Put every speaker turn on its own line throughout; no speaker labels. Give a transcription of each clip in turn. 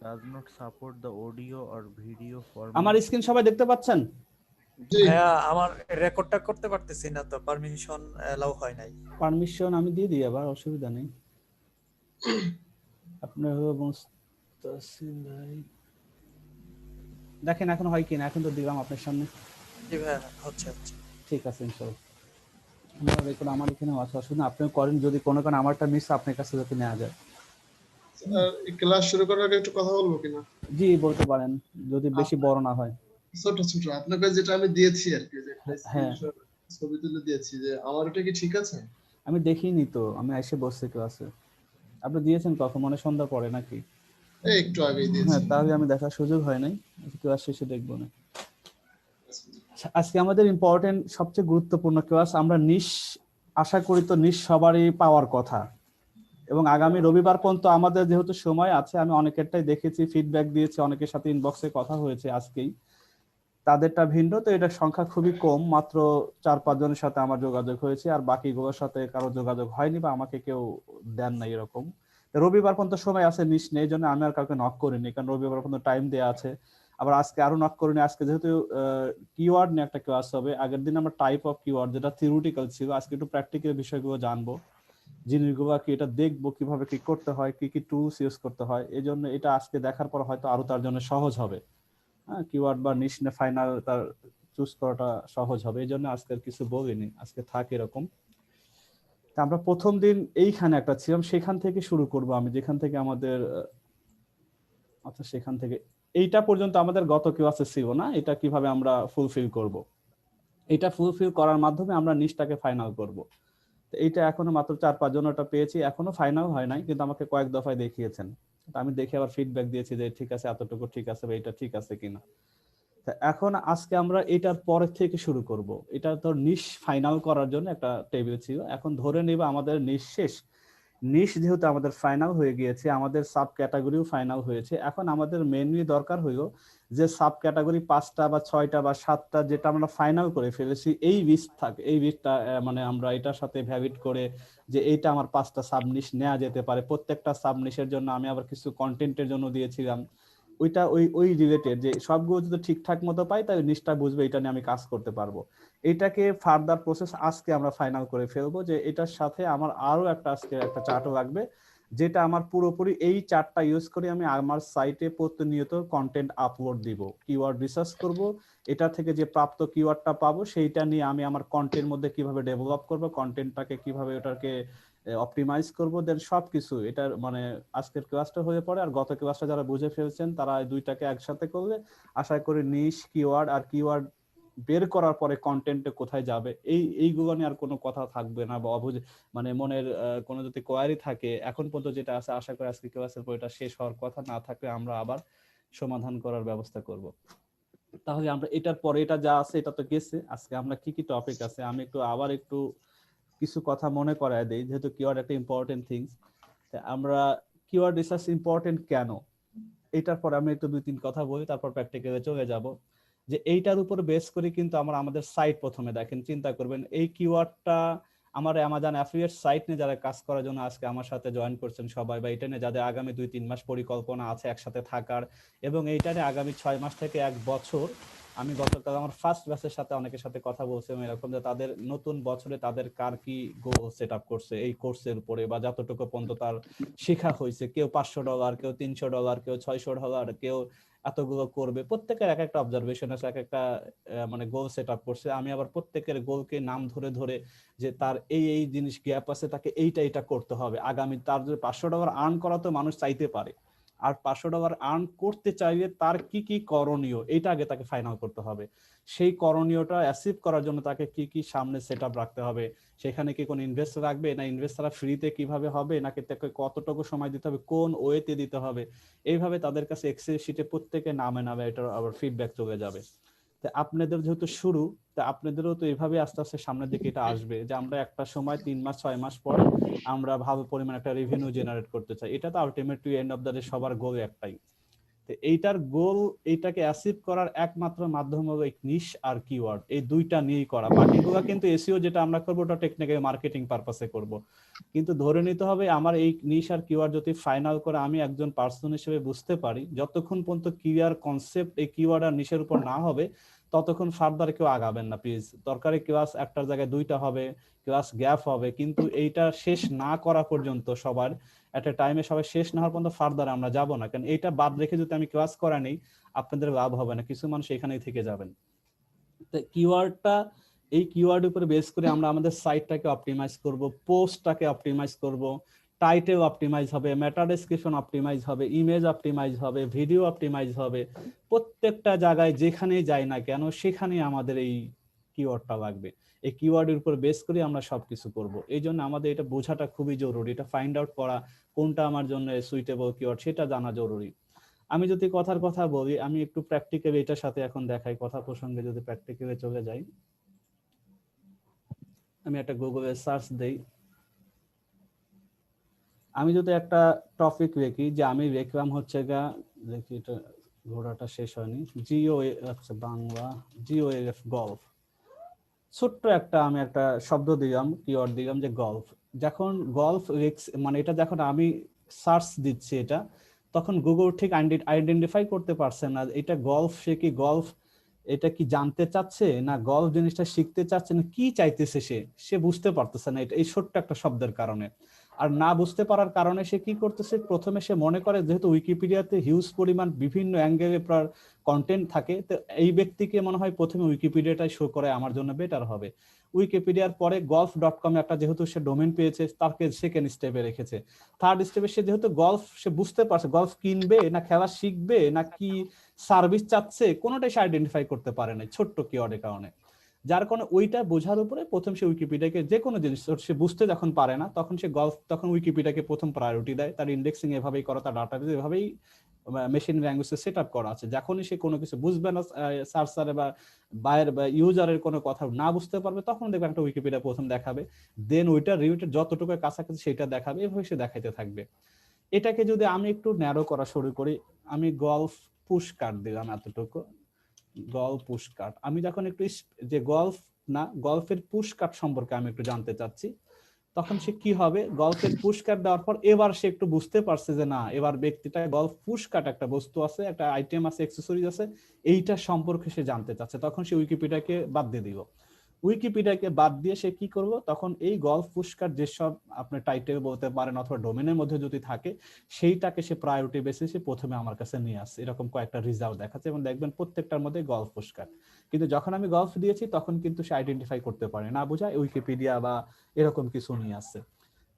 does not support the audio or video
আমার
format.
Screen সবাই দেখতে পাচ্ছেন?
ভাইয়া আমার রেকর্ডটা করতে পারতেছি না তো, পারমিশন এলাও হয় নাই।
পারমিশন আমি দিয়ে দিই, আবার অসুবিধা নেই। আপনার মুস্তাসিম ভাই দেখেন এখন হয় কিনা, এখন তো দিলাম আপনার সামনে।
জি ভাইয়া, হচ্ছে।
ঠিক আছে ইনশাআল্লাহ। আমার রেকর্ড আমার এখানেও আছে, অসুবিধা আপনিও করেন, যদি কোনো কারণে আমারটা মিস আপনার কাছে যাতে নেওয়া যায়।
ক্লাস শুরু করার আগে একটু কথা বলবো কিনা?
জি বলতে পারেন, যদি বেশি বড় না হয়।
ছোট ছোট আপনাকে যেটা আমি দিয়েছি আর কি, যে
হ্যাঁ
ছবি তুলে দিয়েছি, যে আমার ওটা কি ঠিক আছে?
আমি দেখিনি তো, আমি এসে বসছি ক্লাসে। আপনি দিয়েছেন কখন, মনে সন্ধ্যা পড়ে নাকি?
এই একটু আগেই দিয়েছি।
হ্যাঁ তাহলে আমি দেখার সুযোগ হয় নাই, ক্লাস শেষে দেখবো না। আজকে আমাদের ইম্পর্টেন্ট সবচেয়ে গুরুত্বপূর্ণ ক্লাস, আমরা আশা করি তো সবারই পাওয়ার কথা, এবং আগামী রবিবার পর্যন্ত আমাদের যেহেতু সময় আছে, আমি অনেকেরটাই দেখেছি, ফিডব্যাক দিয়েছি, অনেকের সাথে ইনবক্সে কথা হয়েছে আজকেই, তাদেরটা ভিন্ন তো, এটা সংখ্যা খুবই কম, মাত্র 4-5 জনের সাথে আমার যোগাযোগ হয়েছে, আর বাকিগুলোর সাথে কারো যোগাযোগ হয়নি বা আমাকে কেউ দেন নাই এরকম। রবিবার পর্যন্ত সময় আছে নেই, এই জন্য আমি আর কাউকে নক করিনি, কারণ রবিবার পর্যন্ত টাইম দেওয়া আছে। আবার আজকে আরো নক করিনি, আজকে যেহেতু কিওয়ার্ড নিয়ে একটা ক্লাস হবে, আগের দিন আমরা টাইপ অফ কিওয়ার্ড যেটা থিওরিটিক্যাল ছিল, আজকে একটু প্র্যাকটিক্যাল বিষয়গুলো জানবো, জিনিসগুলো কি এটা দেখবো, কিভাবে কি করতে হয়, কি কি টুলস ইউজ করতে হয়, এই জন্য এটা আজকে দেখার পর হয়তো আরো তার জন্য সহজ হবে। হ্যাঁ, কিওয়ার্ড বা নিশ ফাইনাল তার চুজ করাটা সহজ হবে, এই জন্য আজকে কিছু বলিনি, আজকে থাক এরকম। আমরা প্রথম দিন এইখানে একটা ছিলাম, সেখান থেকে শুরু করব আমি, যেখান থেকে আমাদের আচ্ছা সেখান থেকে এইটা পর্যন্ত আমাদের গত ক্লাসে ছিল না, এটা কিভাবে আমরা ফুলফিল করব, এটা ফুলফিল করার মাধ্যমে আমরা নিশটাকে ফাইনাল করব। তো এইটা এখনো মাত্র 4-5 জন ওটা পেয়েছি, এখনো ফাইনাল হয় নাই, কিন্তু আমাকে কয়েক দফায় দেখিয়েছেন, তো আমি দেখে আবার ফিডব্যাক দিয়েছি যে ঠিক আছে, এতটুকু ঠিক আছে বা এটা ঠিক আছে কিনা। এখন আজকে আমরা এটার পরের থেকে শুরু করব, এটা তো নিশ ফাইনাল করার জন্য একটা টেবিল ছিল, এখন ধরে নেব আমাদের নিশ শেষ, নিশ যেহেতু আমাদের ফাইনাল হয়ে গিয়েছে, আমাদের সাব ক্যাটাগরিও ফাইনাল হয়েছে, এখন আমাদের মেনলি দরকার হইলো যে সাব ক্যাটাগরি 5টা বা 6টা বা 7টা যেটা আমরা ফাইনাল করে ফেলেছি, এই 20 থাকে, এই 20টা মানে আমরা এটার সাথে ভ্যালিড করে যে এইটা আমার 5টা সাব নিশ নেওয়া যেতে পারে, প্রত্যেকটা সাব নিশের জন্য আমি আবার কিছু কন্টেন্টের জন্য দিয়েছিলাম, ওইটা ওই রিলেটেড যে সবগুলো যদি ঠিকঠাক মতো পাই তাহলে নিশ্চয়টা বুঝবে এটা নিয়ে আমি কাজ করতে পারবো। এটাকে ফার্দার প্রসেস আজকে আমরা ফাইনাল করে ফেলবো, যে এটার সাথে আমার আরো একটা আজকে একটা চার্টও লাগবে, যেটা আমার পুরোপুরি এই চার্টটা ইউজ করে আমি আমার সাইটে প্রতিনিয়ত কন্টেন্ট আপলোড দিব, কিওয়ার্ড রিসার্চ করব, এটা থেকে যে প্রাপ্ত কিওয়ার্ডটা পাবো সেইটা নিয়ে আমি আমার কন্টেন্টের মধ্যে কিভাবে ডেভেলপ করব, কন্টেন্টটাকে কিভাবে ওটাকে অপটিমাইজ করবো, দেন সবকিছু এটার মানে আজকের ক্লাসটা হয়ে পড়ে। আর গত ক্লাসটা যারা বুঝে ফেলছেন তারা দুইটাকে একসাথে করলে আশা করি নিশ কিওয়ার্ড আর কিওয়ার্ড বের করার পরে কন্টেন্টে কোথায় যাবে এইগুলো নিয়ে আর কোনো কথা থাকবে না, বা অবুঝ মানে মনের কোনো যদি কোয়ারি থাকে এখন পর্যন্ত যেটা আছে, আশা করি আজকে ক্লাসের পর এটা শেষ হওয়ার কথা, না থাকলে আমরা আবার সমাধান করার ব্যবস্থা করব। তাহলে আমরা এটার পরে এটা যা আছে এটা তো গেছে, আজকে আমরা কি কি টপিক আছে আমি আবার একটু কিছু কথা মনে করায় দেই, যেহেতু কিওয়ার্ড একটা ইম্পর্টেন্ট থিংস। আমরা কিওয়ার্ড রিসার্চ ইম্পর্টেন্ট কেন, এটার পরে আমি একটু 2-3 কথা বলি, তারপর প্র্যাকটিক্যালে চলে যাব। যে এইটার উপর বেস করে কিন্তু আমাদের সাইট প্রথমে দেখেন, চিন্তা করবেন এই কিওয়ার্ডটা আমার অ্যামাজন অ্যাফিলিয়েট সাইট নিয়ে যারা কাজ করার জন্য আজকে আমার সাথে জয়েন করছেন সবাই, বা এটা নিয়ে যাদের আগামী 2-3 মাস পরিকল্পনা আছে একসাথে থাকার, এবং এইটা নিয়ে আগামী 6 মাস থেকে 1 বছর, আমি গতকাল আমার ফার্স্ট ব্যাচের সাথে অনেকের সাথে কথা বলছিলাম এরকম, যে তাদের নতুন বছরে তাদের কার কি গোল সেট আপ করছে এই কোর্সের উপরে, বা যতটুকু পর্যন্ত তার শেখা হয়েছে, কেউ $500, কেউ $300, কেউ $600, কেউ এতগুলো করবে, প্রত্যেকের এক একটা অবজারভেশন আছে, এক একটা মানে গোল সেট আপ করছে। আমি আবার প্রত্যেকের গোলকে নাম ধরে ধরে যে তার এই জিনিস গ্যাপ আছে, তাকে এইটা করতে হবে আগামী, তার যদি $500 আর্ন করা তো মানুষ চাইতে পারে, আর $500 আর্ন করতে চাইলে তার কি কি করণীয় এটা আগে তাকে ফাইনাল করতে হবে, সেই করণীয়টা অ্যাচিভ করার জন্য তাকে কি কি সামনে সেট আপ রাখতে হবে, সেখানে কি কোনো ইনভেস্ট রাখবে, না ইনভেস্ট ছাড়া ফ্রিতে কিভাবে হবে, নাকি তাকে কতটুকু সময় দিতে হবে, কোন ওয়েতে দিতে হবে, এইভাবে তাদের কাছে এক্সেল শিটে প্রত্যেকে নামে এটার আবার ফিডব্যাক চলে যাবে। তো আপনাদের যেহেতু শুরু, তা আপনাদেরও তো এইভাবে আস্তে আস্তে সামনের দিকে এটা আসবে, যে আমরা একটা সময় 3 মাস 6 মাস পরে আমরা ভালো পরিমাণ একটা রেভিনিউ জেনারেট করতে চাই, এটা তো ultimately end of the day সবার গোল একটাই, তো এইটার গোল, এইটাকে অ্যাচিভ করার একমাত্র মাধ্যম হবে নিশ আর কিওয়ার্ড, এই দুইটা নিয়েই করা। বাকিগুলো কিন্তু এসইও যেটা আমরা করবো ওটা টেকনিক্যাল মার্কেটিং পারপাসে করব, কিন্তু ধরে নিতে হবে আমার এই নিশ আর কিওয়ার্ড যদি ফাইনাল করে আমি একজন পার্সন হিসেবে বুঝতে পারি, যতক্ষণ পর্যন্ত ক্লিয়ার কনসেপ্ট এই কিওয়ার্ড আর নিশের উপর না হবে ততক্ষণ ফার্দার কেউ আগাবেন না প্লিজ। দরকারি ক্লাস একটার জায়গায় দুইটা হবে, ক্লাস গ্যাপ হবে, কিন্তু এইটা শেষ না করা পর্যন্ত সবার এট এ টাইমে সবাই শেষ না হওয়ার পর্যন্ত ফার্দার আমরা যাব না। কারণ এইটা বাদ রেখে যদি আমি ক্লাস করা নেই আপনাদের লাভ হবে না, কিছু মানুষ এখানেই থেকে যাবেন। তো কিওয়ার্ডটা, এই কিওয়ার্ড উপরে বেস করে আমরা আমাদের সাইটটাকে অপটিমাইজ করব, পোস্টটাকে অপটিমাইজ করব, টাইটেল অপটিমাইজ হবে, মেটা ডেসক্রিপশন অপটিমাইজ হবে, ইমেজ অপটিমাইজ হবে, ভিডিও অপটিমাইজ হবে। প্রত্যেকটা জায়গায় যেখানেই যাই না কেন সেখানেই আমাদের এই কিওয়ার্ডটা লাগবে। এই কিওয়ার্ডের উপর বেস করে আমরা সবকিছু করব। এই জন্য আমাদের এটা বোঝাটা খুবই জরুরি, এটা ফাইন্ড আউট করা কোনটা আমার জন্য সুইটেবল কিওয়ার্ড সেটা জানা জরুরি। আমি যদি কথার কথা বলি, আমি একটু প্র্যাকটিক্যালি এটার সাথে এখন দেখাই, কথা প্রসঙ্গে যদি প্র্যাকটিক্যালি চলে যাই, আমি একটা গুগলে সার্চ দেই। আমি যদি একটা টপিক লিখি, যে আমি লিখলাম হচ্ছে গা, দেখি এটা ঘোড়াটা শেষ হয়নি, জিও আচ্ছা বাংলা জিওএফ গল্ফ, ছোট্ট একটা আমি একটা শব্দ দিলাম, কিওয়ার্ড দিলাম যে গল্ফ। যখন গল্ফ মানে এটা যখন আমি সার্চ দিচ্ছি এটা, তখন গুগল ঠিক আইডেন্টিফাই করতে পারছে না এটা গল্ফ, সে কি গল্ফ এটা কি জানতে চাচ্ছে না গল্ফ জিনিসটা শিখতে চাচ্ছে না কি চাইতেছে সে বুঝতে পারতেছে না এটা এই ছোট্ট একটা শব্দের কারণে। আর না বুঝতে পারার কারণে সে কি করতেছে, প্রথমে সে মনে করে যেহেতু উইকিপিডিয়াতে হিউজ পরিমাণ বিভিন্ন অ্যাঙ্গেলে কন্টেন্ট থাকে, তো এই ব্যক্তিকে মনে হয় প্রথমে উইকিপিডিয়াটাই শো করে আমার জন্য বেটার হবে। উইকিপিডিয়ার পরে golf.com একটা যেহেতু সে ডোমেন পেয়েছে তাকে সেকেন্ড স্টেপে রেখেছে। থার্ড স্টেপে সে যেহেতু গল্ফ সে বুঝতে পারছে গল্ফ কিনবে না খেলা শিখবে না কি সার্ভিস চাচ্ছে, কোনোটাই সে আইডেন্টিফাই করতে পারে না ছোট্ট কিওয়ার্ডের কারণে। যার কারণে ওইটা বোঝার উপরে প্রথম সে উইকিপিডিয়াকে যে কোনো জিনিস সে বুঝতে যখন পারে না তখন সে তখন উইকিপিডিয়াকে প্রথম প্রায়োরিটি দেয়। তার ইন্ডেক্সিং এভাবেই করা, তার ডাটাবেস এভাবেই মেশিন ল্যাঙ্গুয়েজে সেট আপ করা আছে। যখনই সে কোনো কিছু বুঝবে না, সার্চারে বা বায়ের বা ইউজারের কোনো কথা না বুঝতে পারবে, তখন দেখবে একটা উইকিপিডিয়া প্রথম দেখাবে, দেন ওইটা রিলেটেড যতটুকু কাছাকাছি সেটা দেখাবে, এভাবে সে দেখাইতে থাকবে। এটাকে যদি আমি একটু ন্যারো করা শুরু করি, আমি গল্ফ পুশ কার্ড দিলাম এতটুকু, গল্ফ পুশ কার্ড। আমি যখন একটু যে গল্ফ না গল্ফের পুশ কার্ড সম্পর্কে আমি একটু জানতে চাচ্ছি, তখন সে কি হবে, গল্ফের পুশ কার্ড দেওয়ার পর এবার সে একটু বুঝতে পারছে যে না এবার ব্যক্তিটা গল্ফ পুশ কার্ড একটা বস্তু আছে, একটা আইটেম আছে, অ্যাকসেসরিজ আছে, এইটা সম্পর্কে সে জানতে চাচ্ছে, তখন সে উইকিপিডিয়াকে বাদ দিয়ে দিব। উইকিপিডিয়াকে বাদ দিয়ে সে কি করব, তখন এই গল্ফ পুরস্কার যেসব আপনি টাইটেল বলতে পারেন অথবা ডোমেনের মধ্যে যদি থাকে সেইটাকে সে প্রায়োরিটি বেসিসে প্রথমে আমার কাছে নিয়ে আসছে। এরকম কয়েকটা রিজাল্ট দেখাচ্ছে এবং দেখবেন প্রত্যেকটার মধ্যে গল্ফ পুরস্কার। কিন্তু যখন আমি গল্ফ দিয়েছি তখন কিন্তু সে আইডেন্টিফাই করতে পারে না, বোঝায় উইকিপিডিয়া বা এরকম কিছু নিয়ে আসছে।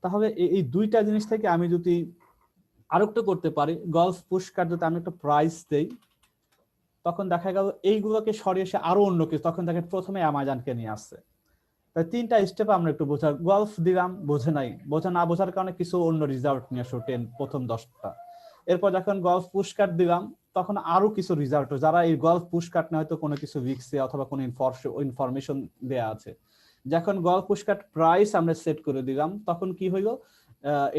তাহলে এই দুইটা জিনিস থেকে আমি যদি আরেকটু করতে পারি, গল্ফ পুরস্কার যদি আমি একটা প্রাইস দেই, তখন দেখা গেল এইগুলোকে সরিয়ে এসে আরো অন্য কিছু, তখন দেখেন প্রথমে অ্যামাজনকে নিয়ে আসছে। তাই তিনটা স্টেপ আমরা একটু বোঝা, গল্ফ দিলাম বোঝে নাই, বোঝা না বোঝার কারণে কিছু অন্য রিজাল্ট নিয়ে আসো 10 প্রথম 10টা। এরপর যখন গল্ফ পুরস্কার দিলাম তখন আরো কিছু রিজাল্ট, যারা এই গল্ফ পুরস্কার না হয়তো কোনো কিছু উইক্সে অথবা কোনো ইনফরমেশন দেয়া আছে। যখন গল্ফ পুরস্কার প্রাইস আমরা সেট করে দিলাম তখন কি হইলো,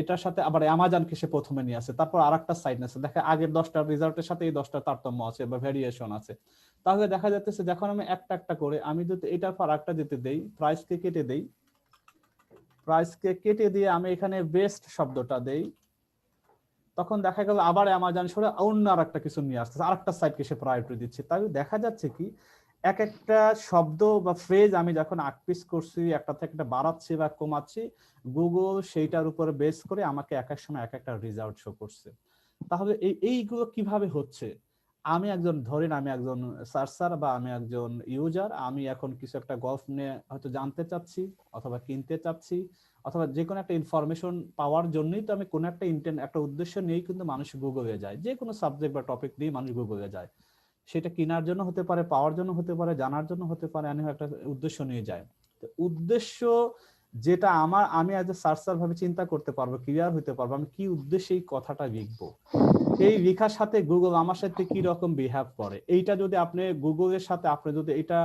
এটার সাথে আবার অ্যামাজনকে সে প্রথমে নিয়ে আসে, তারপর আরেকটা সাইড আছে, দেখা আগের 10টা রিজাল্টের সাথে এই 10টা তারতম্য আছে বা ভেরিয়েশন আছে। তাহলে দেখা যাচ্ছে যখন আমি একটা একটা করে আমি যদি এটার পর একটা দিতে দেই, প্রাইসকে কেটে দেই, প্রাইসকে কেটে দিয়ে আমি এখানে বেস্ট শব্দটা দেই, তখন দেখা গেল আবার অ্যামাজন সরে অন্য আরেকটা কিছু নিয়ে আসছে, আরেকটা সাইটকে সে প্রায়োরিটি দিচ্ছে। তাই দেখা যাচ্ছে কি এক একটা শব্দ বা ফ্রেজ আমি যখন আকপিস করছি, একটা থেকে একটা বাড়াচ্ছি বা কমাচ্ছি, গুগল সেইটার উপরে বেস করে আমাকে এক এক সময় এক একটা রেজাল্ট শো করছে। তাহলে এইগুলো কিভাবে হচ্ছে, আমি একজন ধরেন আমি একজন সার্চার বা আমি একজন ইউজার, আমি এখন কিছু একটা গল্ফ নিয়ে হয়তো জানতে চাচ্ছি অথবা কিনতে চাচ্ছি অথবা যে কোনো একটা ইনফরমেশন পাওয়ার জন্যই তো আমি কোনো একটা একটা উদ্দেশ্য নিয়েই কিন্তু মানুষ গুগলে যায়, যে কোনো সাবজেক্ট বা টপিক দিয়ে মানুষ গুগলে যায়, সেটা কেনার জন্য হতে পারে, পাওয়ার জন্য হতে পারে, জানার জন্য হতে পারে, আমি একটা উদ্দেশ্য নিয়ে যাই। তো উদ্দেশ্য যেটা আমি আজ সার্চার ভাবে চিন্তা করতে পারবো, ক্লিয়ার হতে পারবো আমি কি উদ্দেশ্যে এই কথাটা লিখবো, এই লেখার সাথে গুগল আমার সাথে কি রকম বিহেভ করে, এইটা যদি আপনি গুগলের সাথে আপনি যদি এটা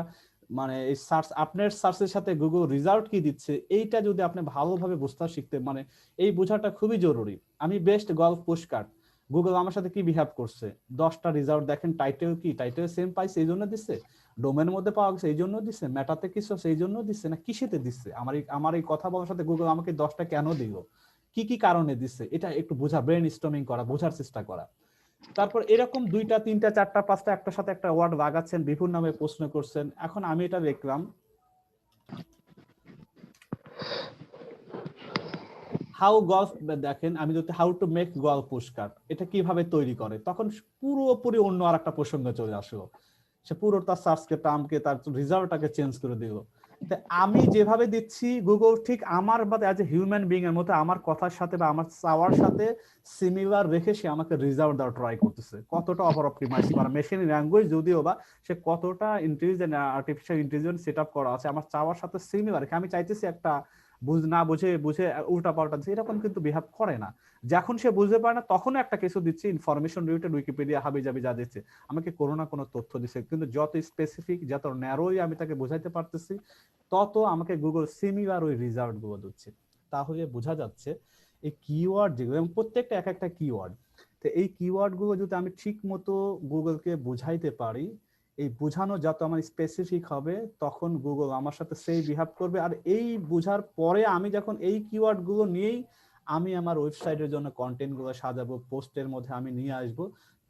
মানে এই সার্চ আপনার সার্চের সাথে গুগল রেজাল্ট কি দিচ্ছে এইটা যদি আপনি ভালোভাবে বুঝতে শিখতে, মানে এই বোঝাটা খুবই জরুরি। আমি বেস্ট গল্ফ পুরস্কার গুগল আমার সাথে কি বিহেভ করছে, 10টা রেজাল্ট দেখেন, টাইটেল কি, টাইটেল সেম পাইছে এই জন্য দিচ্ছে, ডোমেনের মধ্যে পাওয়া গেছে এই জন্য দিচ্ছে, মেটাতে কিছু সেই জন্য দিচ্ছে, না কিসেতে দিচ্ছে, আমার এই কথা বলার সাথে গুগল আমাকে 10টা কেন দিল, কি কি কারণে দিচ্ছে, এটা একটু বোঝা, ব্রেন স্টর্মিং করা, বোঝার চেষ্টা করা। তারপর এরকম 2টা 3টা 4টা 5টা একটার সাথে একটা ওয়ার্ড লাগাচ্ছেন, বিভিন্ন নামে প্রশ্ন করছেন। এখন আমি এটা দেখলাম হাউ গল্ফ, দেখেন আমি যদি হাউ টু মেক গল্ফ পুরস্কার এটা কিভাবে তৈরি করে, তখন পুরোপুরি অন্য আর একটা প্রসঙ্গে চলে আসলো, সে পুরো তার সার্চকে টার্মকে তার রেজাল্টটাকে চেঞ্জ করে দিল। আমি যেভাবে দিচ্ছি গুগল ঠিক আমার বা অ্যাজ এ হিউম্যান বিং এর মতো আমার কথার সাথে বা আমার চাওয়ার সাথে সিমিলার রেখে সে আমাকে রেজাল্ট দেওয়ার ট্রাই করতেছে। কতটা ওভার অপটিমাইজ করা মেশিন ল্যাঙ্গুয়েজ যদিও বা সে কতটা intelligent, artificial intelligence set up করা আছে আমার চাওয়ার সাথে সিমিলার, আমি চাইতেছি একটা না বুঝে বুঝে উল্টা পাল্টা দিচ্ছে, এরকম কিন্তু বিহেভ করে না। যখন সে বুঝতে পারে না তখন একটা কিছু দিচ্ছে, ইনফরমেশন রিলেটেড উইকিপিডিয়া হাবি যাবি যা দিচ্ছে, আমাকে কোনো না কোনো তথ্য দিচ্ছে, কিন্তু যত স্পেসিফিক যত ন্যারোই আমি তাকে বোঝাইতে পারতেছি তত আমাকে গুগল সিমিলার ওই রেজাল্ট গুলো দিচ্ছে। তাহলে বোঝা যাচ্ছে এই কিওয়ার্ড যেগুলো, এবং প্রত্যেকটা এক একটা কিওয়ার্ড, তো এই কিওয়ার্ড গুলো যদি আমি ঠিক মতো গুগলকে বুঝাইতে পারি, এই বোঝানো যত আমার স্পেসিফিক হবে তখন গুগল আমার সাথে সেই বিহেভ করবে। আর এই বোঝার পরে আমি যখন এই কিওয়ার্ড গুলো নিয়েই আমি আমার ওয়েবসাইটের জন্য কন্টেন্ট গুলো সাজাবো, পোস্টের মধ্যে আমি নিয়ে আসবো,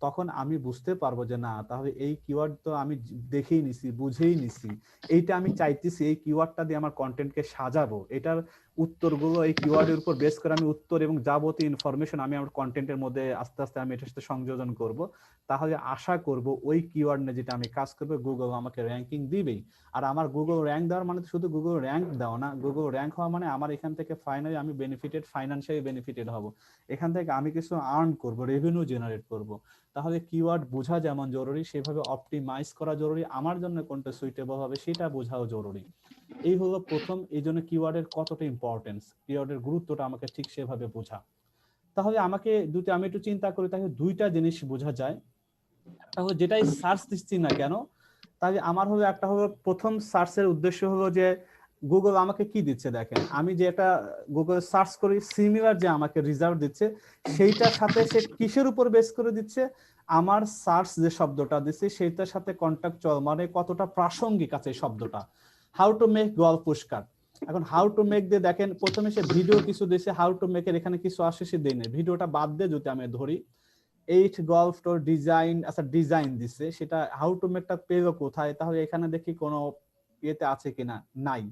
তখন আমি বুঝতে পারবো যে না তাহলে এই কিওয়ার্ড তো আমি দেখেই নিছি, বুঝেই নিছি, এইটা আমি চাইতেছি, এই কিওয়ার্ডটা দিয়ে আমার কন্টেন্টকে সাজাবো, এটার উত্তরগুলো এই কিওয়ার্ডের উপর বেস করে আমি উত্তর এবং যাবতীয় ইনফরমেশন আমি আমার কন্টেন্টের মধ্যে আস্তে আস্তে আমি এটার সাথে সংযোজন করব। তাহলে আশা করব ওই কিওয়ার্ড নিয়ে যেটা আমি কাজ করবো গুগল আমাকে র্যাঙ্কিং দিবেই। আর আমার গুগল র্যাঙ্ক দেওয়ার মানে শুধু গুগল র্যাঙ্ক দেওয়া না, গুগল র্যাঙ্ক হওয়া মানে আমার এখান থেকে ফাইনালি আমি বেনিফিটেড, ফাইন্যান্সিয়ালি বেনিফিটেড হব, এখান থেকে আমি কিছু আর্ন করব, রেভিনিউ জেনারেট করব। তাহলে কিওয়ার্ড বোঝা যেমন জরুরি সেভাবে অপটিমাইজ করা জরুরি, আমার জন্য কোনটা সুইটেবল হবে সেটা বোঝাও জরুরি। এই হলো প্রথম, এই জন্য কিওয়ার্ডের কতটা ইম্পর্টেন্স, কিওয়ার্ডের গুরুত্বটা আমাকে ঠিক সেভাবে বোঝা। তাহলে আমাকে আমি একটু চিন্তা করি, তাহলে 2টা জিনিস বোঝা যায়, একটা হলো যেটাই সার্চ দিচ্ছি না কেন, তাহলে আমার হলো একটা হলো প্রথম সার্চের উদ্দেশ্য হলো যে গুগল আমাকে কি দিচ্ছে, দেখেন আমি যে একটা গুগল সার্চ করি সিমিলার যে আমাকে রেজাল্ট দিচ্ছে সেইটার সাথে সে কিসের উপর বেস করে দিচ্ছে, আমার সার্চ যে শব্দটা দিচ্ছে সেইটার সাথে কন্টাক্টচুয়াল, মানে কতটা প্রাসঙ্গিক আছে এই শব্দটা। হাউ টু মেক গল্ফ পুরস্কার, এখন হাউ টু মেক দিয়ে দেখেন প্রথমে সে ভিডিও কিছু দিয়েছে, হাউ টু মেক এর এখানে কিছু আসে সে দেয় না, ভিডিওটা বাদ দিয়ে যদি আমি ধরি 8 গল্ফ টোর ডিজাইন, আচ্ছা ডিজাইন দিছে, সেটা হাউ টু মেকটা পেলো কোথায়, তাহলে এখানে দেখি কোনো ইয়েতে আছে কিনা, নাই।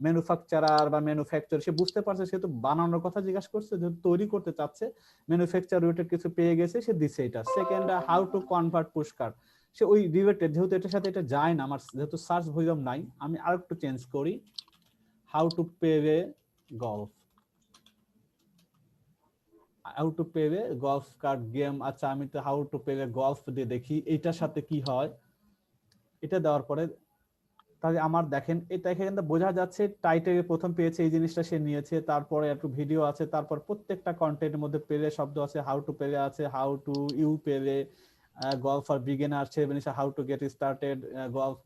ম্যানুফ্যাকচারার বা ম্যানুফ্যাকচার সে বুঝতে পারছে, সে তো বানানোর কথা জিজ্ঞাসা করছে, যেহেতু তৈরি করতে চাচ্ছে ম্যানুফ্যাকচার রিলেটেড কিছু পেয়ে গেছে সে দিছে এটা। সেকেন্ড হাউ টু কনভার্ট পুরস্কার, সে ওই রিলেটেড যেহেতু এটার সাথে এটা যায় না, আমার যেহেতু সার্চ ভলিউম নাই, আমি আরেকটু চেঞ্জ করি, how to pay golf, how to pay golf card game, আচ্ছা আমি তো হাউ টু পে গলফ দিয়ে দেখি এটার সাথে কি হয়। এটা দেওয়ার পরে তাহলে আমার দেখেন এটা এখানে বোঝা যাচ্ছে টাইটেলে প্রথম পেয়েছে এই জিনিসটা সে নিয়েছে, তারপরে একটু ভিডিও আছে, তারপর প্রত্যেকটা কন্টেন্টের মধ্যে পেলে শব্দ আছে, হাউ টু পেলে আছে, হাউ টু ইউ পেলে golf for beginner, how to get started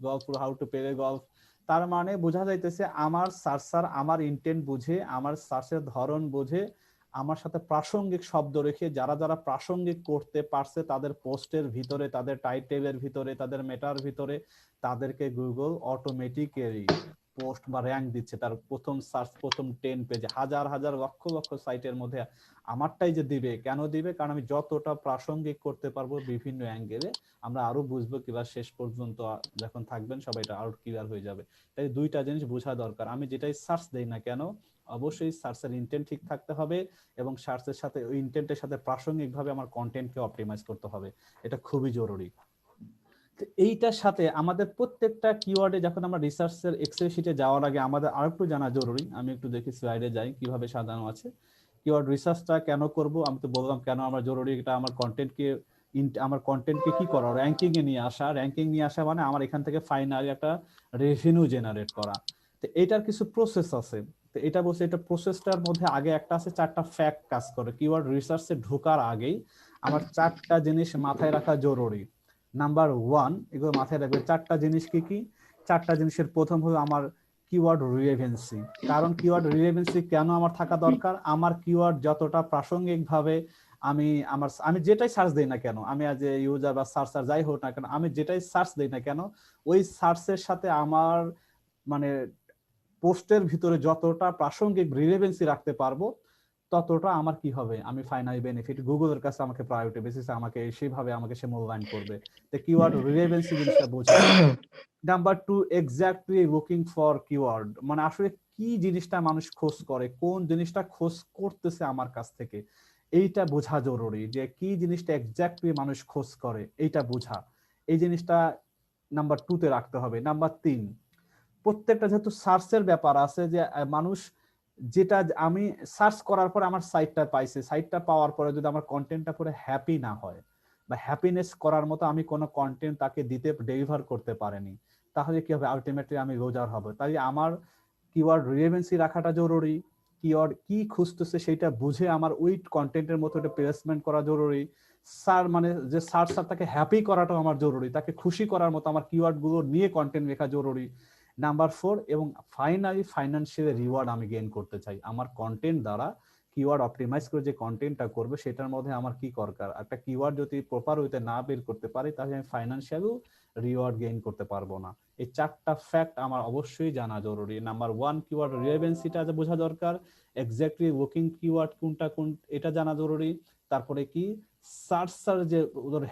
golf how to পেলে গলফ। তার মানে বোঝা যাইতেছে আমার সার্চার আমার ইন্টেন্ট বুঝে, আমার সার্চের ধরন বুঝে, আমার সাথে প্রাসঙ্গিক শব্দ রেখে যারা যারা প্রাসঙ্গিক করতে পারছে তাদের পোস্টের ভিতরে, তাদের টাইটেলের ভিতরে, তাদের মেটার ভিতরে তাদেরকে গুগল অটোমেটিক্যালি পোস্ট বা র্যাঙ্ক দিচ্ছে। তার প্রথম সার্চ প্রথম 10 পেজে হাজার হাজার লক্ষ লক্ষ সাইটের মধ্যে আমারটাই যে দিবে, কেন দিবে, কারণ আমি যতটা প্রাসঙ্গিক করতে পারবো বিভিন্ন অ্যাঙ্গেলে। আমরা আরো বুঝবো কিবা শেষ পর্যন্ত যখন থাকবেন সবাই এটা আরো ক্লিয়ার হয়ে যাবে। তাই 2টা জিনিস বোঝা দরকার, আমি যেটাই সার্চ দেই না কেন অবশ্যই সার্চের ইন্টেন্ট ঠিক থাকতে হবে এবং সার্চের সাথে ওই ইন্টেন্টের সাথে প্রাসঙ্গিকভাবে আমার কন্টেন্টকে অপটিমাইজ করতে হবে, এটা খুবই জরুরি। এইটার সাথে আমাদের প্রত্যেকটা কিওয়ার্ডে যখন আমরা রিসার্চের এক্সেল শিটে যাওয়ার আগে আমাদের আরেকটু জানা জরুরি। আমি একটু দেখি স্লাইডে যাই কিভাবে সাজানো আছে। কিওয়ার্ড রিসার্চটা কেন করব, আমি তো বললাম কেন আমার জরুরি, এটা আমার কন্টেন্টকে কি করা, র্যাঙ্কিং এ নিয়ে আসা। র্যাঙ্কিং নিয়ে আসা মানে আমার এখান থেকে ফাইনালি একটা রেভিনিউ জেনারেট করা। তো এটার কিছু প্রসেস আছে, তো এটা বলছে এটা প্রসেসটার মধ্যে আগে একটা আছে 4টা ফ্যাক্ট কাজ করে। কিওয়ার্ড রিসার্চে ঢোকার আগেই আমার 4টা জিনিস মাথায় রাখা জরুরি। নাম্বার 1, এগুলো মাথায় রাখবে 4টা জিনিস কি কি। 4টা জিনিসের প্রথম হলো আমার কিওয়ার্ড রিলেভেন্সি। কারণ কিওয়ার্ড রিলেভেন্সি কেন আমার থাকা দরকার, আমার কিওয়ার্ড যতটা প্রাসঙ্গিকভাবে আমি যেটাই সার্চ দেই না কেন, আমি আজ ইউজার বা সার্চার যাই হোক না কেন, আমি যেটাই সার্চ দেই না কেন, ওই সার্চের সাথে আমার মানে পোস্টের ভিতরে যতটা প্রাসঙ্গিক রিলেভেন্সি রাখতে পারবো ততটা আমার কি হবে, আমি ফাইনাল বেনিফিট, গুগলের কাছে আমাকে প্রায়োরিটি বেসিসে আমাকে সেভাবে আমাকে সে মূল্যায়ন করবে। তো কিওয়ার্ড রিলেভেন্সি জিনিসটা বোঝা। Number 2, exactly looking for keyword, মানে আসলে কি জিনিসটা মানুষ খোঁজ করে, কোন জিনিসটা খোঁজ করতেছে আমার কাছ থেকে, এইটা বোঝা জরুরি। যে কি জিনিসটা এক্স্যাক্টলি মানুষ খোঁজ করে এইটা বোঝা, এই জিনিসটা নাম্বার 2 তে রাখতে হবে। নাম্বার 3, প্রত্যেকটা যেহেতু সার্চের ব্যাপার আছে, যে মানুষ যেটা আমি সার্চ করার পর আমার সাইটটা পাইছে, সাইটটা পাওয়ার পরে যদি আমার কন্টেন্টটা পরে হ্যাপি না হয় বা হ্যাপিনেস করার মতো আমি কোনো কন্টেন্ট তাকে দিতে ডেলিভার করতে পারিনি, তাহলে কি হবে, আলটিমেটলি আমি লুজার হবে। তাই আমার কিওয়ার্ড রিলেভেন্সি রাখাটা জরুরি, কিওয়ার্ড কি খুঁজতেছে সেটা বুঝে আমার ওই কন্টেন্টের মতো একটা প্লেসমেন্ট করা জরুরি। স্যার মানে যে স্যার তাকে হ্যাপি করাটাও আমার জরুরি, তাকে খুশি করার মতো আমার কিওয়ার্ড গুলো নিয়ে কন্টেন্ট লেখা জরুরি। নাম্বার 4, এবং ফাইনালি ফাইন্যান্সিয়াল রিওয়ার্ড আমি গেইন করতে চাই আমার কন্টেন্ট দ্বারা। কিওয়ার্ড অপটিমাইজ করে যে কন্টেন্টটা করবে সেটার মধ্যে আমার কি দরকার, একটা কিওয়ার্ড যদি প্রপার ওয়েতে না বের করতে পারি তাহলে আমি ফাইন্যান্সিয়াল রিওয়ার্ড গেইন করতে পারবো না। এই 4টা ফ্যাক্ট আমার অবশ্যই জানা জরুরি। নাম্বার 1, কিওয়ার্ড রিলেভেন্সিটা বোঝা দরকার, এক্স্যাক্টলি ওয়ার্কিং কিওয়ার্ড কোনটা কোন এটা জানা জরুরি। তারপরে কি সার্চার যে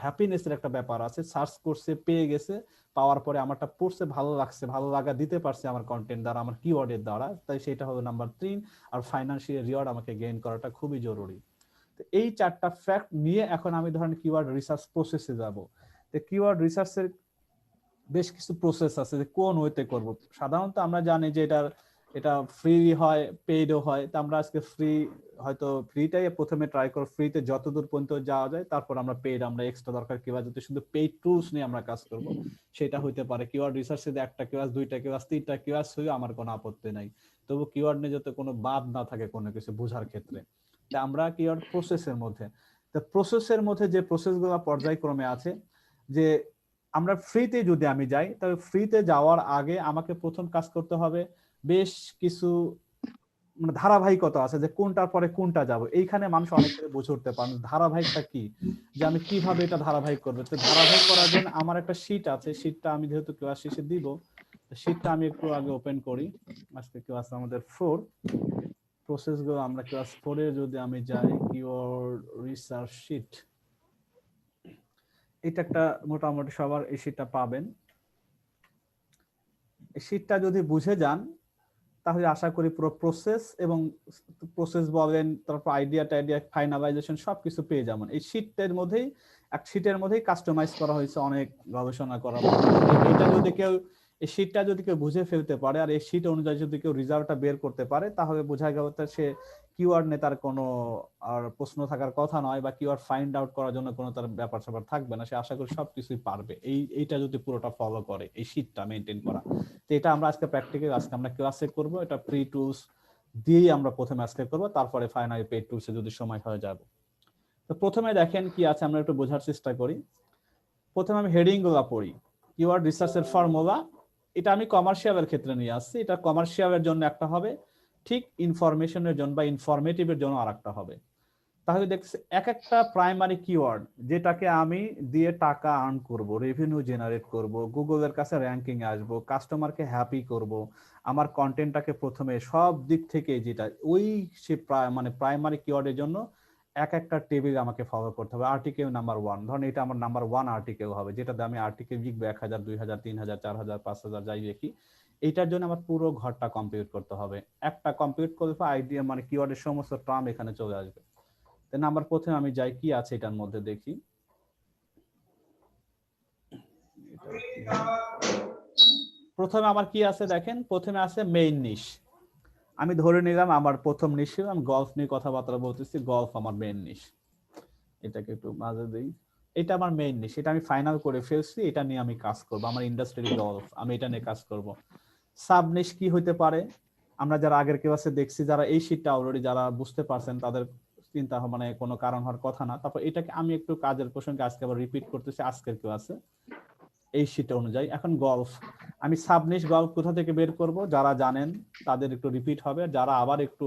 হ্যাপিনেসের একটা ব্যাপার আছে, সার্চ করছে পেয়ে গেছে, পাওয়ার পরে আমারটা পড়ছে ভালো লাগছে, ভালো লাগা দিতে পারছে আমার কন্টেন্ট দ্বারা, আমার কিওয়ার্ডের দ্বারা, তাই সেটা হবে নাম্বার 3। আর ফাইন্যান্সিয়াল রিওয়ার্ড আমাকে গেইন করাটা খুবই জরুরি। তো এই 4টা ফ্যাক্ট নিয়ে এখন আমি ধরেন কিওয়ার্ড রিসার্চ প্রসেসে যাব। তো কিওয়ার্ড রিসার্চের বেশ কিছু প্রসেস আছে যে কোন ওয়েতে করব। সাধারণত আমরা জানি যে এটা ফ্রি হয়, পেইডও হয়। তো আমরা আজকে হয়তো ফ্রিটাই প্রথমে ট্রাই করব, ফ্রিতে যতদূর পর্যন্ত যাওয়া যায়, তারপর আমরা পেইড, আমরা এক্সট্রা দরকার কিংবা যদি শুধু পেইড টুলস নিয়ে আমরা কাজ করব সেটা হইতে পারে। কিওয়ার্ড রিসার্চে একটা কিওয়ার্ড, 2টা কিওয়ার্ড, 3টা কিওয়ার্ড হয়ে আমার কোনো আপত্তি নাই, তবু কিওয়ার্ড নিয়ে যাতে কোনো বাদ না থাকে কোনো কিছু বোঝার ক্ষেত্রে। তো আমরা কিওয়ার্ড প্রসেসের মধ্যে, তো প্রসেসের মধ্যে যে প্রসেসগুলো পর্যায়ক্রমে আছে, যে আমরা ফ্রিতে যদি আমি যাই, তবে ফ্রিতে যাওয়ার আগে আমাকে প্রথম কাজ করতে হবে বেশ কিছু মানে ধারাবাহিকতা আছে, যে কোনটার পরে কোনটা যাব। এইখানে মানুষ অনেকে বুঝে উঠতে পারে ধারাবাহিকটা কি, যে আমি কিভাবে এটা ধারাবাহিক করবো। তো ধারাবাহিক করার জন্য আমার একটা শীট আছে, শীটটা আমি যেহেতু ক্লাস শেষে দিব, শীটটা আমি একটু আগে ওপেন করি। আজকে ক্লাস আমাদের 4, প্রসেস গুলো আমরা ক্লাস 4 এ যদি আমি যাই, কিওয়ার্ড রিসার্চ শীট, এটা একটা মোটামুটি সবার এই শীটটা পাবেন। এই শীটটা যদি বুঝে যান তাহলে আশা করি পুরো প্রসেস এবং প্রসেস বলেন, তারপর আইডিয়া ফাইনালাইজেশন সবকিছু পেয়ে যাবেন এই শীটের মধ্যেই। এক শীটের মধ্যেই কাস্টমাইজ করা হয়েছে অনেক গবেষণা করার পর। এটা যদি কেউ এই শীটটা যদি কেউ বুঝে ফেলতে পারে আর এই শীট অনুযায়ী যদি কেউ রেজাল্টটা বের করতে পারে, তাহলে বোঝা গেল সে কিওয়ার্ড নিয়ে তার কোনো আর প্রশ্ন থাকার কথা নয়, বা কিওয়ার্ড ফাইন্ড আউট করার জন্য কোনো তার ব্যাপার স্যাপার থাকবে না, সে আশা করি সবকিছুই পারবে এইটা যদি পুরোটা ফলো করে, এই শীটটা মেনটেন করা। তো এটা আমরা আজকে প্র্যাকটিক্যাল আজকে আমরা ক্লাসে করব, এটা ফ্রি টুলস দিয়েই আমরা প্রথমে আজকে করব, তারপরে ফাইনালি পেইড টুলসে যদি সময় হয়ে যাবে। তো প্রথমে দেখেন কি আছে, আমরা একটু বোঝার চেষ্টা করি। প্রথমে আমি হেডিং গুলা পড়ি। কিওয়ার্ড রিসার্চের ফর্মুলা, এটা আমি কমার্শিয়ালের ক্ষেত্রে নিয়ে আসছি, এটা কমার্শিয়ালের জন্য একটা হবে, ঠিক ইনফরমেশনের জন্য বা ইনফরমেটিভের জন্য আরেকটা হবে। তাহলে দেখছি এক একটা প্রাইমারি কিওয়ার্ড যেটাকে আমি দিয়ে টাকা আর্ন করব, রেভিনিউ জেনারেট করব, গুগলের কাছে র্যাঙ্কিং এ আসবো, কাস্টমারকে হ্যাপি করব, আমার কন্টেন্টটাকে প্রথমে সব দিক থেকে যেটা ওই সে মানে প্রাইমারি কিওয়ার্ডের জন্য এক একটা টেবিল আমাকে ফলো করতে হবে। আর্টিকেল নাম্বার 1, ধরুন এটা আমার নাম্বার 1 আর্টিকেল হবে, যেটাতে আমি আর্টিকেল লিখবো 1000, 2000, 3000, 4000, 5000 যাই লিখি, এইটার জন্য আমার পুরো ঘরটা কমপ্লিট করতে হবে। একটা কমপ্লিট করলে আইডিয়া মানে কিওয়ার্ডের সমস্ত টার্ম এখানে চলে আসবে। নাম্বার প্রথমে আমি যাই কি আছে এটার মধ্যে দেখি। প্রথমে আমার কি আছে দেখেন, প্রথমে আছে মেইন নিশ। আমি ধরে নিলাম আমার প্রথম নিশ, আমি গলফ নিয়ে কথাবার্তা বলতেছি, গলফ আমার মেইন নিশ। এটাকে একটু মাঝে দিই, এটা আমার মেইন নিশ, এটা আমি ফাইনাল করে ফেলছি, এটা নিয়ে আমি কাজ করব, আমার ইন্ডাস্ট্রি গলফ, আমি এটা নিয়ে কাজ করব। সাব নিশ কি হইতে পারে, আমরা যারা আগের ক্লাসে দেখছি, যারা এই শীটটা অলরেডি যারা বুঝতে পারছেন তাদের চিন্তা মানে কোনো কারণ হওয়ার কথা না। তারপর এটাকে আমি একটু কাজের প্রসঙ্গে আজকে আবার রিপিট করতেছি আজকের ক্লাসে এই শীট অনুযায়ী। এখন গলফ, আমি সাবনিশ গলফ কোথা থেকে বের করব, যারা জানেন তাদের একটু রিপিট হবে, যারা আবার একটু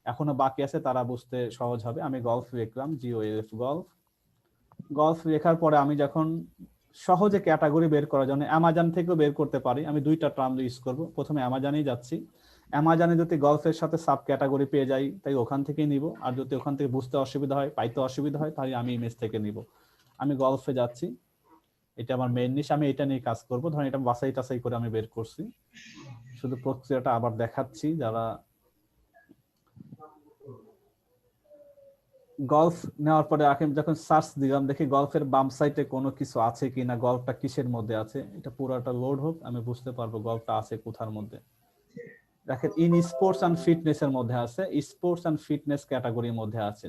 এখনো বাকি আছে তারা বুঝতে সহজ হবে। আমি গলফ লিখলাম, GOLF গলফ। গলফ লেখার পরে আমি যখন সহজে ক্যাটাগরি বের করার জন্য অ্যামাজন থেকেও বের করতে পারি, আমি দুইটা টার্ম ইউজ করব। প্রথমে অ্যামাজনেই যাচ্ছি, অ্যামাজনে যদি গলফের সাথে সাব ক্যাটাগরি পেয়ে যাই তাই ওখান থেকেই নিব, আর যদি ওখান থেকে বুঝতে অসুবিধা হয়, পাইতে অসুবিধা হয়, তাহলে আমি ইমেজ থেকে নিব। আমি গলফে যাচ্ছি, এটা আমার মেইন নিশ, আমি এটা নিয়ে কাজ করব। ধরেন এটা বাছাই টাছাই করে আমি বের করছি, শুধু প্রক্রিয়াটা আবার দেখাচ্ছি। যারা গলফ নেওয়ার পরে আমি যখন সার্চ দিলাম, দেখি গলফের বাম সাইডে কোনো কিছু আছে কিনা, গলফটা কিসের মধ্যে আছে, এটা পুরোটা লোড হোক, আমি বুঝতে পারবো গলফটা আছে কোথার মধ্যে। দেখেন ইন স্পোর্টস অ্যান্ড ফিটনেস এর মধ্যে আছে, স্পোর্টস অ্যান্ড ফিটনেস ক্যাটাগরির মধ্যে আছে।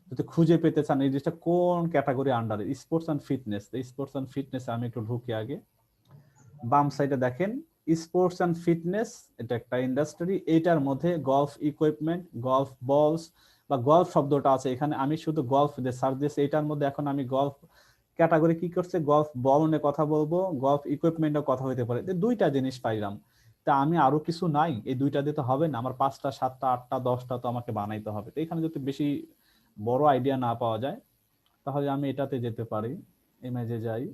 যদি খুঁজে পেতে চান এই জিনিসটা কোন ক্যাটাগরি আন্ডারে, sports and fitness, sports and fitness আমি একটু ঢুকি আগে। বাম সাইডে দেখেন স্পোর্টস অ্যান্ড ফিটনেস, এটা একটা ইন্ডাস্ট্রি, এইটার মধ্যে গলফ ইকুইপমেন্ট, গলফ বলস বা গলফ শব্দটা আছে এখানে। আমি শুধু গলফ দিয়ে সার্চ দিয়েছি, এইটার মধ্যে এখন আমি গলফ ক্যাটাগরি কি করছে, গলফ বল নিয়ে কথা বলবো, গলফ ইকুইপমেন্টের কথা হইতে পারে, দুইটা জিনিস পাইলাম। তা আমি আরো কিছু নাই, এই দুইটা দিয়ে তো হবে না, আমার 5টা 7টা 8টা 10টা তো আমাকে বানাইতে হবে। তো এখানে যদি বেশি বড় আইডিয়া না পাওয়া যায় তাহলে আমি এটাতে যেতে পারি, ইমেজে যাই,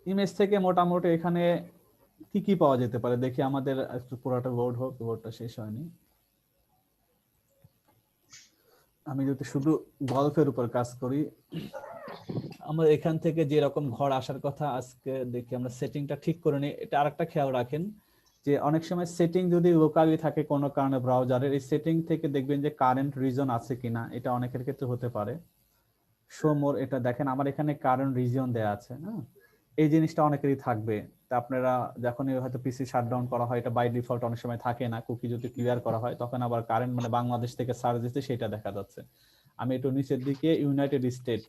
ইমেজ থেকে মোটামুটি এখানে কি কি পাওয়া যেতে পারে দেখি। আমাদের একটু পুরোটা লোড হোক, লোডটা শেষ হয়নি। আমি যদি শুধু গল্পের উপর কাজ করি, আমরা এখান থেকে যে রকম ঘর আসার কথা, আজকে দেখি আমরা সেটিংটা ঠিক করে নিই। এটা আরেকটা খেয়াল রাখেন যে অনেক সময় সেটিং যদি লোকালি থাকে কোনো কারণে ব্রাউজারের, এই সেটিং থেকে দেখবেন যে কারেন্ট রিজন আছে কিনা, এটা অনেকের ক্ষেত্রে হতে পারে। শো মোর, এটা দেখেন আমার এখানে কারেন্ট রিজন দেয়া আছে না, এই জিনিসটা অনেকেরই থাকবে। তা আপনারা যখনই হয়তো পিসি শাটডাউন করা হয়, এটা বাই ডিফল্ট অনেক সময় থাকে না, কুকি যদি ক্লিয়ার করা হয় তখন আবার কারেন্ট মানে বাংলাদেশ থেকে সার্চ দিতে সেটা দেখা যাচ্ছে। আমি একটু নিচের দিকে ইউনাইটেড স্টেট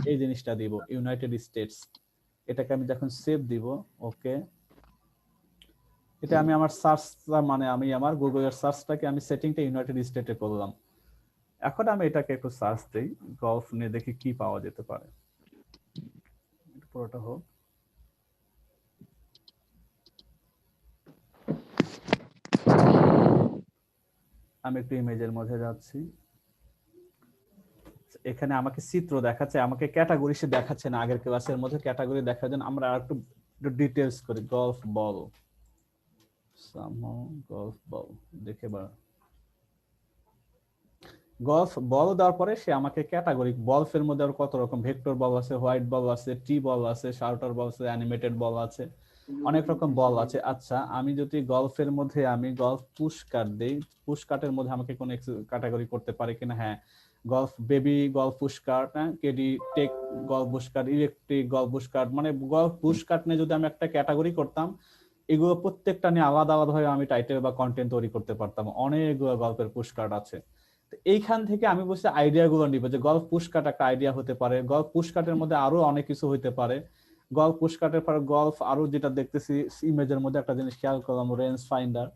এই জিনিসটা দিব, ইউনাইটেড স্টেটস, এটাকে আমি যখন সেভ দিব, ওকে, এটা আমি আমার সার্চ মানে আমি আমার গুগলের সার্চটাকে আমি সেটিংটা ইউনাইটেড স্টেটে করলাম। এখন আমি এটাকে একটু সার্চ দেই, গলফ নিয়ে দেখি কি পাওয়া যেতে পারে, পুরোটা হোক। আমি একটু ইমেজের মধ্যে যাচ্ছি, এখানে আমাকে চিত্র দেখাচ্ছে, আমাকে ক্যাটাগরি সে দেখাচ্ছে না। আগের ক্লাসের মধ্যে ক্যাটাগরি দেখার জন্য আমরা আরেকটু ডিটেইলস করি। গলফ বল, গলফ বল দেখে বা গলফ বল দেওয়ার পরে সে আমাকে ক্যাটাগরি, বলফের মধ্যে আর কত রকম, ভেক্টর বল আছে, হোয়াইট বল আছে, টি বল আছে, শার্টার বল আছে, অ্যানিমেটেড বল আছে, অনেক রকম বল আছে। আচ্ছা আমি যদি গলফের মধ্যে আমি গলফ পুশ কাট দেই, পুশ কাটের মধ্যে আমাকে কোন ক্যাটাগরি করতে পারে কিনা, হ্যাঁ, গলফ বেবি গলফ পুশ কাট, হ্যাঁ, কেডি টেক গলফ পুশ কাট, ইলেকট্রিক গলফ পুশ কাট, মানে গলফ পুশ কাট নিয়ে যদি আমি একটা ক্যাটাগরি করতাম, এগুলো প্রত্যেকটা নিয়ে আলাদা আলাদা ভাবে আমি টাইটেল বা কন্টেন্ট তৈরি করতে পারতাম। অনেকগুলো গল্পের পুশ কার্ড আছে। এইখান থেকে আমি বলছি আইডিয়া গুলো নিব, যে গল্ফ পুশ কাট একটা আইডিয়া হতে পারে, গল্ফ পুশ কাটের মধ্যে আরো অনেক কিছু হইতে পারে। গল্ফ পুশ কাটের পর গল্ফ আরো যেটা দেখতেছি ইমেজের মধ্যে একটা জিনিস খেয়াল করলাম, range finder,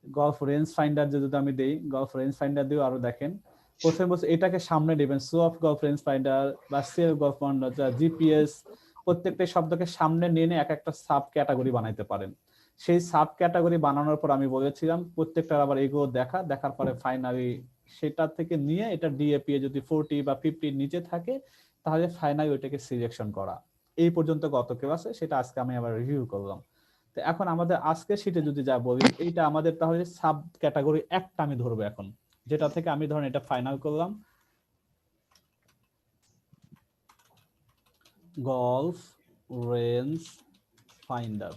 golf range finder যদি আমি দেই, গল্ফ রেঞ্জ ফাইন্ডার দিয়েও আরো দেখেন। প্রথমে বলছে এটাকে সামনে দিবেন, so of golf range finder বা সেল গল্ফ ফাইন্ডার, জিপিএস, প্রত্যেকটা শব্দকে সামনে নিয়ে এক একটা সাব ক্যাটাগরি বানাইতে পারেন। সেই সাব ক্যাটাগরি বানানোর পর আমি বলেছিলাম প্রত্যেকটার আবার এগুলো দেখার পরে ফাইনালি সেটা থেকে নিয়ে এটা ডিএপি যদি 40 বা 50 নিচে থাকে তাহলে ফাইনালি ওইটাকে সিলেকশন করা। এই পর্যন্ত গত ক্লাসে সেটা আজকে আমি আবার রিভিউ করলাম। তো এখন আমাদের আজকে শীটে যদি যা বলি, এইটা আমাদের তাহলে সাব ক্যাটাগরি একটা আমি ধরবো এখন, যেটা থেকে আমি ধরেন এটা ফাইনাল করলাম গলফ রেঞ্জ ফাইন্ডার।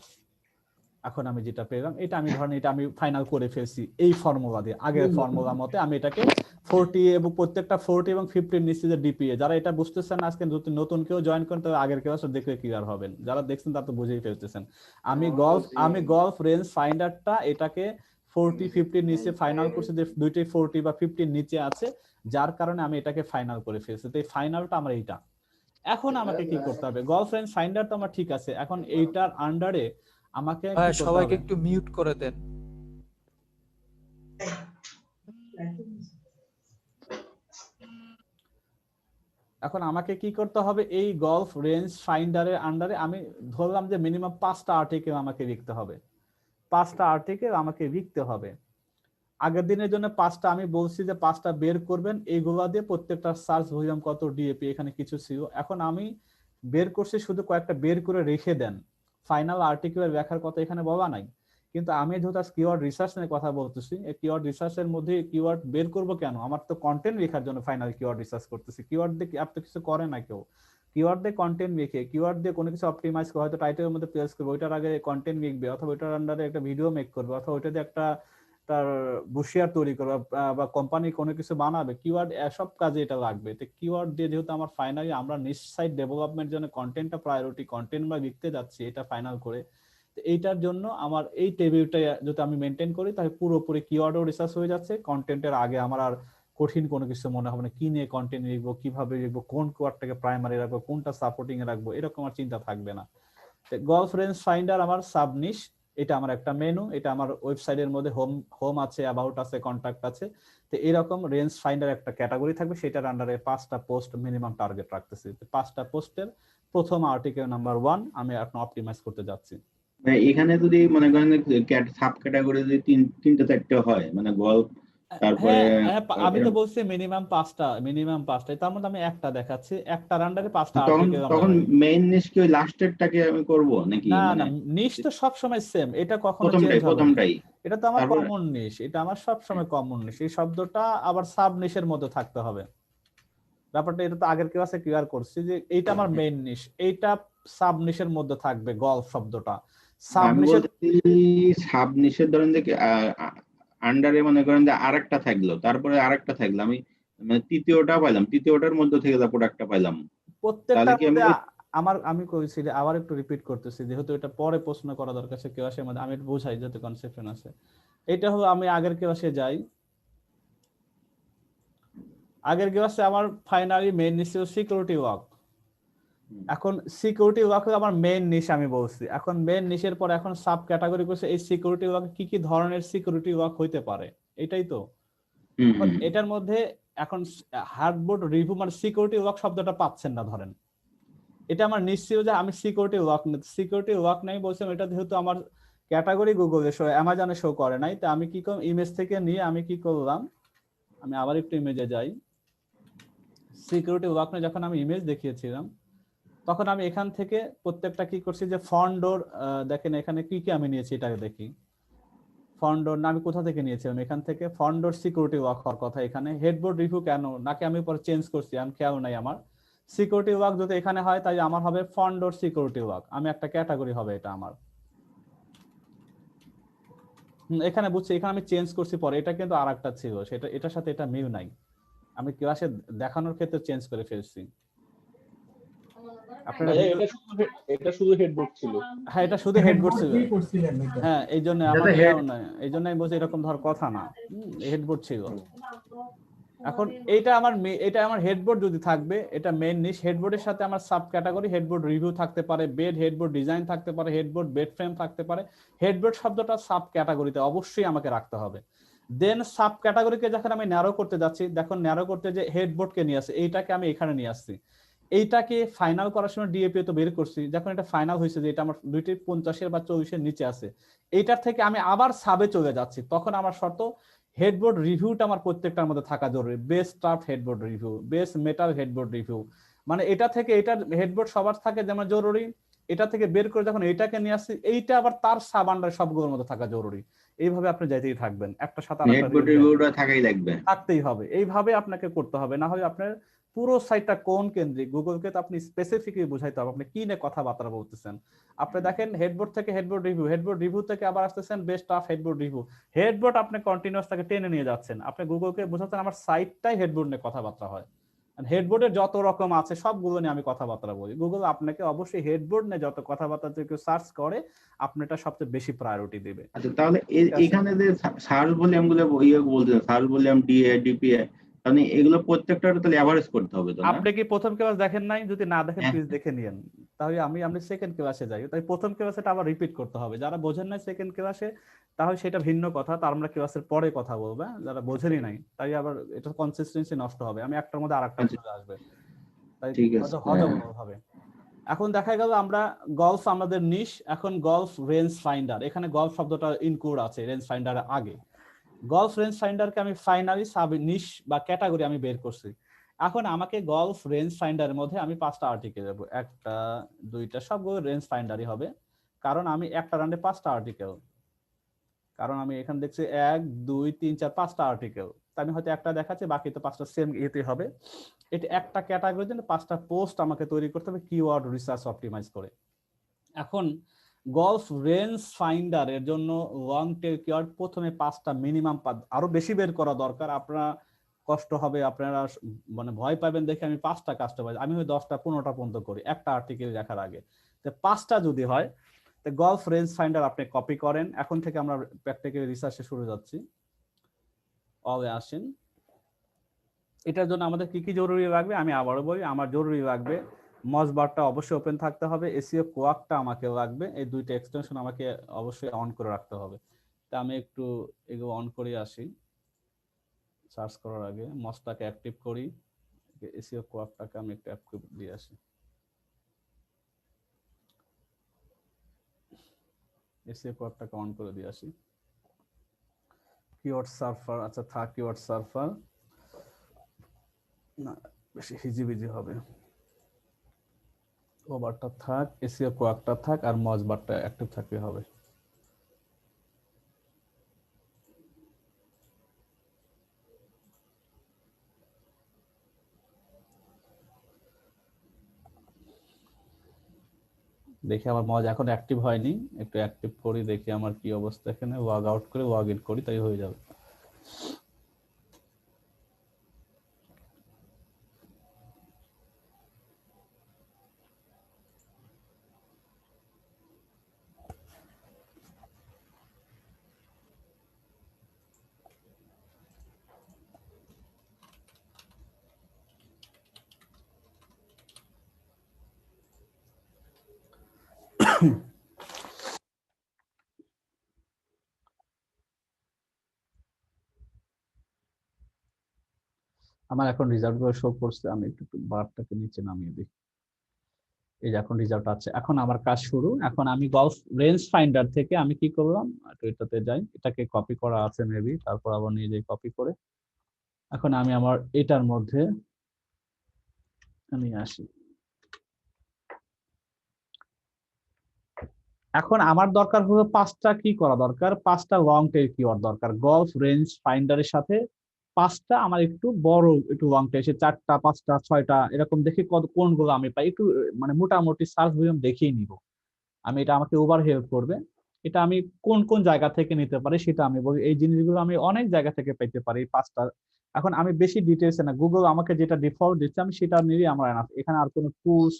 এখন আমি যেটা পেলাম এটা আমি ধরেন এটা আমি ফাইনাল করে ফেলছি এই ফর্মুলা দিয়ে, আগের ফর্মুলা মতে আমি এটাকে 40 এবং প্রত্যেকটা 40 এবং 50 নিচ্ছি যে ডিপিএ। যারা এটা বুঝতেছেন আজকে নতুন কেউ জয়েন করেন তবে আগের ক্লাস দেখলে ক্লিয়ার হবেন, যারা দেখছেন তারা তো বুঝেই ফেলতেছেন। আমি গলফ রেঞ্জ ফাইন্ডারটা এটাকে 40 50 নিচে ফাইনাল করছি, যে দুইটাই 40 বা 50 নিচে আছে, যার কারণে আমি এটাকে ফাইনাল করে ফেলছি। তো এই ফাইনালটা আমার এইটা। এখন আমাকে কি করতে হবে, গলফ রেঞ্জ ফাইন্ডার তো আমার ঠিক আছে, এখন এইটার আন্ডারে আমাকে
সবাইকে একটু মিউট করে দেন।
এখন আমাকে কি করতে হবে, এই গলফ রেঞ্জ ফাইন্ডারের আন্ডারে আমি ধরলাম যে মিনিমাম 5টা আর্টিকেল আমাকে লিখতে হবে। 5টা আর্টিকেল আমাকে লিখতে হবে। আগের দিনের জন্য 5টা আমি বলছি যে 5টা বের করবেন, এইগুলা দিয়ে প্রত্যেকটা সার্চ ভলিউম কত, ডিএপি, এখানে কিছু ছিল। এখন আমি বের করছি, শুধু কয়েকটা বের করে রেখে দেন, ফাইনাল আর্টিকেলের ব্যাখ্যার কথা এখানে বলা নাই। কিন্তু আমি যেহেতু কিওয়ার্ড রিসার্চ নিয়ে কথা বলতেছি, এই কিওয়ার্ড রিসার্চের মধ্যে কিওয়ার্ড বের করব কেন? আমার তো কন্টেন্ট লেখার জন্য ফাইনাল কিওয়ার্ড রিসার্চ করতেছি। কিওয়ার্ড দিয়ে আপনি কিছু করে না কেউ। কিওয়ার্ড দিয়ে কন্টেন্ট লিখে, কিওয়ার্ড দিয়ে কোনো কিছু অপটিমাইজ করে, হয়তো টাইটেলের মধ্যে প্লেস করবে, ওইটার আগে কন্টেন্ট লিখবে, অথবা ওইটার আন্ডারে একটা ভিডিও মেক করবে, অথবা ওইটা দিয়ে একটা তার বুশিয়ার তৈরি করবে, বা কোম্পানি কোনো কিছু বানাবে। কিওয়ার্ড সব কাজে এটা লাগবে। তো কিওয়ার্ড দিয়ে যেহেতু আমার ফাইনালি আমরা নিশ সাইট ডেভেলপমেন্ট জন্য কন্টেন্টটা প্রায়োরিটি, কন্টেন্ট আমরা লিখতে যাচ্ছি এটা ফাইনাল করে, এইটার জন্য আমার এই টেবিলটা যদি আমি মেনটেন করি, তাহলে পুরোপুরি কিওয়ার্ডও রিসার্চ হয়ে যাচ্ছে। কন্টেন্টের আগে আমার আর কঠিন কোনো কিছু মনে হবে না, কি নিয়ে কন্টেন্ট লিখবো, কিভাবে লিখবো, কোন কিওয়ার্ডটাকে প্রাইমারি রাখবো, কোনটা সাপোর্টিং এ রাখবো, এরকম আর চিন্তা থাকবে না। গলফ রেঞ্জ ফাইন্ডার আমার সাবনিশ, এটা আমার একটা মেনু, এটা আমার ওয়েবসাইটের মধ্যে হোম আছে, অ্যাবাউট আছে, কন্টাক্ট আছে। তো এরকম রেঞ্জ ফাইন্ডার একটা ক্যাটাগরি থাকবে, সেটার আন্ডারে 5টা পোস্ট মিনিমাম টার্গেট রাখতেছি। 5টা পোস্টের প্রথম আর্টিকেল নাম্বার 1 আমি এখন অপটিমাইজ করতে যাচ্ছি।
এখানে যদি মনে করেন সাব ক্যাটাগরি যদি তিনটা চারটে হয়, মানে গল্প, তারপরে
আমি তো বলছি মিনিমাম 5টা, তার মধ্যে আমি একটা দেখাচ্ছি, একটার আন্ডারে 5টা আর্টিকেল।
তখন মেইন নিশ কি ওই লাস্টেরটাকে আমি করব নাকি?
না, নিশ তো সব সময় সেম, এটা কখনো চেঞ্জ হবে না।
প্রথমটাই
এটা তো আমার কমন নিশ, এটা আমার সব সময় কমন নিশ। এই শব্দটা আবার সাব নিশের মধ্যে থাকতে হবে। ব্যাপারটা এটা তো আগের ক্লাসে ক্লিয়ার করছি যে এইটা আমার মেইন নিশ, এইটা সাব নিশের মধ্যে থাকবে। গল্ফ শব্দটা সাব
নিশের ধরেন যে আন্ডারে মনে করেন যে আরেকটা থাকলো, তারপরে আরেকটা থাকলো, আমি মানে তৃতীয়টা পাইলাম, তৃতীয়টার মধ্যে থেকে যা প্রোডাক্টটা পাইলাম
প্রত্যেকটা আমি কইছি যে আবার একটু রিপিট করতেছি, যেহেতু এটা পরে প্রশ্ন করা দরকার আছে ক্লাসের মধ্যে, আমি একটু বোঝাই যাতে কনসেপশন আছে। এটা হলো, আমি আগের ক্লাসে যাই, আগের ক্লাসে আমার ফাইনালি মেইন নিশ ছিল সিকিউরিটি ওয়ার্ক। এখন সিকিউরিটি ওয়ার্ক আমার মেইন নিশ আমি বলছি। এখন মেইন নিশের পর এখন সাব ক্যাটাগরি করছে এই সিকিউরিটি ওয়ার্ক কি কি ধরনের সিকিউরিটি ওয়ার্ক হইতে পারে, এটাই তো। এটার মধ্যে এখন হার্ডবোর্ড রিভিউ মানে সিকিউরিটি ওয়ার্ক শব্দটা পাচ্ছেন না ধরেন, এটা আমার নিশ্চিত যে আমি সিকিউরিটি ওয়ার্ক নাই বলছিলাম। এটা যেহেতু আমার ক্যাটাগরি গুগলে শো, অ্যামাজনে শো করে নাই, তো আমি কি করলাম, ইমেজ থেকে নিয়ে আমি কি করলাম, আমি আবার একটু ইমেজে যাই। সিকিউরিটি ওয়ার্ক নিয়ে যখন আমি ইমেজ দেখিয়েছিলাম, তখন আমি এখান থেকে প্রত্যেকটা কি করছি যে ফন্ডোর, দেখেন এখানে কি কি আমি নিয়েছি, এটাকে দেখি। ফন্ডোর না আমি কোথা থেকে নিয়েছিলাম, এখান থেকে ফন্ডোর সিকিউরিটি ওয়ার্ক হওয়ার কথা। এখানে হেডবোর্ড রিভিউ কেন নাকি আমি পরে চেঞ্জ করছি, আমি খেয়াল নাই আমার। সিকিউরিটি ওয়ার্ক যদি এখানে হয়, তাই আমার হবে ফন্ডোর সিকিউরিটি ওয়ার্ক, আমি একটা ক্যাটাগরি হবে এটা আমার। এখানে বুঝছি, এখানে আমি চেঞ্জ করছি পরে, এটা কিন্তু আরেকটা ছিল, সেটা এটার সাথে এটা মিল নাই, আমি ক্লাসে দেখানোর ক্ষেত্রে চেঞ্জ করে ফেলছি।
এটা শুধু হেডবোর্ড ছিল।
হ্যাঁ, এটা শুধু হেডবোর্ড ছিল। হ্যাঁ, এই জন্য আমার এই জন্য আমি বলছি এরকম ধর কথা না, হেডবোর্ড ছিল। এখন এটা আমার হেডবোর্ড যদি থাকবে, এটা মেইন নিশ। হেডবোর্ডের সাথে আমার সাব ক্যাটাগরি হেডবোর্ড রিভিউ থাকতে পারে, বেড হেডবোর্ড ডিজাইন থাকতে পারে, হেডবোর্ড বেড ফ্রেম থাকতে পারে। হেডবোর্ড শব্দটা সাব ক্যাটাগরিতে অবশ্যই আমাকে রাখতে হবে। দেন সাব ক্যাটাগরিকে যখন আমি ন্যারো করতে যাচ্ছি, দেখুন ন্যারো করতে যে হেডবোর্ডকে নিয়ে আসছি, এইটাকে আমি এখানে নিয়ে আসছি। এইটাকে ফাইনাল করার সময় ডিএপি তো বের করছি, যখন এটা ফাইনাল হয়েছে যে এটা আমার 250 বা 40 নিচে আছে, এইটার থেকে আমি আবার সাবে চলে যাচ্ছি, তখন আমার শর্ত হেডবোর্ড রিভিউটা আমার প্রত্যেকটার মধ্যে থাকা জরুরি। Best staff headboard review, best metal headboard review, মানে এটা থেকে এটার হেডবোর্ড সবার থাকে যেমন জরুরি, এটা থেকে বের করে যখন এইটাকে নিয়ে আসছি, এইটা আবার তার সাব আন্ডার সবগুলোর মধ্যে থাকা জরুরি। এইভাবে আপনি যাইতেই থাকবেন, একটা সাথে থাকতেই হবে, এইভাবে আপনাকে করতে হবে, না হয় আপনার পুরো সাইটটা কোন কেন্দ্রিক, গুগলকে তো আপনি স্পেসিফিকলি বুঝাইতে হবে আপনি কি নিয়ে কথাবার্তা বলতেছেন। আপনি দেখেন হেডবোর্ড থেকে হেডবোর্ড রিভিউ থেকে আবার আসতেছেন best of headboard review, headboard আপনি কন্টিনিউয়াস তাকে টেনে নিয়ে যাচ্ছেন, আপনি গুগলকে বোঝাচ্ছেন আমার সাইটটাই হেডবোর্ড নিয়ে কথাবার্তা হয়। হেডবোর্ডের যত রকম আছে সবগুলো নিয়ে আমি কথাবার্তা বলি। গুগল আপনাকে অবশ্যই হেডবোর্ড নিয়ে যত কথাবার্তা কেউ সার্চ করে আপনি এটা সবচেয়ে বেশি প্রায়োরিটি দিবে।
আচ্ছা, তাহলে এখানে যে সার্চ ভলিউম গুলো বলতে সার্চ ভলিউম ডিএ ডিপিএ, মানে এগুলো প্রত্যেকটার তাহলে এভারেজ করতে হবে তো?
আপনি কি প্রথম ক্লাস দেখেন নাই? যদি না দেখেন প্লিজ দেখে নিয়েন, তাহলে আমি সেকেন্ড ক্লাসে যাই, তাই প্রথম ক্লাসে আবার রিপিট করতে হবে। যারা বোঝেন নাই সেকেন্ড ক্লাসে, তাহলে সেটা ভিন্ন কথা, তার আমরা ক্লাসের পরে কথা বলবো। যারা বোঝেনই নাই তাই আবার এটা কনসিস্টেন্সি নষ্ট হবে, আমি একটার মধ্যে আরেকটা চলে আসবে, তাই হজম হবে। এখন দেখা গেল আমরা গলফ আমাদের নিশ, এখন গলফ রেঞ্জ ফাইন্ডার, এখানে গলফ শব্দটা ইনক্লুড আছে রেঞ্জ ফাইন্ডারের আগে। গলফ রেঞ্জ ফাইন্ডারকে আমি ফাইনালি সাব নিশ বা ক্যাটাগরি আমি বের করছি। এখন আমাকে গলফ রেঞ্জ ফাইন্ডারের মধ্যে আমি 5টা আর্টিকেল দেবো, 1টা 2টা সবগুলো রেঞ্জ ফাইন্ডারই হবে, কারণ আমি একটা রাউন্ডে 5টা আর্টিকেল, কারণ আমি এখানে দেখছি 1 2 3 4 5টা আর্টিকেল, তাই আমি হয়তো একটা দেখাচ্ছি, বাকি তো 5টা সেম ইয়েতে হবে। এটা একটা ক্যাটাগরির জন্য 5টা পোস্ট আমাকে তৈরি করতে হবে কিওয়ার্ড রিসার্চ অপটিমাইজ করে। এখন গলফ রেঞ্জ ফাইন্ডারের জন্য লং টেল কিওয়ার্ড প্রথমে 5টা মিনিমাম, আরো বেশি বের করা দরকার, আপনারা কষ্ট হবে, আপনারা মানে ভয় পাবেন দেখে আমি 5টা কাস্টমাইজ, আমি ওই 10টা 15টা পর্যন্ত করি একটা আর্টিকেল দেখার আগে। তো 5টা যদি হয় তো গলফ রেঞ্জ ফাইন্ডার আপনি কপি করেন। এখন থেকে আমরা প্র্যাকটিক্যাল রিসার্চে শুরু যাচ্ছি, অলে আসেন। এটার জন্য আমাদের কি কি জরুরি লাগবে আমি আবারও বলি, আমার জরুরি লাগবে মজবারটা অবশ্যই ওপেন থাকতে হবে, এসইও কোয়াকটা আমাকে লাগবে, এই দুইটা এক্সটেনশন আমাকে অবশ্যই অন করে রাখতে হবে। তা আমি একটু এগুলো অন করে আসি, সার্চ করার আগে মজটাকে অ্যাক্টিভ করি, এসইও কোয়াকটাকে আমি একটু অ্যাক্টিভ দিয়ে আসি। এসইও কোয়াকটাকে অন করে দিয়ে আসি। কিওয়ার্ড সার্ফার, আচ্ছা থাক কিওয়ার্ড সার্ফার, না বেশি হিজিবিজি হবে, ওভারটা থাক, এসইও কোয়াকটা থাক, আর মজবারটা অ্যাক্টিভ থাকলে হবে। দেখি আমার মজ এখন অ্যাক্টিভ হয়নি, একটু অ্যাক্টিভ করি দেখি আমার কি অবস্থা, এখানে লগ আউট করে লগ ইন করি, তাই হয়ে যাবে। আমার এখন রেজাল্ট গুলো শো করছে, আমি একটু বারটাকে নিচে নামিয়ে দিই। এই যে এখন রেজাল্ট আছে, এখন আমার কাজ শুরু। এখন আমি গলফ রেঞ্জ ফাইন্ডার থেকে আমি কি করলাম, এটাতে যাই, এটাকে কপি করা আছে মেবি, তারপর আবার নিয়ে যাই কপি করে। এখন আমি আমার এটার মধ্যে নিয়ে আসি। এখন আমার দরকার হলো 5টা কি করা দরকার, 5টা লং টেল কিওয়ার্ড দরকার গলফ রেঞ্জ ফাইন্ডারের সাথে। 5টা আমার একটু বড়, একটু লং টেল, 4টা 5টা 6টা এরকম দেখে কোনগুলো আমি পাই, একটু মানে মোটামুটি সার্চ ভলিউম দেখিয়ে নিব আমি, এটা আমাকে ওভার হেল্প করবে। এটা আমি কোন কোন জায়গা থেকে নিতে পারি সেটা আমি বলি, এই জিনিসগুলো আমি অনেক জায়গা থেকে পেতে পারি 5টা। এখন আমি বেশি ডিটেলসে না, গুগল আমাকে যেটা ডিফল্ট দিচ্ছে আমি সেটা নিয়ে আমার এনাফ, এখানে আর কোনো টুলস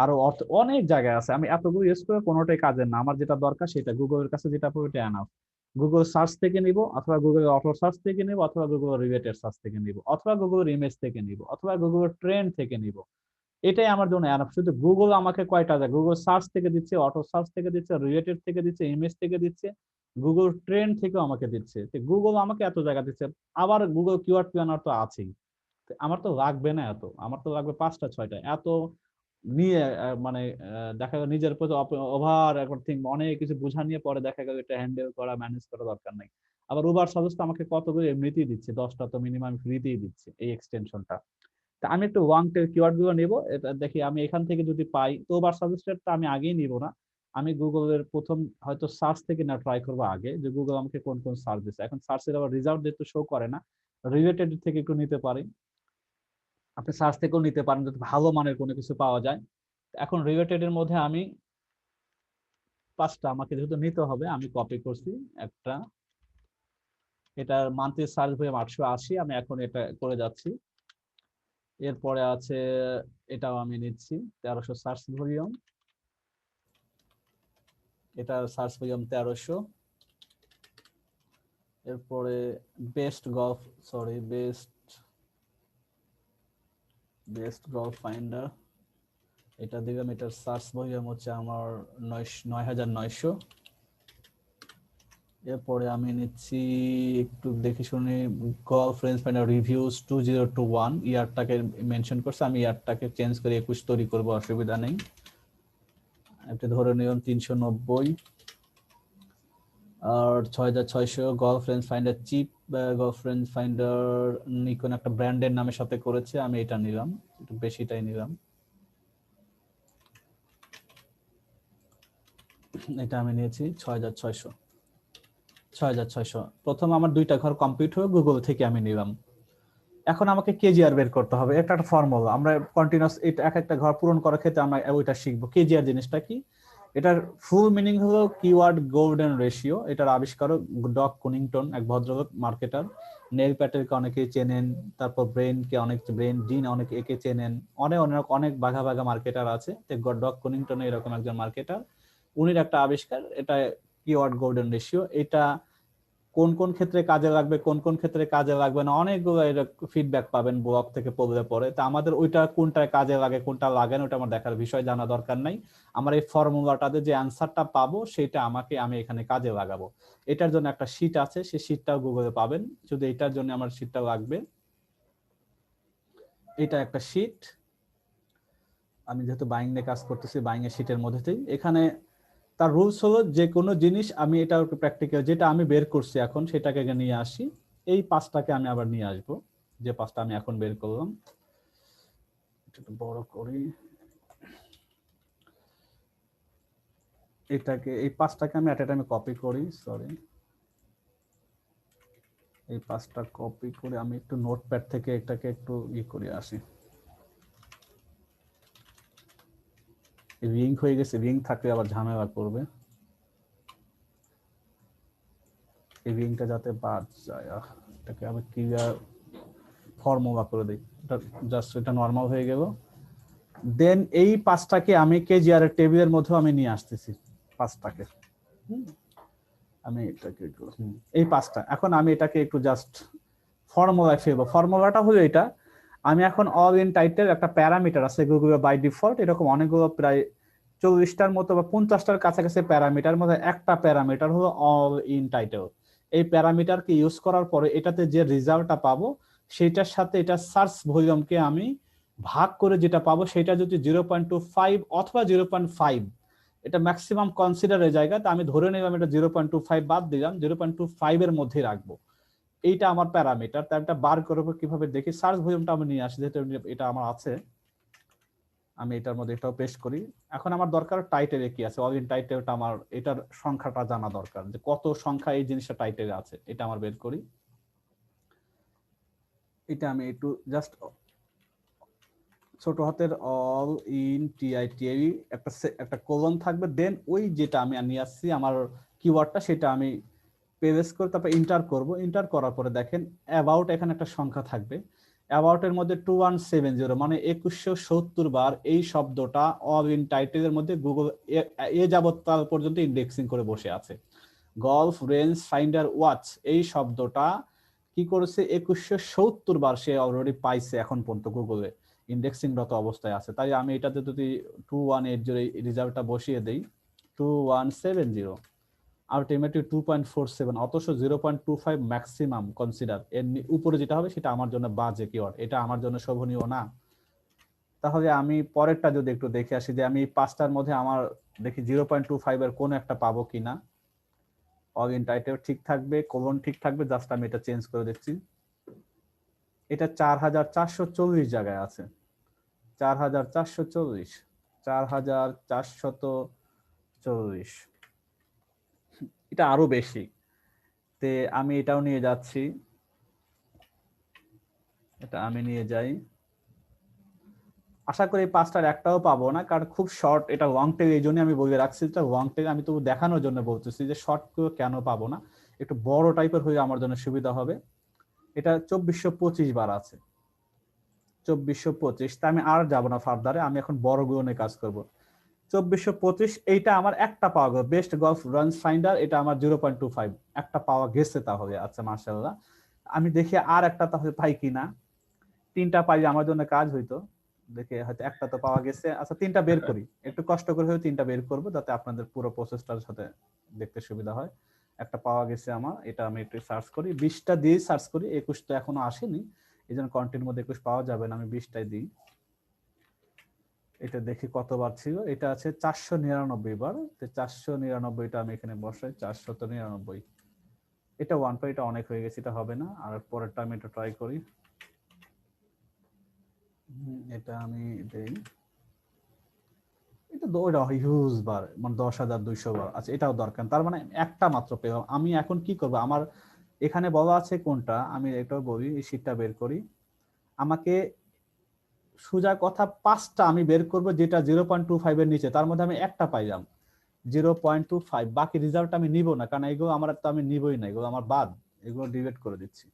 আরো অনেক জায়গায় আছে, আমি এতগুলো ইউজ করে কোনোটাই কাজের না, আমার যেটা দরকার সেটা গুগলের কাছে যেটা পাবো এটা এনাফ। গুগল সার্চ থেকে নিব, অথবা গুগল অটো সার্চ থেকে নিব, অথবা গুগল রিলেটেড সার্চ থেকে নিব, অথবা গুগল ইমেজ থেকে নিব, অথবা গুগল ট্রেন্ড থেকে নিব, এটাই আমার জন্য এনাফ। শুধু গুগল আমাকে কয়টা যায়, গুগল সার্চ থেকে দিচ্ছে, অটো সার্চ থেকে দিচ্ছে, রিলেটেড থেকে দিচ্ছে, ইমেজ থেকে দিচ্ছে, গুগল ট্রেন্ড থেকেও আমাকে দিচ্ছে, গুগল আমাকে এত জায়গা দিচ্ছে। আবার গুগল কিওয়ার্ড প্ল্যানার তো আছেই, আমার তো লাগবে না এত, আমার তো লাগবে 5টা 6টা, এত নিয়ে মানে দেখা গেল নিজের প্রতি ওভার এখন থিঙ্ক অনেক কিছু বোঝা নিয়ে পরে দেখা গেল এটা হ্যান্ডেল করা ম্যানেজ করা দরকার নাই। আবার উবার সাজেস্ট আমাকে কতগুলো এমনিতেই দিচ্ছে, 10টা তো মিনিমাম ফ্রিতেই দিচ্ছে এই এক্সটেনশনটা। তা আমি একটু লং টেল কিওয়ার্ড গুলো নেবো, এটা দেখি আমি এখান থেকে যদি পাই তো। ওভার সাজেস্টেডটা আমি আগেই নিব না, আমি গুগলের প্রথম হয়তো সার্চ থেকে না ট্রাই করবো আগে, যে গুগল আমাকে কোন কোন সার্চ দিচ্ছে। এখন সার্চের আবার রেজাল্ট যেহেতু শো করে না, রিলেটেড থেকে একটু নিতে পারি, আপনি সার্চ থেকেও নিতে পারেন যদি ভালো মানের কোনো কিছু পাওয়া যায়। এখন রিলেটেড এর মধ্যে আমি 5টা আমাকে যেহেতু নিতে হবে, আমি কপি করছি একটা, এটার মান্থলি সার্চ ভলিউম 880, আমি এখন এটা করে যাচ্ছি। এরপরে আছে এটাও আমি নিচ্ছি 1300 সার্চ ভলিউম, এটার সার্চ ভলিউম 1300। এরপরে best golf, sorry best golf finder, এটা দিলাম, এটার সার্চ ভলিউম হচ্ছে আমার 9900। এরপরে আমি নিচ্ছি একটু দেখে শুনে গলফ রেঞ্জ ফাইন্ডার রিভিউজ 2021, ইয়ারটাকে মেনশন করছে, আমি ইয়ারটাকে চেঞ্জ করে 21 তৈরি করবো, অসুবিধা নেই। এটা ধরে নিলাম 390 আর 6600 golf range finder chip golf range finder Nikon একটা ব্র্যান্ডের নামের সাথে করেছে, আমি এটা নিলাম, একটু বেশিটাই নিলাম। এটা আমি নিয়েছি 6600। প্রথম আমার 2টা ঘর কমপ্লিট হয়ে গুগল থেকে আমি নিলাম। এখন আমাকে কেজিআর বের করতে হবে, একটা ফর্মুলা। আমরা কন্টিনিউয়াস এটা এক একটা ঘর পূরণ করার ক্ষেত্রে আমরা ওইটা শিখবো। কেজিআর জিনিসটা কি? এটার ফুল মিনিং হলো কিওয়ার্ড গোল্ডেন রেশিও। এটার আবিষ্কারক ডগ কুনিংটন, এক ভদ্রলোক মার্কেটার। নেল প্যাটেলকে অনেকেই চেনেন, তারপর ব্রেনকে ডিন অনেকে একে চেনেন, অনেক বাঘা বাঘা মার্কেটার আছে। ডগ কুনিংটন এরকম একজন মার্কেটার, উনির একটা আবিষ্কার এটা কিওয়ার্ড গোল্ডেন রেশিও। এটা কোন কোন ক্ষেত্রে কাজে লাগবে, কোন কোন ক্ষেত্রে কাজে লাগবে না, অনেকগুলো ফিডব্যাক পাবেন ব্লগ থেকে পড়লে পরে। তা আমাদের ওইটা কোনটায় কাজে লাগে কোনটা লাগে না ওটা আমার দেখার বিষয়, জানা দরকার নাই। আমার এই ফর্মুলাটাতে যে অ্যান্সারটা পাবো সেটা আমি এখানে কাজে লাগাবো। এটার জন্য একটা শীট আছে, সেই শীটটাও গুগলে পাবেন। শুধু এটার জন্য আমার শীটটা লাগবে। এটা একটা শীট, আমি যেহেতু বাইং নিয়ে কাজ করতেছি, বাইং এর শীটের মধ্যেই এখানে তার রুলস হলো যে কোনো জিনিস আমি এটা প্র্যাকটিক্যাল যেটা আমি বের করছি এখন সেটাকে নিয়ে আসি, এই 5টাকে আমি আবার নিয়ে আসবো, যে 5টা আমি এখন বের করলাম। একটু বড় করি এটাকে, এই 5টাকে আমি এট এ টাইমে কপি করি, সরি এই 5টা কপি করে আমি একটু নোটপ্যাড থেকে এটাকে একটু করে আসি। রিং হয়ে গেছে, রিং থাকলে আবার ঝামেলা করবে, এই রিংটা যাতে বাদ যায়। এটাকে আমি ক্লিয়ার ফর্মুলা করে দিই, এটা জাস্ট এটা নরমাল হয়ে গেল। দেন এই 5টাকে আমি কেজিআর এর টেবিলের মধ্যে আমি নিয়ে আসতেছি 5টাকে। আমি এটাকে এই 5টা এখন আমি এটাকে একটু জাস্ট ফর্মুলায় ফেলবো। ফর্মুলাটা হলো এটা, আমি এখন অল ইন টাইটেল একটা প্যারামিটার আছে গুগল বাই ডিফল্ট, এরকম অনেকগুলো প্রায় 40টার মতো বা 50টার কাছাকাছি প্যারামিটার মধ্যে একটা প্যারামিটার হলো অল ইন টাইটেল। এই প্যারামিটারকে ইউজ করার পরে এটাতে যে রেজাল্টটা পাবো সেটার সাথে এটা সার্চ ভলিউমকে আমি ভাগ করে যেটা পাবো সেটা যদি 0.25 অথবা 0.5, এটা ম্যাক্সিমাম কনসিডারের জায়গা, তা আমি ধরে নিলাম এটা 0.25 বাদ দিলাম, 0.25 এর মধ্যে রাখবো। এইটা আমার প্যারামিটার। তার এটা বার করবো কিভাবে দেখি, সার্চ ভলিউমটা আমি নিয়ে আসি, যেহেতু এটা আমার আছে আমি এটার মধ্যে এটাও পেস্ট করি। এখন আমার দরকার টাইটেলে কি আছে, অল ইন টাইটেলটা আমার এটার সংখ্যাটা জানা দরকার, যে কত সংখ্যা এই জিনিসটা টাইটেলে আছে, এটা আমার বের করি। এটা আমি একটু জাস্ট ছোট হাতের অল ইন টিআইটিআই একটা কোলন থাকবে, দেন ওই যেটা আমি নিয়ে আসছি আমার কিওয়ার্ডটা সেটা আমি পেস্ট করে তারপর ইন্টার করব। ইন্টার করার পরে দেখেন অ্যাবাউট এখানে একটা সংখ্যা থাকবে, অ্যাবাউটের মধ্যে 2170 মানে 2170 বার এই শব্দটা অল ইন টাইটেলের মধ্যে গুগল এ যাবৎকাল পর্যন্ত ইন্ডেক্সিং করে বসে আছে। গলফ রেঞ্জ ফাইন্ডার ওয়াচ এই শব্দটা কি করেছে 2170 বার সে অলরেডি পাইছে এখন পর্যন্ত গুগলে ইন্ডেক্সিংরত অবস্থায় আছে। তাই আমি এটাতে যদি 2180 রিজাল্টটা বসিয়ে দেই 2170 আলটিমেটলি 2.47, অথচ 0.25 ম্যাক্সিমাম কনসিডার, এর উপরে যেটা হবে সেটা আমার জন্য বাজে কিওয়ার্ড, এটা আমার জন্য শোভনীয় না। তাহলে আমি পরেরটা যদি একটু দেখে আসি যে আমি 5টার মধ্যে আমার দেখি 0.25 এর কোন একটা পাবো কিনা। অল ইন টাইটেল ঠিক থাকবে, কোলন ঠিক থাকবে, জাস্ট আমি এটা চেঞ্জ করে দিচ্ছি। এটা 4440 জায়গায় আছে, 4440, 4440, এটা আরো বেশি। তে আমি এটাও নিয়ে যাচ্ছি, এটা আমি নিয়ে যাই। আশা করি 5টার একটাও পাবো না, কারণ খুব শর্ট, এটা লং টেল, এই জন্য আমি বলে রাখছি এটা লং টেল। আমি তো দেখানোর জন্য বলতেছি যে শর্ট কেন পাবো না, একটু বড় টাইপের হয়ে আমার জন্য সুবিধা হবে। এটা 2425 বার আছে, 2425। তা আমি আর যাবো না ফার্দারে, আমি এখন বড় গুলো নিয়ে কাজ করব। 2425 এইটা আমার একটা পাওয়া গেল, বেস্ট গলফ রান ফাইন্ডার, এটা আমার 0.25 একটা পাওয়া গেছে তাহলে। আচ্ছা মাশাআল্লাহ, আমি দেখি আর একটা তাহলে পাই কিনা। 3টা পাই আমার জন্য কাজ হইতো, দেখে হয়তো একটা তো পাওয়া গেছে। আচ্ছা 3টা বের করি, একটু কষ্ট করে হয়তো 3টা বের করবো যাতে আপনাদের পুরো প্রসেসটার সাথে দেখতে সুবিধা হয়। একটা পাওয়া গেছে আমার, এটা আমি একটু সার্চ করি, 20টা দিয়ে সার্চ করি, 21 তো এখনো আসেনি, এই জন্য কন্টেন্টের মধ্যে 21 পাওয়া যাবে না, আমি 20টাই দিই। এটা দেখি কতবার ছিল, এটা আছে 499 বার। তো 499টা আমি এখানে বসাই, 499। এটা 1 এটা অনেক হয়ে গেছে, এটা হবে না। আর পরেরটা আমি এটা ট্রাই করি। এটা আমি দেই, এটা ওইটা হিউজ বার, মানে 10,200 বার। আচ্ছা, এটাও দরকার, তার মানে একটা মাত্র পেলাম। আমি এখন কি করব, আমার এখানে বলা আছে কোনটা, আমি এটাও বলি, এই শীটটা বের করি। আমাকে সোজা কথা 5টা আমি বের করব যেটা 0.25 এর নিচে, তার মধ্যে আমি একটা পাইলাম 0.25। বাকি রেজাল্ট আমি নিব না, কারণ এগুলো আমার তো আমি নিবই না, এগুলো আমার বাদ, এগুলো ডিলিট করে দিচ্ছি।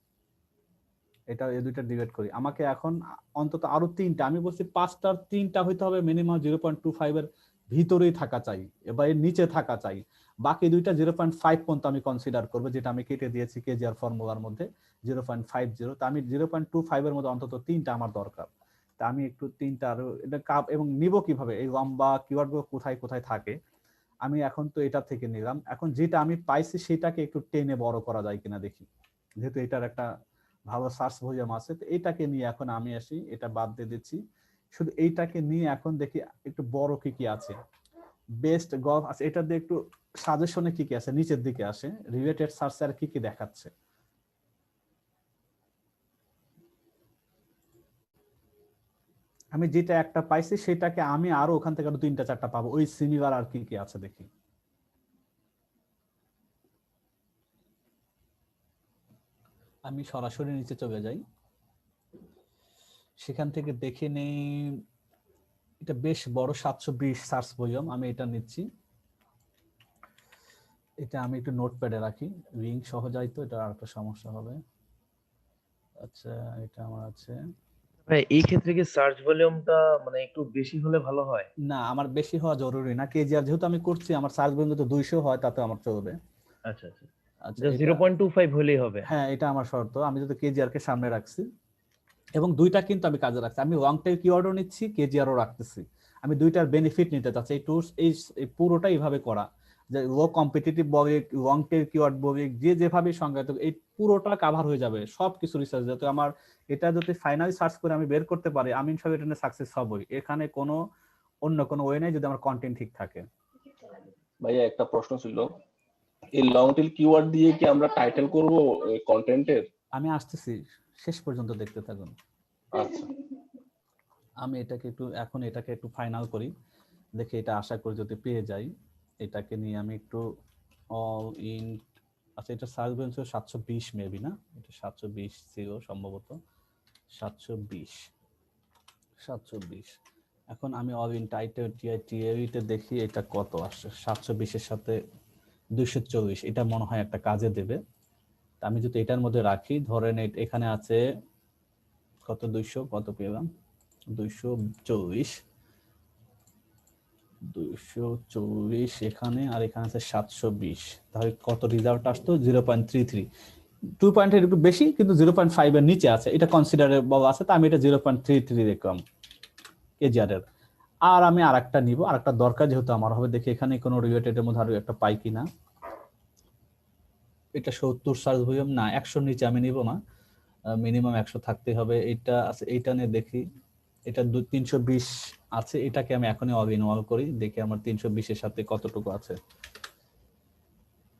এটা এই দুইটা ডিলিট করি। আমাকে এখন অন্তত আরো 3টা, আমি বলছি 5টার 3টা হইতে হবে মিনিমাম 0.25 এর ভিতরেই থাকা চাই, এবার এর নিচে থাকা চাই। বাকি দুইটা 0.5 পর্যন্ত আমি কনসিডার করবো, যেটা আমি কেটে দিয়েছি কেজিআর ফর্মুলার মধ্যে 0.50। তা আমি 0.25 এর মধ্যে অন্তত 3টা আমার দরকার। তা আমি একটু 3টা আরো এটা কাপ, এবং নিব কিভাবে, এই লম্বা কিওয়ার্ড গুলো কোথায় কোথায় থাকে। আমি এখন তো এটা থেকে নিলাম, এখন যেটা আমি পাইছি সেটাকে একটু টেনে বড় করা যায় কিনা দেখি, যেহেতু এটার একটা ভালো সার্চ ভলিউম আছে। তো এইটাকে নিয়ে এখন আমি আসি, এটা বাদ দিয়ে দিচ্ছি, শুধু এইটাকে নিয়ে এখন দেখি একটু বড় কি কি আছে। বেস্ট গল্ফ আছে, এটা দিয়ে একটু সাজেশনে কি কি আছে, নিচের দিকে আসে রিলেটেড সার্চ আর কি কি দেখাচ্ছে। আমি যেটা একটা পাইছি সেটাকে আমি আরো ওখান থেকে আরো 3টা 4টা পাবো, ওই সিমিলার আর কি কি আছে দেখি। আমি সরাসরি নিচে চলে যাই, সেখান থেকে দেখে নেই। এটা বেশ বড় 720 সার্চ ভলিউম, আমি এটা নিচ্ছি। এটা আমি একটু নোটপ্যাডে রাখি, রিং সহ যাই তো এটা আর একটা সমস্যা হবে। আচ্ছা, এটা আমার আছে
ভাই, এই ক্ষেত্রে কি সার্চ ভলিউমটা মানে একটু বেশি হলে ভালো হয়?
না, আমার বেশি হওয়া জরুরি না। কেজিআর যেহেতু আমি করছি, আমার সার্চ ভলিউম যদি 200 হয় তাতে আমার চলবে।
আচ্ছা আচ্ছা,
আচ্ছা,
জাস্ট
এটা
0.25 হলেই হবে।
হ্যাঁ, এটা আমার শর্ত। আমি যদি কেজিআর কে সামনে রাখছি, এবং দুইটা কিন্তু আমি কাজে রাখছি, আমি লং টেল কিওয়ার্ডও নিচ্ছি, কেজিআরও রাখতেছি। আমি দুইটার বেনিফিট নিতে চাচ্ছি। এই টুলস এই পুরোটা এইভাবে করা, যে লো কম্পিটিটিভ বলে, লং টেল কিওয়ার্ড বলে, যে যেভাবে সংজ্ঞায়িত, এই পুরোটা কভার হয়ে যাবে সবকিছু রিসার্চ। যাতে আমার এটা যদি ফাইনালি সার্চ করে আমি বের করতে পারি, আমি সব এটা সাকসেস হবই। এখানে কোনো অন্য কোনো ওয়ে নাই, যদি আমার কন্টেন্ট ঠিক থাকে।
ভাইয়া একটা প্রশ্ন ছিল, এই লং টেল কিওয়ার্ড দিয়ে কি আমরা টাইটেল করব কন্টেন্টের?
আমি আসতেছি, শেষ পর্যন্ত দেখতে থাকুন।
আচ্ছা,
আমি এটাকে একটু ফাইনাল করি, দেখে এটা আশা করি যদি পেয়ে যাই। এটাকে নিয়ে আমি একটু অল ইন, আচ্ছা এটা সার্চ ভলিউম ছিল 720 মেবি, না এটা 720 ছিল সম্ভবত, 720। এখন আমি অল ইন টাইটেল টিআইতে দেখি এটা কত আসছে। 720 এর সাথে 240, এটা মনে হয় একটা কাজে দেবে। আমি যদি এটার মধ্যে রাখি, ধরেন এখানে আছে কত, 200 কত পেলাম, 240 এখানে, আর এখানে আছে 720, তাহলে কত রেজাল্ট আসতো 0.33। 2 পয়েন্টের একটু বেশি, কিন্তু 0.5 এর নিচে আছে, এটা কনসিডারেবল আছে। তো আমি এটা 0.33 দেখলাম কেজিআর এর। আর আমি আরেকটা নিব, আরেকটা দরকার যেহেতু আমার হবে, দেখি এখানে কোনো রিলেটেড এর মধ্যে আরো একটা পাই কিনা। এটা 70 সার্চ ভলিউম না, 100 নিচে আমি নিব না, মিনিমাম 100 থাকতে হবে। এটা আছে, এইটা নিয়ে দেখি, এটা 320 আছে। এটাকে আমি এখনই অল ইন অল করি, দেখি আমার 320 এর সাথে কতটুকু আছে।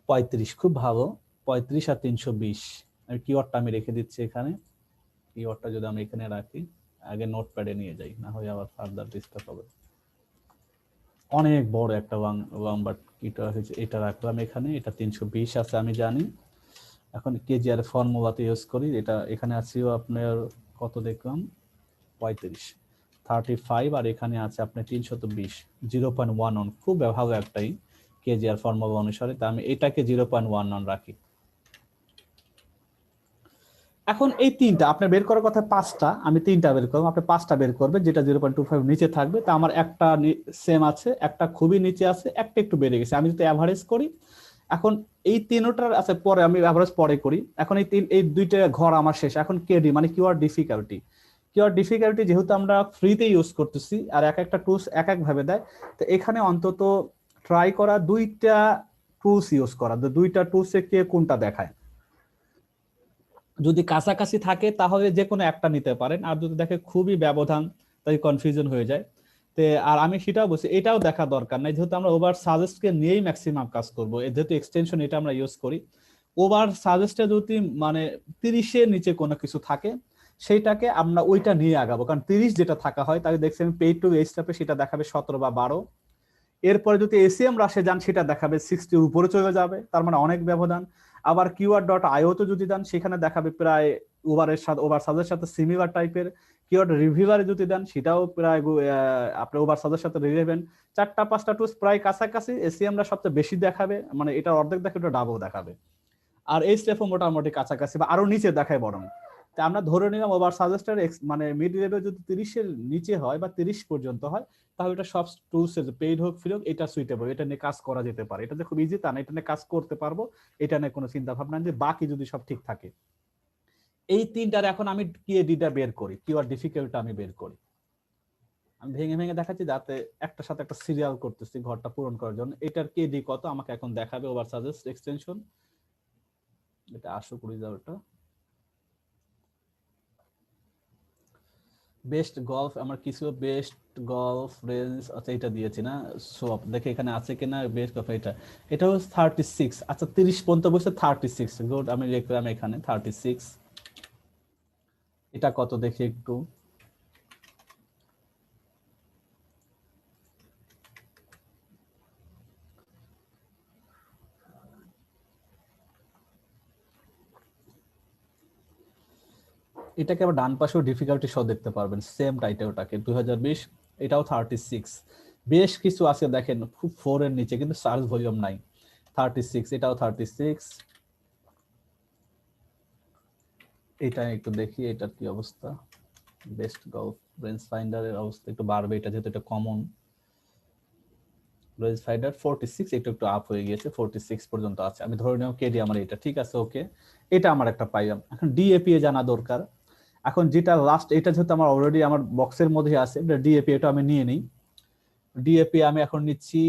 35, খুব ভালো। 35 আর 320, আর কিওয়ার্ডটা আমি রেখে দিচ্ছি এখানে। কিওয়ার্ডটা যদি আমি এখানে রাখি, আগে নোটপ্যাডে নিয়ে যাই, না হয় আবার ফার্দার ডিস্টার্ব হবে। অনেক বড় একটা বাট কিটা হয়েছে, এটা রাখলাম এখানে। এটা 320 আছে আমি জানি। এখন কেজিআর ফর্মুলাতে ইউজ করি, এটা এখানে আছে আপনার কত দেখলাম, 35, আর এখানে আছে আপনার 320, 0.11, খুব ভালো একটাই কেজিআর ফর্মুলা অনুসারে। তা আমি এটাকে 0.11 রাখি। এখন এই 3টা আপনি বের করার কথা 5টা, আমি 3টা বের করব, আপনি 5টা বের করবেন যেটা 0.25 নিচে থাকবে। তা আমার একটা সেম আছে, একটা খুবই নিচে আছে, একটা একটু বেড়ে গেছে। আমি যদি অ্যাভারেজ করি, এখন এই তিনটার আছে, পরে আমি অ্যাভারেজ পরে করি। এখন এই দুইটা ঘর আমার শেষ। এখন কেডি মানে কিওয়ার্ড ডিফিকাল্টি। কিওয়ার্ড ডিফিকাল্টি যেহেতু আমরা ফ্রিতে ইউজ করতেছি, আর এক একটা টুলস এক এক ভাবে দেয়, তো এখানে অন্তত ট্রাই করা 2টা টুলস ইউজ করা, দুইটা টুলসে কে কোনটা দেখায়। যদি কাছাকাছি থাকে তাহলে যে কোনো একটা নিতে পারেন, আর যদি দেখে খুবই ব্যবধান, তাই কনফিউশন হয়ে যায়, আর আমি সেটাও বলছি, এটাও দেখা দরকার নাই, যেহেতু আমরা ওভার সাজেস্টকে নিয়েই ম্যাক্সিমাম কাজ করবো, যেহেতু এক্সটেনশন এটা আমরা ইউজ করি। ওভার সাজেস্টে যদি মানে 30-এর নিচে কোনো কিছু থাকে সেইটাকে আমরা ওইটা নিয়ে আগাবো, কারণ 30 যেটা থাকা হয় তাকে দেখছেন পেইড টু এই স্টাফে সেটা দেখাবে 17 বা 12। এরপরে যদি এসিএম রাশে যান সেটা দেখাবে 60 উপরে চলে যাবে, তার মানে অনেক ব্যবধান। আবার keyword.io তে যদি যান সেখানে দেখাবে প্রায় ওভারের সাথে, ওভার সাজের সাথে সিমিলার টাইপের। কিওয়ার্ড রিভিউয়ারে যদি দেন সেটাও প্রায় আপনার ওভার সাজের সাথে রিলেভেন্ট। 4টা-5টা টুলস প্রায় কাছাকাছি, এসিএমরা সবচেয়ে বেশি দেখাবে, মানে এটা অর্ধেক দেখে এটা ডাবল দেখাবে। আর এই স্টেপও মোটামুটি কাছাকাছি বা আরো নিচে দেখায় বরং। তা আমরা ধরে নিলাম ওভার সাজেস্টের মানে মিড লেভেল যদি 30-এর নিচে হয় বা 30 পর্যন্ত হয়, তাহলে এটা সব টুলস পেইড হোক ফ্রি হোক এটা সুইটেবল, এটা নিয়ে কাজ করা যেতে পারে। এটা যে খুব ইজি তা না, এটা নিয়ে কাজ করতে পারবো, এটা নিয়ে কোনো চিন্তা ভাবনা নেই। বাকি যদি সব ঠিক থাকে, এই তিনটার এখন আমি কিওয়ার্ডটা বের করি, কিওয়ার্ড ডিফিকাল্টটা আমি বের করি। আমি ভেঙে ভেঙে দেখাচ্ছি যাতে একটার সাথে একটা সিরিয়াল করতেছি ঘরটা পূরণ করার জন্য। এটার কেডি কত আমাকে এখন দেখাবে ওভার সাজেস্ট এক্সটেনশন। এটা 800 রেজাল্টটা বেস্ট গলফ, আমার কিছু বেস্ট গলফ রেঞ্জ আচ্ছা এটা দিয়েছি না, সব দেখে এখানে আছে কিনা বেস্ট গলফ। এটা হচ্ছে 36। আচ্ছা 30 পর্যন্ত বসে 36 গুড, আমি লিখলাম এখানে 36। এটা কত দেখি একটু, এটাকে আবার ডান পাশেও ডিফিকাল্টি সহ দেখতে পারবেন, সেম টাইটেলটাকে 2020। এটাও 36। বেশ কিছু আছে দেখেন খুব 4 এর নিচে, কিন্তু সার্চ ভলিউম নাই। 36, এটাও 36। এটা একটু দেখি এটার কি অবস্থা। বেস্ট গলফ রেঞ্জ ফাইন্ডারের অবস্থা একটু বাড়বে, এটা যেহেতু এটা কমন। রেঞ্জ ফাইন্ডার 46, একটু একটু আপ হয়ে গিয়েছে, 46 পর্যন্ত আছে। আমি ধরে নিলাম কেডি আমার এটা ঠিক আছে, ওকে। এটা আমার একটা পাইলাম। এখন ডিএপি এ জানা দরকার। এখন যেটা লাস্ট, এটা যেহেতু আমার অলরেডি আমার বক্সের মধ্যে আছে, ডিএপি এটা আমি নিয়ে নিই। ডিএপি আমি এখন নিচ্ছি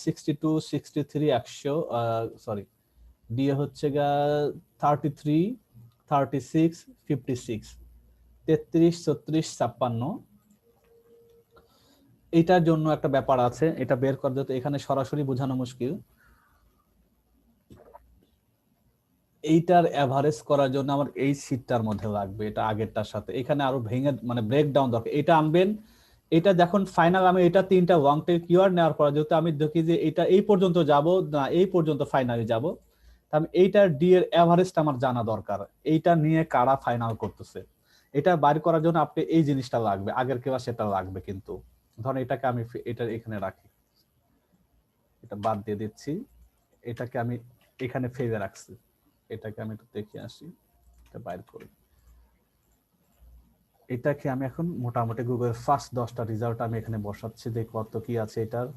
62, 63, 100 সরি ডিএ হচ্ছে গা 33, 36, 56, 33, 34, 56। এটার জন্য একটা ব্যাপার আছে, এটা বের করা যেত, এখানে সরাসরি বোঝানো মুশকিল। এইটার এভারেজ করার জন্য আমার এই শীটটার মধ্যে লাগবে, এটা আগেরটার সাথে এখানে আরো ভেঙে মানে ব্রেকডাউন দরকার। এটা আনবেন, এটা যখন ফাইনাল আমি এটা 3টা লং টেল কিওয়ার্ড নেওয়ার পর যেহেতু আমি দেখি যে এটা এই পর্যন্ত যাব না, এই পর্যন্ত ফাইনালি যাব, আমি এইটার ডি এর এভারেজটা আমার জানা দরকার, এইটা নিয়ে কারা ফাইনাল করতেছে। এটা বাইর করার জন্য আপনি এই জিনিসটা লাগবে, আগের কেবা সেটা লাগবে। কিন্তু ধরেন এটাকে আমি এটা এখানে রাখি, এটা বাদ দিয়ে দিচ্ছি, এটাকে আমি এখানে ফেলে রাখছি। এটাকে আমি একটু দেখে আসি, এটা বাইর করি। এটাকে আমি এখন মোটামুটি গুগল ফার্স্ট 10টা রেজাল্ট আমি এখানে বসাচ্ছি, দেখি কত কি আছে এটার।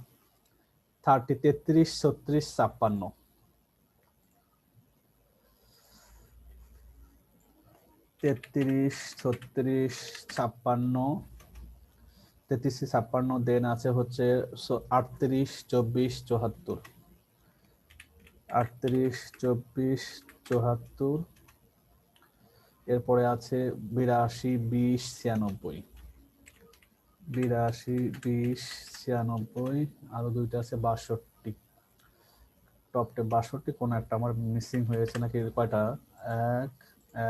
30, 33, 36, 56, 33, 36, 56, 33, 56, দেন আছে হচ্ছে 38, 24, 74, 38, 24, 74। এরপরে আছে 82, 20, 96, 82, 20, 96। আরো দুইটা আছে 62, টপ 62 কোন একটা আমার মিসিং হয়েছে নাকি, কয়টা 1,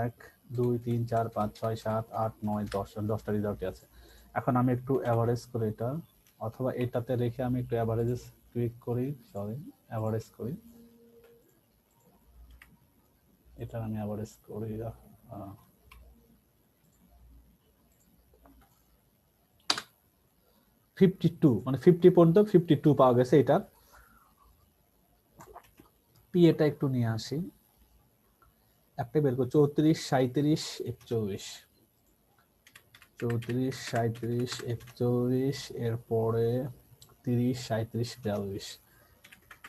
1, 2, 3, 4, 5, 6, 7, 8, 9, 10, 10টা রেজাল্ট আছে। এখন আমি একটু এভারেজ করি এটা, অথবা এটাতে রেখে আমি একটু এভারেজ ক্লিক করি, সরি এভারেজ করি, এটা আমি এভারেজ করি। 52 মানে 50 পর্যন্ত 52 পাওয়া গেছে। এটা পি এটা একটু নিয়ে আসি, একটা বের করি 34, 37, 41, 34, 37, 41। এরপরে 30, 37, 42,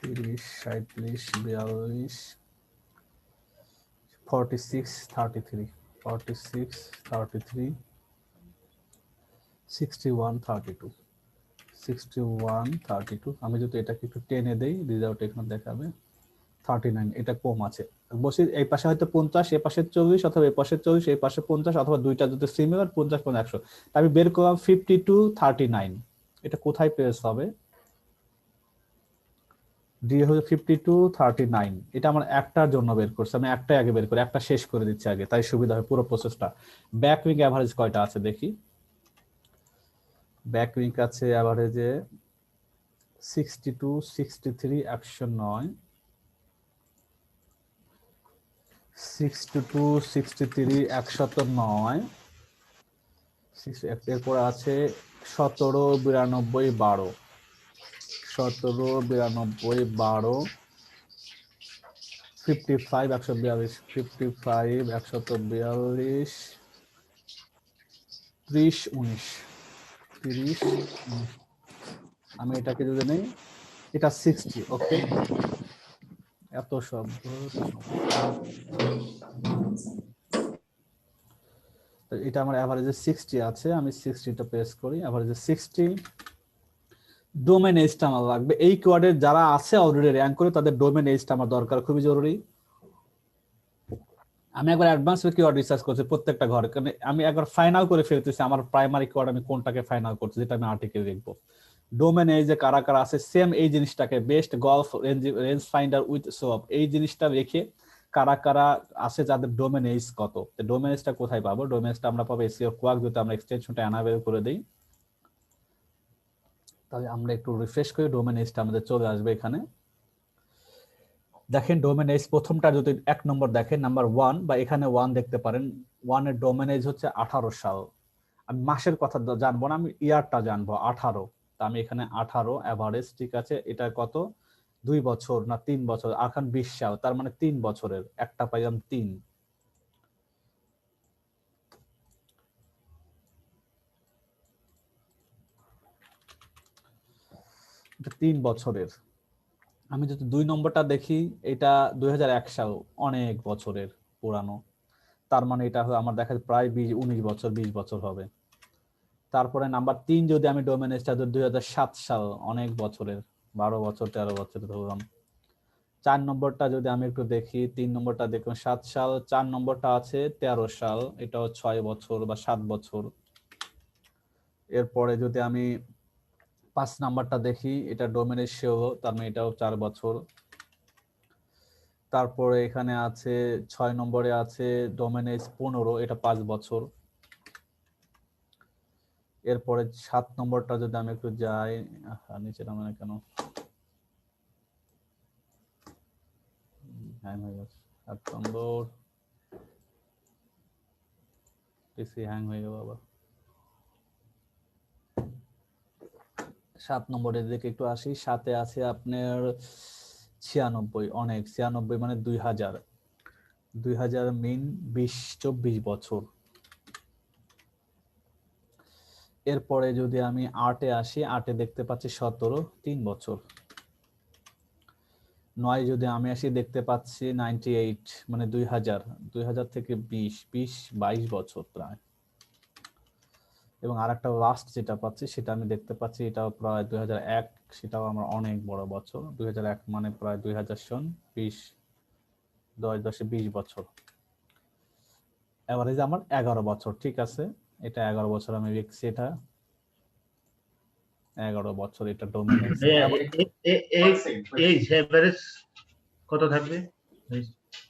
30, 37, 42, 46, 33, 46, 33, 61, 32, 61, 32। আমি যদি এটাকে একটু টেনে দেই রেজাল্ট এখানে দেখাবে 39, এটা কম আছে। বসে এই পাশে হয়তো 50, এই পাশে 40, অথবা এই পাশে 40, এই পাশে 50, অথবা দুইটা যদি সিমিলার 50, 100। আমি বের করলাম 52, 39, এটা কোথায় প্লেস হবে? ডি হচ্ছে 5239, এটা আমার একটার জন্য বের করছি, আমি একটাই আগে বের করি, একটা শেষ করে দিচ্ছি আগে, তাই সুবিধা হয় পুরো প্রসেসটা। ব্যাক উইং অ্যাভারেজ কয়টা আছে দেখি। ব্যাক উইং আছে অ্যাভারেজে 62, 63, 109, 62, 63, 109, এরপর আছে 17, 92, 12, 17, 92, 12, 55, 142, 55, 142, 30, 19, 30, 19। আমি এটাকে যদি নেই, এটা 60, ওকে। এত শব্দ, এটা আমার এভারেজে 60 আছে, আমি 60টা প্রেস করি, এভারেজে 60। ডোমেন এজটা আমার লাগবে, এই কোয়ার্ডের যারা আছে অলরেডি র্যাঙ্ক করে তাদের ডোমেন এজটা আমার দরকার, খুবই জরুরি। আমি একবার অ্যাডভান্স কিওয়ার্ড রিসার্চ করছি প্রত্যেকটা ঘরে, কারণ আমি একবার ফাইনাল করে ফেলতেছি আমার প্রাইমারি কিওয়ার্ড আমি কোনটাকে ফাইনাল করছি, যেটা আমি আর্টিকেল লিখবো। ডোমেন এজে কারা কারা আছে সেম এই জিনিসটাকে, best golf range finder with soap, এই জিনিসটা রেখে কারা কারা আছে যাদের ডোমেন এজ কত। ডোমেন এজটা কোথায় পাবো? ডোমেন এজটা আমরা পাবো এসইও কোয়াক, যদি আমরা এক্সটেনশনটা এনাবেল করে দেই, তাহলে আমরা একটু রিফ্রেশ করি, ডোমেন এজটা আমাদের চলে আসবে এখানে। দেখেন ডোমেন এজ প্রথমটা যদি 1 নম্বর দেখেন, নাম্বার 1 বা এখানে 1 দেখতে পারেন, 1 এর ডোমেন এজ হচ্ছে 18 সাল। আমি মাসের কথা জানবো না, আমি ইয়ারটা জানবো, 18। তা আমি এখানে 18 এভারেজ, ঠিক আছে। এটা কত? 2 বছর না 3 বছর, এখন 20 সাল, তার মানে 3 বছরের, একটা পাইলাম 3। এটা 3 বছরের। আমি যদি 2 নম্বরটা দেখি, এটা 2001 সাল, অনেক বছরের পুরানো, তার মানে এটা আমার দেখা যায় প্রায় 19 বছর 20 বছর হবে। তারপরে নাম্বার 3 যদি আমি ডোমেন এজটা 2007 সাল, অনেক বছরের, 12 বছর 13 বছর ধরলাম। 4 নম্বরটা যদি আমি একটু দেখি, 3 নম্বরটা দেখুন 7 সাল, 4 নম্বরটা আছে 13 সাল, এটাও 6 বছর বা 7 বছর। এরপরে যদি আমি 5 নাম্বারটা দেখি, এটা ডোমেন এজ হলো, তার মানে এটাও 4 বছর। তারপরে এখানে আছে 6 নম্বরে আছে ডোমেন এজ 15, এটা 5 বছর। এরপরে 7 নম্বরটা যদি আমি একটু যাই, নিচে নামে কেন, হ্যাং হয়ে গেছে 7 নম্বর, পিসি হ্যাং হয়ে গেল আবার। 7 নম্বরের দিকে একটু আসি, 7-এ আছে আপনার 96, অনেক, 96 মানে 2000 মিন 24 বছর। এরপরে যদি আমি 8-এ আসি, 8-এ দেখতে পাচ্ছি 17, 3 বছর। 9 যদি আমি আসি দেখতে পাচ্ছি 98, মানে 2000 থেকে 22 বছর প্রায়। এবং আরেকটা লাস্ট যেটা পাচ্ছি সেটা আমি দেখতে পাচ্ছি, এটাও প্রায় 2001, সেটাও আমার অনেক বড় বছর, 2001 মানে প্রায় 2000 সন 20, 10 10 20 বছর। এভারেজ আমার 11 বছর, ঠিক আছে। এটা 11 বছর আমি লিখছি, এটা 11 বছর, এটা ডোমেন এজ।
এই এভারেজ কত থাকবে?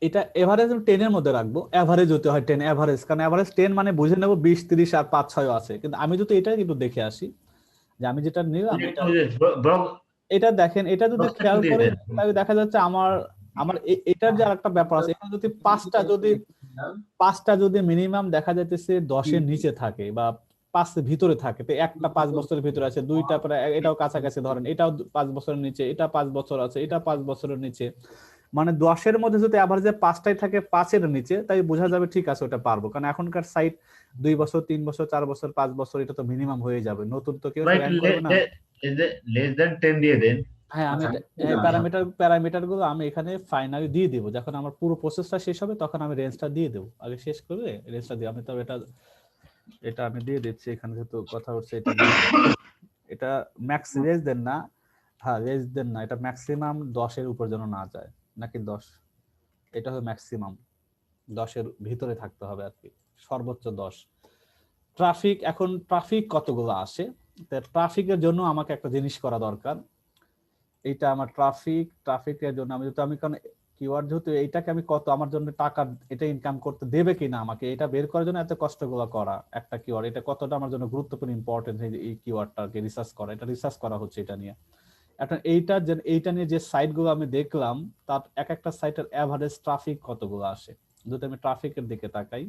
এটা এভারেজ 10 এর মধ্যে রাখবো, এভারেজ হতে হয় 10, এভারেজ, কারণ এভারেজ 10 মানে বুঝে নেব 20 30 আর 5 6 আছে, কিন্তু আমি যদি এটা একটু দেখে আসি যে আমি যেটা নিলাম, এটা দেখেন, এটা যদি খেয়াল করে তাহলে দেখা যাচ্ছে আমার এটার যে আরেকটা ব্যাপার আছে, এটা যদি 5টা যদি মিনিমাম দেখা যাইতেছে 10 এর নিচে থাকে বা 5 এর ভিতরে থাকে, তো একটা 5 বছরের ভিতরে আছে, দুইটা প্রায়, এটাও কাছাকাছি ধরেন, এটাও 5 বছরের নিচে, এটা 5 বছর আছে, এটা 5 বছরের নিচে, মানে 10 এর মধ্যে যদি এভারেজে 5টাই থাকে 5 এর নিচে, তাই বোঝা যাবে ঠিক আছে ওটা পারবো, কারণ এখনকার সাইট 2 বছর 3 বছর 4 বছর 5 বছর, এটা তো মিনিমাম হয়ে যাবে, নতুন তো কেউ র্যাঙ্ক করবে না।
লেস দ্যান 10 দিয়ে দেন।
হ্যাঁ, আমি প্যারামিটার গুলো আমি এখানে ফাইনালি দিয়ে দেবো, যখন আমার পুরো প্রসেসটা শেষ হবে তখন আমি রেঞ্জটা দিয়ে দেবো, আগে শেষ করে রেঞ্জটা দিই আমি। তবে এটা আমি দিয়ে দিচ্ছি এখানে, যেহেতু কথা হচ্ছে, এটা ম্যাক্স রেঞ্জ দেন না, হ্যাঁ রেঞ্জ দেন না, এটা ম্যাক্সিমাম 10 এর উপর যেন না যায়, নাকি 10, এটা হবে ম্যাক্সিমাম 10 এর ভিতরে থাকতে হবে আর কি, সর্বোচ্চ 10। ট্রাফিক, এখন ট্রাফিক কতগুলো আসে ট্রাফিকের জন্য আমাকে একটা জিনিস করা দরকার, এইটা আমার ট্রাফিকের জন্য আমি কারণ কিওয়ার্ড যেহেতু এইটাকে আমি কত আমার জন্য টাকা এটা ইনকাম করতে দেবে কিনা আমাকে এটা বের করার জন্য এত কষ্টগুলো করা, একটা কিওয়ার্ড এটা কতটা আমার জন্য গুরুত্বপূর্ণ ইম্পর্টেন্ট এই কিওয়ার্ডটাকে রিসার্চ করা, এটা রিসার্চ করা হচ্ছে এটা নিয়ে। এখন এইটা নিয়ে যে সাইটগুলো আমি দেখলাম তার এক একটা সাইটের অ্যাভারেজ ট্রাফিক কতগুলো আসে। যদি আমি ট্রাফিকের দিকে তাকাই,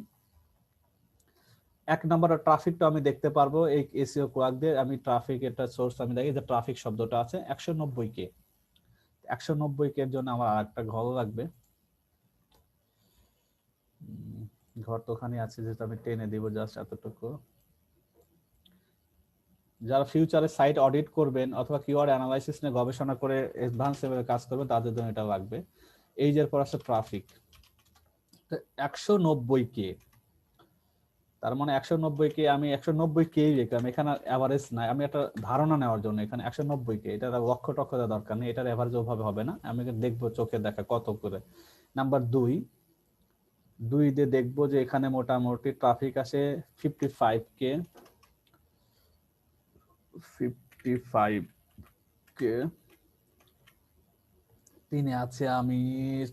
1 নম্বরের ট্রাফিকটা আমি দেখতে পারবো এই এসইও কোয়াক দিয়ে। আমি ট্রাফিক এটা সোর্স আমি দেখি যে ট্রাফিক শব্দটা আছে 190K। 190K এর জন্য আমার আরেকটা ঘর লাগবে, ঘর তো ওখানে আছে যেটা আমি টেনে দিব জাস্ট এতটুকু। যারা ফিউচারে সাইট অডিট করবেন অথবা কিওয়ার্ড অ্যানালাইসিস নিয়ে গবেষণা করে অ্যাডভান্স লেভেলে কাজ করবেন তাদের জন্য এটা লাগবে। এই যে পর আছে ট্রাফিক 190K, তার মানে 190K আমি 190K লিখলাম, এখানে এভারেজ নাই, আমি একটা ধারণা নেওয়ার জন্য এখানে 190K, এটা লক্ষ টক্ষ দেওয়ার দরকার নেই, এটার এভারেজ ওভাবে হবে না, আমি দেখবো চোখে দেখা কত করে। নাম্বার 2 দিয়ে দেখবো যে এখানে মোটামুটি ট্রাফিক আসে 55K 3 আছে আমি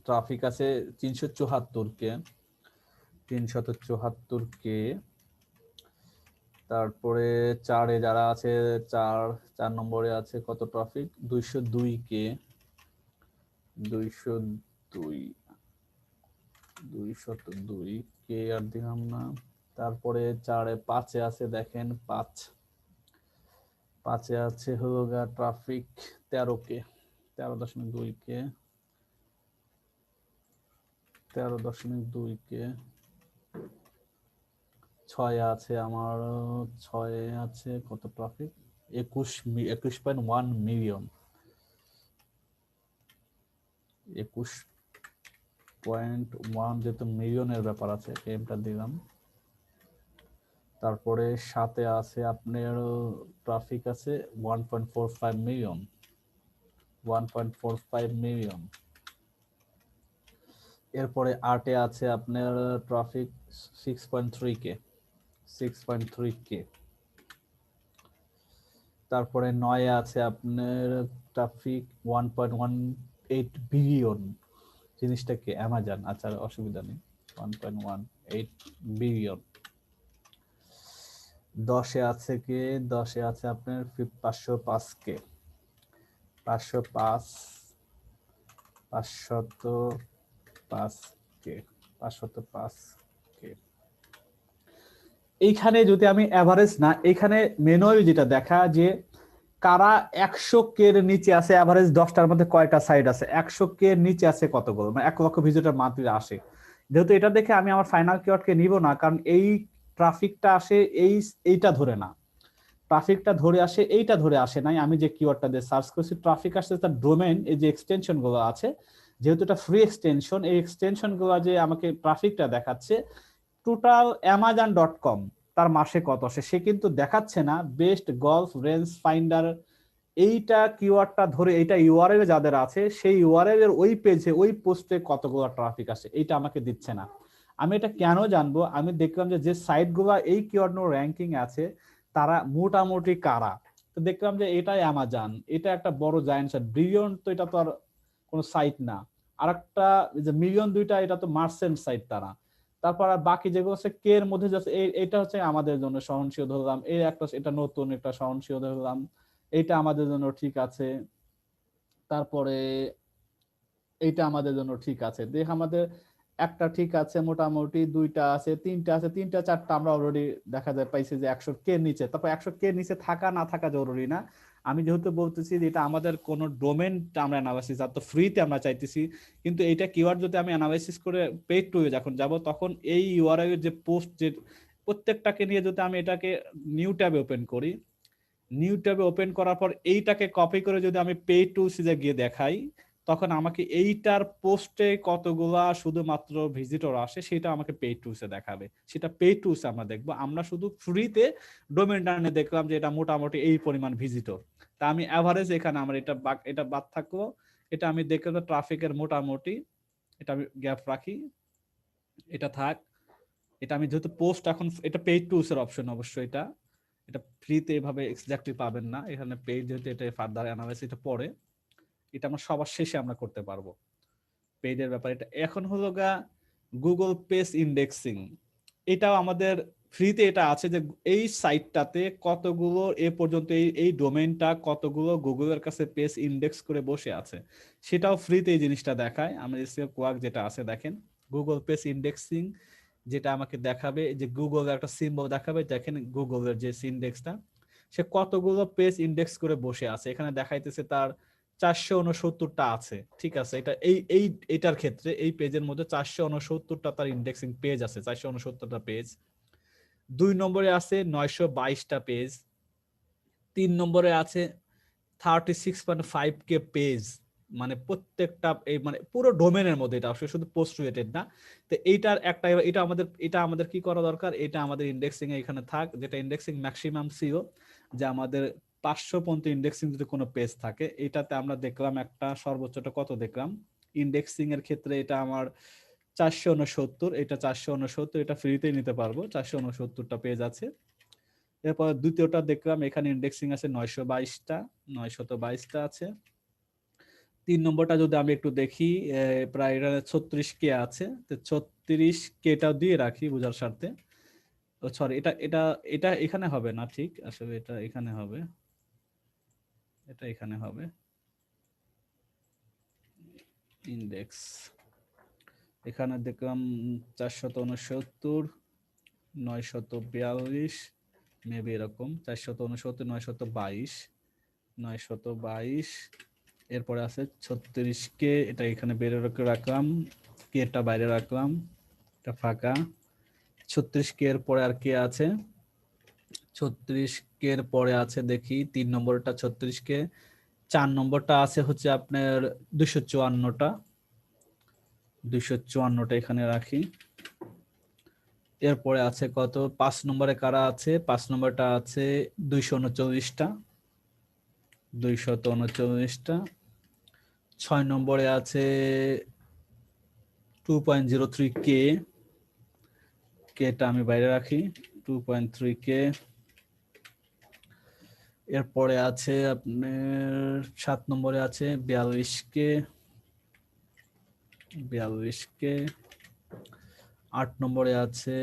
ট্রাফিক আছে 374K। তারপরে 4 যারা আছে 4 নম্বরে আছে কত ট্রাফিক 202K আর দিলাম না। তারপরে 5 আছে দেখেন 5 আছে হলো গা ট্রাফিক 13K 13.2K 6 আছে আমার 6 আছে কত ট্রাফিক 21.1 মিলিয়ন 21.1 যেহেতু মিলিয়নের ব্যাপার আছে এমটা দিলাম। তারপরে 7 আছে আপনার ট্রাফিক আছে 1.45 মিলিয়ন। এরপরে 8 আছে আপনার ট্রাফিক 6.3K। তারপরে 9 আছে আপনার ট্রাফিক 1.18 বিলিয়ন, জিনিসটা কি অ্যামাজন, আচ্ছা অসুবিধা নেই 1.18 বিলিয়ন। 10 আছে কি 10 আছে আপনার 505K 505K। এইখানে যদি আমি এভারেজ না, এখানে ম্যানুয়ালি যেটা দেখা যে কারা 100K এর নিচে আছে, এভারেজ 10টার মধ্যে কয়টা সাইট আছে, 100K এর নিচে আছে কতগুলো, মানে 1 লক্ষ ভিজিটর মান্থলি আসে। যেহেতু এটা দেখে আমি আমার ফাইনাল কিওয়ার্ডকে নিব না, কারণ এই ট্রাফিকটা আসে এইটা ধরে না, ট্রাফিকটা ধরে আসে এইটা ধরে আসে নাই। আমি যে কিওয়ার্ডটা দিয়ে সার্চ করছি ট্রাফিক আসছে তার ডোমেইন, এই যে এক্সটেনশন গুলো আছে যেহেতু এটা ফ্রি এক্সটেনশন, এই এক্সটেনশন গুলো যে আমাকে ট্রাফিকটা দেখাচ্ছে টোটাল amazon.com তার মাসে কত আসে সে কিন্তু দেখাচ্ছে না। বেস্ট গলফ রেঞ্জ ফাইন্ডার এইটা কিওয়ার্ডটা ধরে এইটা ইউআরএল যাদের আছে সেই ইউআরএল এর ওই পেজে ওই পোস্টে কতগুলো ট্রাফিক আসে এইটা আমাকে দিচ্ছে না। আমি এটা কেন জানবো, আমি দেখলাম যে সাইটগুলো এই কিওয়ার্ড নো র্যাঙ্কিং আছে তারা মোটামুটি কারা, তো দেখলাম যে এটা অ্যামাজন, এটা একটা বড় জায়ান্ট সাইট। ব্রিলিয়ন তো এটা তো আর কোনো সাইট না, আর একটা যে মিলিয়ন 2টা এটা তো মার্চেন্ট সাইট তারা। তারপর আর বাকি যেগুলো হচ্ছে কে এর মধ্যে যাচ্ছে এটা হচ্ছে আমাদের জন্য সহনশীল ধরলাম, এই একটা এটা নতুন একটা সহনশীল ধরলাম, এইটা আমাদের জন্য ঠিক আছে। তারপরে এইটা আমাদের জন্য ঠিক আছে, দেখ আমাদের একটা ঠিক আছে, মোটামুটি 2টা আছে, 3টা আছে, 3টা 4টা আমরা অলরেডি দেখা যায় পাইছি যে 100K এর নিচে। তারপর 100K এর নিচে থাকা না থাকা জরুরি না, আমি যেহেতু বলতেছি যে এটা আমাদের কোন ডোমেনটা আমরা অ্যানালাইসিস আর তো ফ্রিতে আমরা চাইতেছি, কিন্তু এইটা কিওয়ার্ড যদি আমি অ্যানালাইসিস করে পেইড টু যখন যাব তখন এই ইউআরএল এর যে পোস্ট যে প্রত্যেকটাকে নিয়ে যদি আমি এটাকে নিউ ট্যাবে ওপেন করি, নিউ ট্যাবে ওপেন করার পর এইটাকে কপি করে যদি আমি পেইড টুলসে গিয়ে দেখাই তখন আমাকে এইটার পোস্টে কতগুলা শুধুমাত্র ভিজিটর আসে সেটা আমাকে পেইড টুলসে দেখাবে, সেটা পেইড টুলসে আমরা দেখবো। আমরা শুধু ফ্রিতে ডোমেইনটা নিয়ে দেখলাম যে এটা মোটামুটি এই পরিমাণ ভিজিটর, তা আমি এভারেজ এখানে আমার এটা বাদ থাকলো, এটা আমি দেখলাম ট্রাফিকের মোটামুটি এটা আমি গ্যাপ রাখি, এটা থাক। এটা আমি যেহেতু পোস্ট এখন এটা পেইড টুলসের অপশন অবশ্যই, এটা এটা ফ্রিতে এভাবে এক্স্যাক্টলি পাবেন না, এখানে পেইড যেহেতু এটা ফার্দার অ্যানালাইসিস এটা পরে, এটা আমরা সবার শেষে আমরা করতে পারবো পেইডের ব্যাপারে। এটা এখন হলো গা গুগল পেজ ইন্ডেক্সিং, এটাও আমাদের ফ্রিতে এটা আছে যে এই সাইটটাতে কতগুলো এ পর্যন্ত এই ডোমেইনটা কতগুলো গুগলের কাছে পেজ ইন্ডেক্স করে বসে আছে, সেটাও ফ্রিতে এই জিনিসটা দেখায়। আমরা এসইও কোয়ার্ক যেটা আছে দেখেন গুগল পেজ ইন্ডেক্সিং, যেটা আমাকে দেখাবে যে গুগলের একটা সিম্বল দেখাবে, দেখেন গুগলের যে ইন্ডেক্সটা সে কতগুলো পেজ ইন্ডেক্স করে বসে আছে, এখানে দেখাইতেছে তার 469টা আছে, ঠিক আছে। এটা এটার ক্ষেত্রে এই পেজের মধ্যে 469টা তার ইন্ডেক্সিং পেজ আছে, 469টা পেজ। 2 নম্বরে আছে 922টা পেজ, 3 নম্বরে আছে 36.5K পেজ, মানে প্রত্যেকটা এই মানে পুরো ডোমেনের মধ্যে, এটা আসলে শুধু পোস্ট রিলেটেড না। তো এইটার একটা এটা আমাদের কি করা দরকার, এটা আমাদের ইন্ডেক্সিং এ এখানে থাক, যেটা ইন্ডেক্সিং ম্যাক্সিমাম সিও, যে আমাদের 500 পর্যন্ত ইন্ডেক্সিং যদি কোনো পেজ থাকে, এটাতে আমরা দেখলাম একটা সর্বোচ্চটা কত দেখলাম ইন্ডেক্সিং এর ক্ষেত্রে, এটা আমার 469, এটা 469, এটা ফ্রিতেই নিতে পারবো, 469টা পেজ আছে। এরপর দ্বিতীয়টা দেখলাম এখানে ইন্ডেক্সিং আছে 922টা আছে। 3 নম্বরটা যদি আমি একটু দেখি প্রায় এটা 36K আছে, তো 36Kটাও দিয়ে রাখি বোঝার স্বার্থে। সরি, এটা এখানে হবে না, ঠিক আসলে এটা এখানে হবে, এটা এখানে হবে ইন্ডেক্স। এখানে দেখলাম 469, 942, মেবি এরকম 469, 922, এরপরে আছে 36K, এটা এখানে বেড়ে রাখলাম, কেটা বাইরে রাখলাম, এটা ফাঁকা। 36K এর পরে আর কে আছে, 36K এর পরে আছে দেখি 3 নম্বরটা 36K, 4 নম্বরটা আছে হচ্ছে আপনার 254টা এখানে রাখি। এরপরে আছে কত 5 নম্বরে কারা আছে, 5 নম্বরটা আছে 239টা, 6 নম্বরে আছে 2.03K, কেটা আমি বাইরে রাখি, 2.3K। এরপরে আছে আপনার 7 নম্বরে আছে 42K, 8 নম্বরে আছে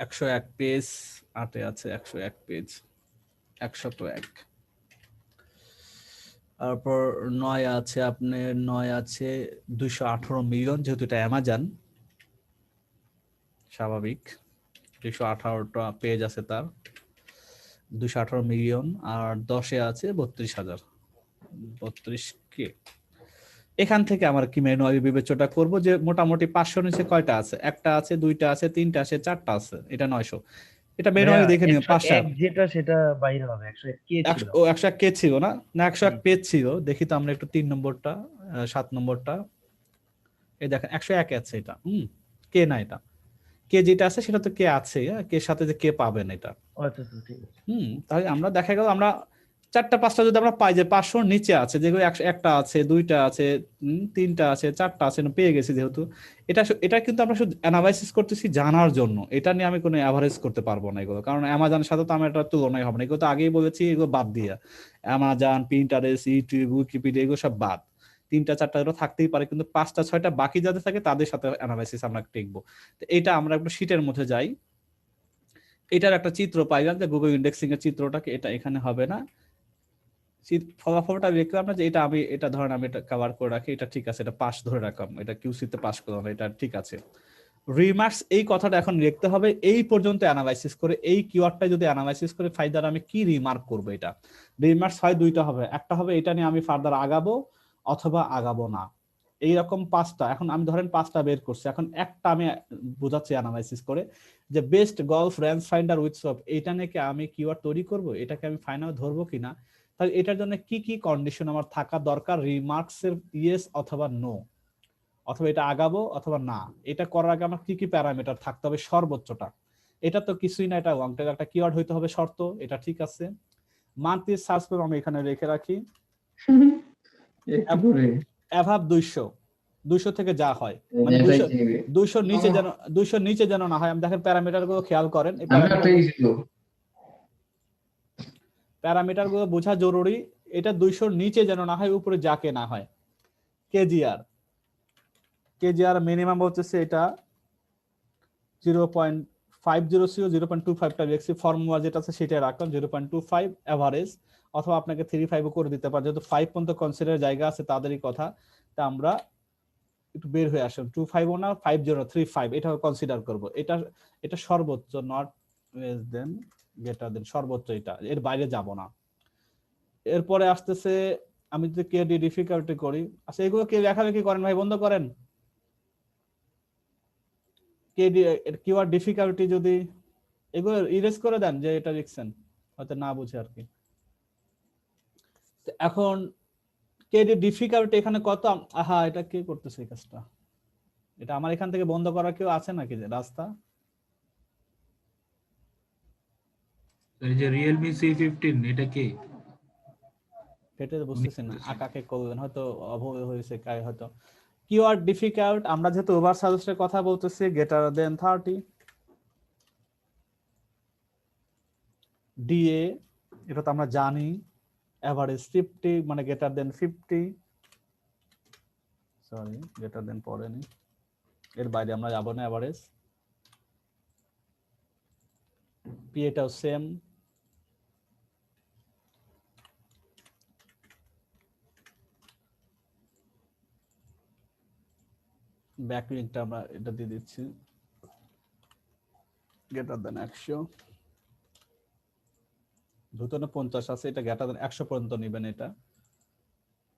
101 পেজ, 8-এ আছে 101 পেজ, 101। তারপর 9 আছে আপনার 9 আছে 218 মিলিয়ন, যেহেতু এটা অ্যামাজন স্বাভাবিক, 218টা পেজ আছে তার, 218 মিলিয়ন। আর 10-এ আছে 32,000, 32K। এখান থেকে আমার কি ম্যানুয়ালি বিবেচনা করব যে মোটামুটি 500 নিচে কয়টা আছে, একটা আছে, দুইটা আছে, তিনটা আছে, চারটা আছে, এটা 900, এটা ম্যানুয়ালি দেখে নিও। 500
যেটা সেটা বাইরে হবে, 101K ছিল।
ও 101K ছিল না, 101 পেজ ছিল, দেখি তো আমরা একটু 3 নম্বরটা 7 নম্বরটা, এই দেখেন 101 আছে এটা, কে না, এটা কে যেটা আছে সেটা তো কে আছে, কে সাথে যে কে পাবেন এটা,
আচ্ছা ঠিক আছে।
তাহলে আমরা দেখা গেল আমরা 4টা-5টা যদি আমরা পাই যে 500 নিচে আছে, যেগুলো 101টা আছে, 2টা আছে, 3টা আছে, 4টা আছে, পেয়ে গেছি যেহেতু, এটা কিন্তু আমরা শুধু অ্যানালাইসিস করতেছি জানার জন্য, এটা নিয়ে আমি কোনো অ্যাভারেজ করতে পারবো না এগুলো, কারণ অ্যামাজনের সাথে তো আমার এটা তুলনাই হবে না, এগুলো তো আগেই বলেছি, এগুলো বাদ দিয়ে অ্যামাজন, পিন্টারেস্ট, ইউটিউব, উইকিপিডিয়া এগুলো সব বাদ, 3টা-4টা এগুলো থাকতেই পারে, কিন্তু 5টা-6টা বাকি যাদের থাকে তাদের সাথে অ্যানালাইসিস আমরা দেখবো। তো এটা আমরা একটু শীটের মধ্যে যাই, এটার একটা চিত্র পাইলাম যে গুগল ইন্ডেক্সিং এর চিত্রটাকে, এটা এখানে হবে না, ফলাফলটা দেখলাম না যে এটা ধরেন আমি এটা কভার করে রাখি, এটা ঠিক আছে, এটা পাস ধরে রাখলাম, এটা কিউসিতে পাস করলাম, এটা ঠিক আছে। রিমার্কস এই কথাটা এখন লিখতে হবে এই পর্যন্ত অ্যানালাইসিস করে, এই কিওয়ার্ডটা যদি অ্যানালাইসিস করে ফাইদার আমি কি রিমার্ক করব, এটা রিমার্কস হয় 2টা হবে, একটা হবে এটা নিয়ে আমি ফার্দার আগাবো অথবা আগাবো না, এইরকম 5টা। এখন আমি ধরেন 5টা বের করছি, এখন একটা আমি বোঝাচ্ছি অ্যানালাইসিস করে যে best golf range finder with সব, এটা নিয়ে কি আমি কিওয়ার্ড তৈরি করব, এটাকে আমি ফাইনাল ধরবো কিনা, তাহলে এটার জন্য কি কি কন্ডিশন আমার থাকা দরকার, রিমার্কস এর ইয়েস অথবা নো, অথবা এটা আগাবো অথবা না, এটা করার আগে আমার কি কি প্যারামিটার থাকতে হবে সর্বোচ্চটা, এটা তো কিছুই না, এটা লং টেল একটা কিওয়ার্ড হইতে হবে শর্ত, এটা ঠিক আছে। মান্থলি সার্চ করব আমি এখানে রেখে রাখি অ্যাভাব 200, 200 থেকে যা হয় মানে 200 নিচে যেন 200 নিচে যেন না হয়। আমি দেখেন প্যারামিটার গুলো খেয়াল করেন, এই প্যারামিটার গুলো বোঝা জরুরি। এটা 200 নিচে যেন না হয়, উপরে যাকে না হয়। কেজিআর মিনিমাম হচ্ছে এটা 0.50 ছিল, 0.25 টা রেখেছি। ফর্মুলা যেটা আছে সেটাই রাখলাম 0.25 এভারেজ, অথবা আপনাকে 35 ও করে দিতে পারে। যেহেতু 5 পর্যন্ত কনসিডার জায়গা আছে তাদেরই কথা, তা আমরা একটু বের হয়ে আসলাম 25 না 5035 এটা কনসিডার করব। এটা সর্বোচ্চ, not less than greater than, সর্বোচ্চ এটা, এর বাইরে যাব না। এরপরে আসতেছে আমি যদি কেডি ডিফিকাল্টি করি, আচ্ছা এগুলো কে লেখালেখি করেন ভাই, বন্ধ করেন। কেডি কিওয়ার্ড ডিফিকাল্টি যদি এগুলো ইরেজ করে দেন যে এটা লিখছেন, হয়তো না বুঝে আর কি। এখন কেডি ডিফিকাল্টি এখানে কত, আহা এটা কে করতেছে এই কাজটা? এটা আমার এখান থেকে বন্ধ করার কেউ আছে নাকি যে রাস্তা?
এই যে Realme C15 এটা কি?
এটা বুঝতেছি না, আকাকে করবেন হয়তো অভুল হয়েছে কাই হয়তো। কিওয়ার্ড ডিফিকাল্ট, আমরা যেহেতু ওভার সাজেস্টের কথা বলতেছি, গ্রেটার দেন 30 ডিএ, এটা তো আমরা জানি। এভারেজ 50 মানে greater than 50, sorry greater than পড়েনি, এর বাইরে আমরা যাব না। এভারেজ পি এটাও সেম, ব্যাকলিংকটা আমরা এটা দিয়ে দিচ্ছি গ্রেটার দেন 100, ধুতনে 50 আছে, এটা গ্রেটার দেন 100 পর্যন্ত নেবেন এটা।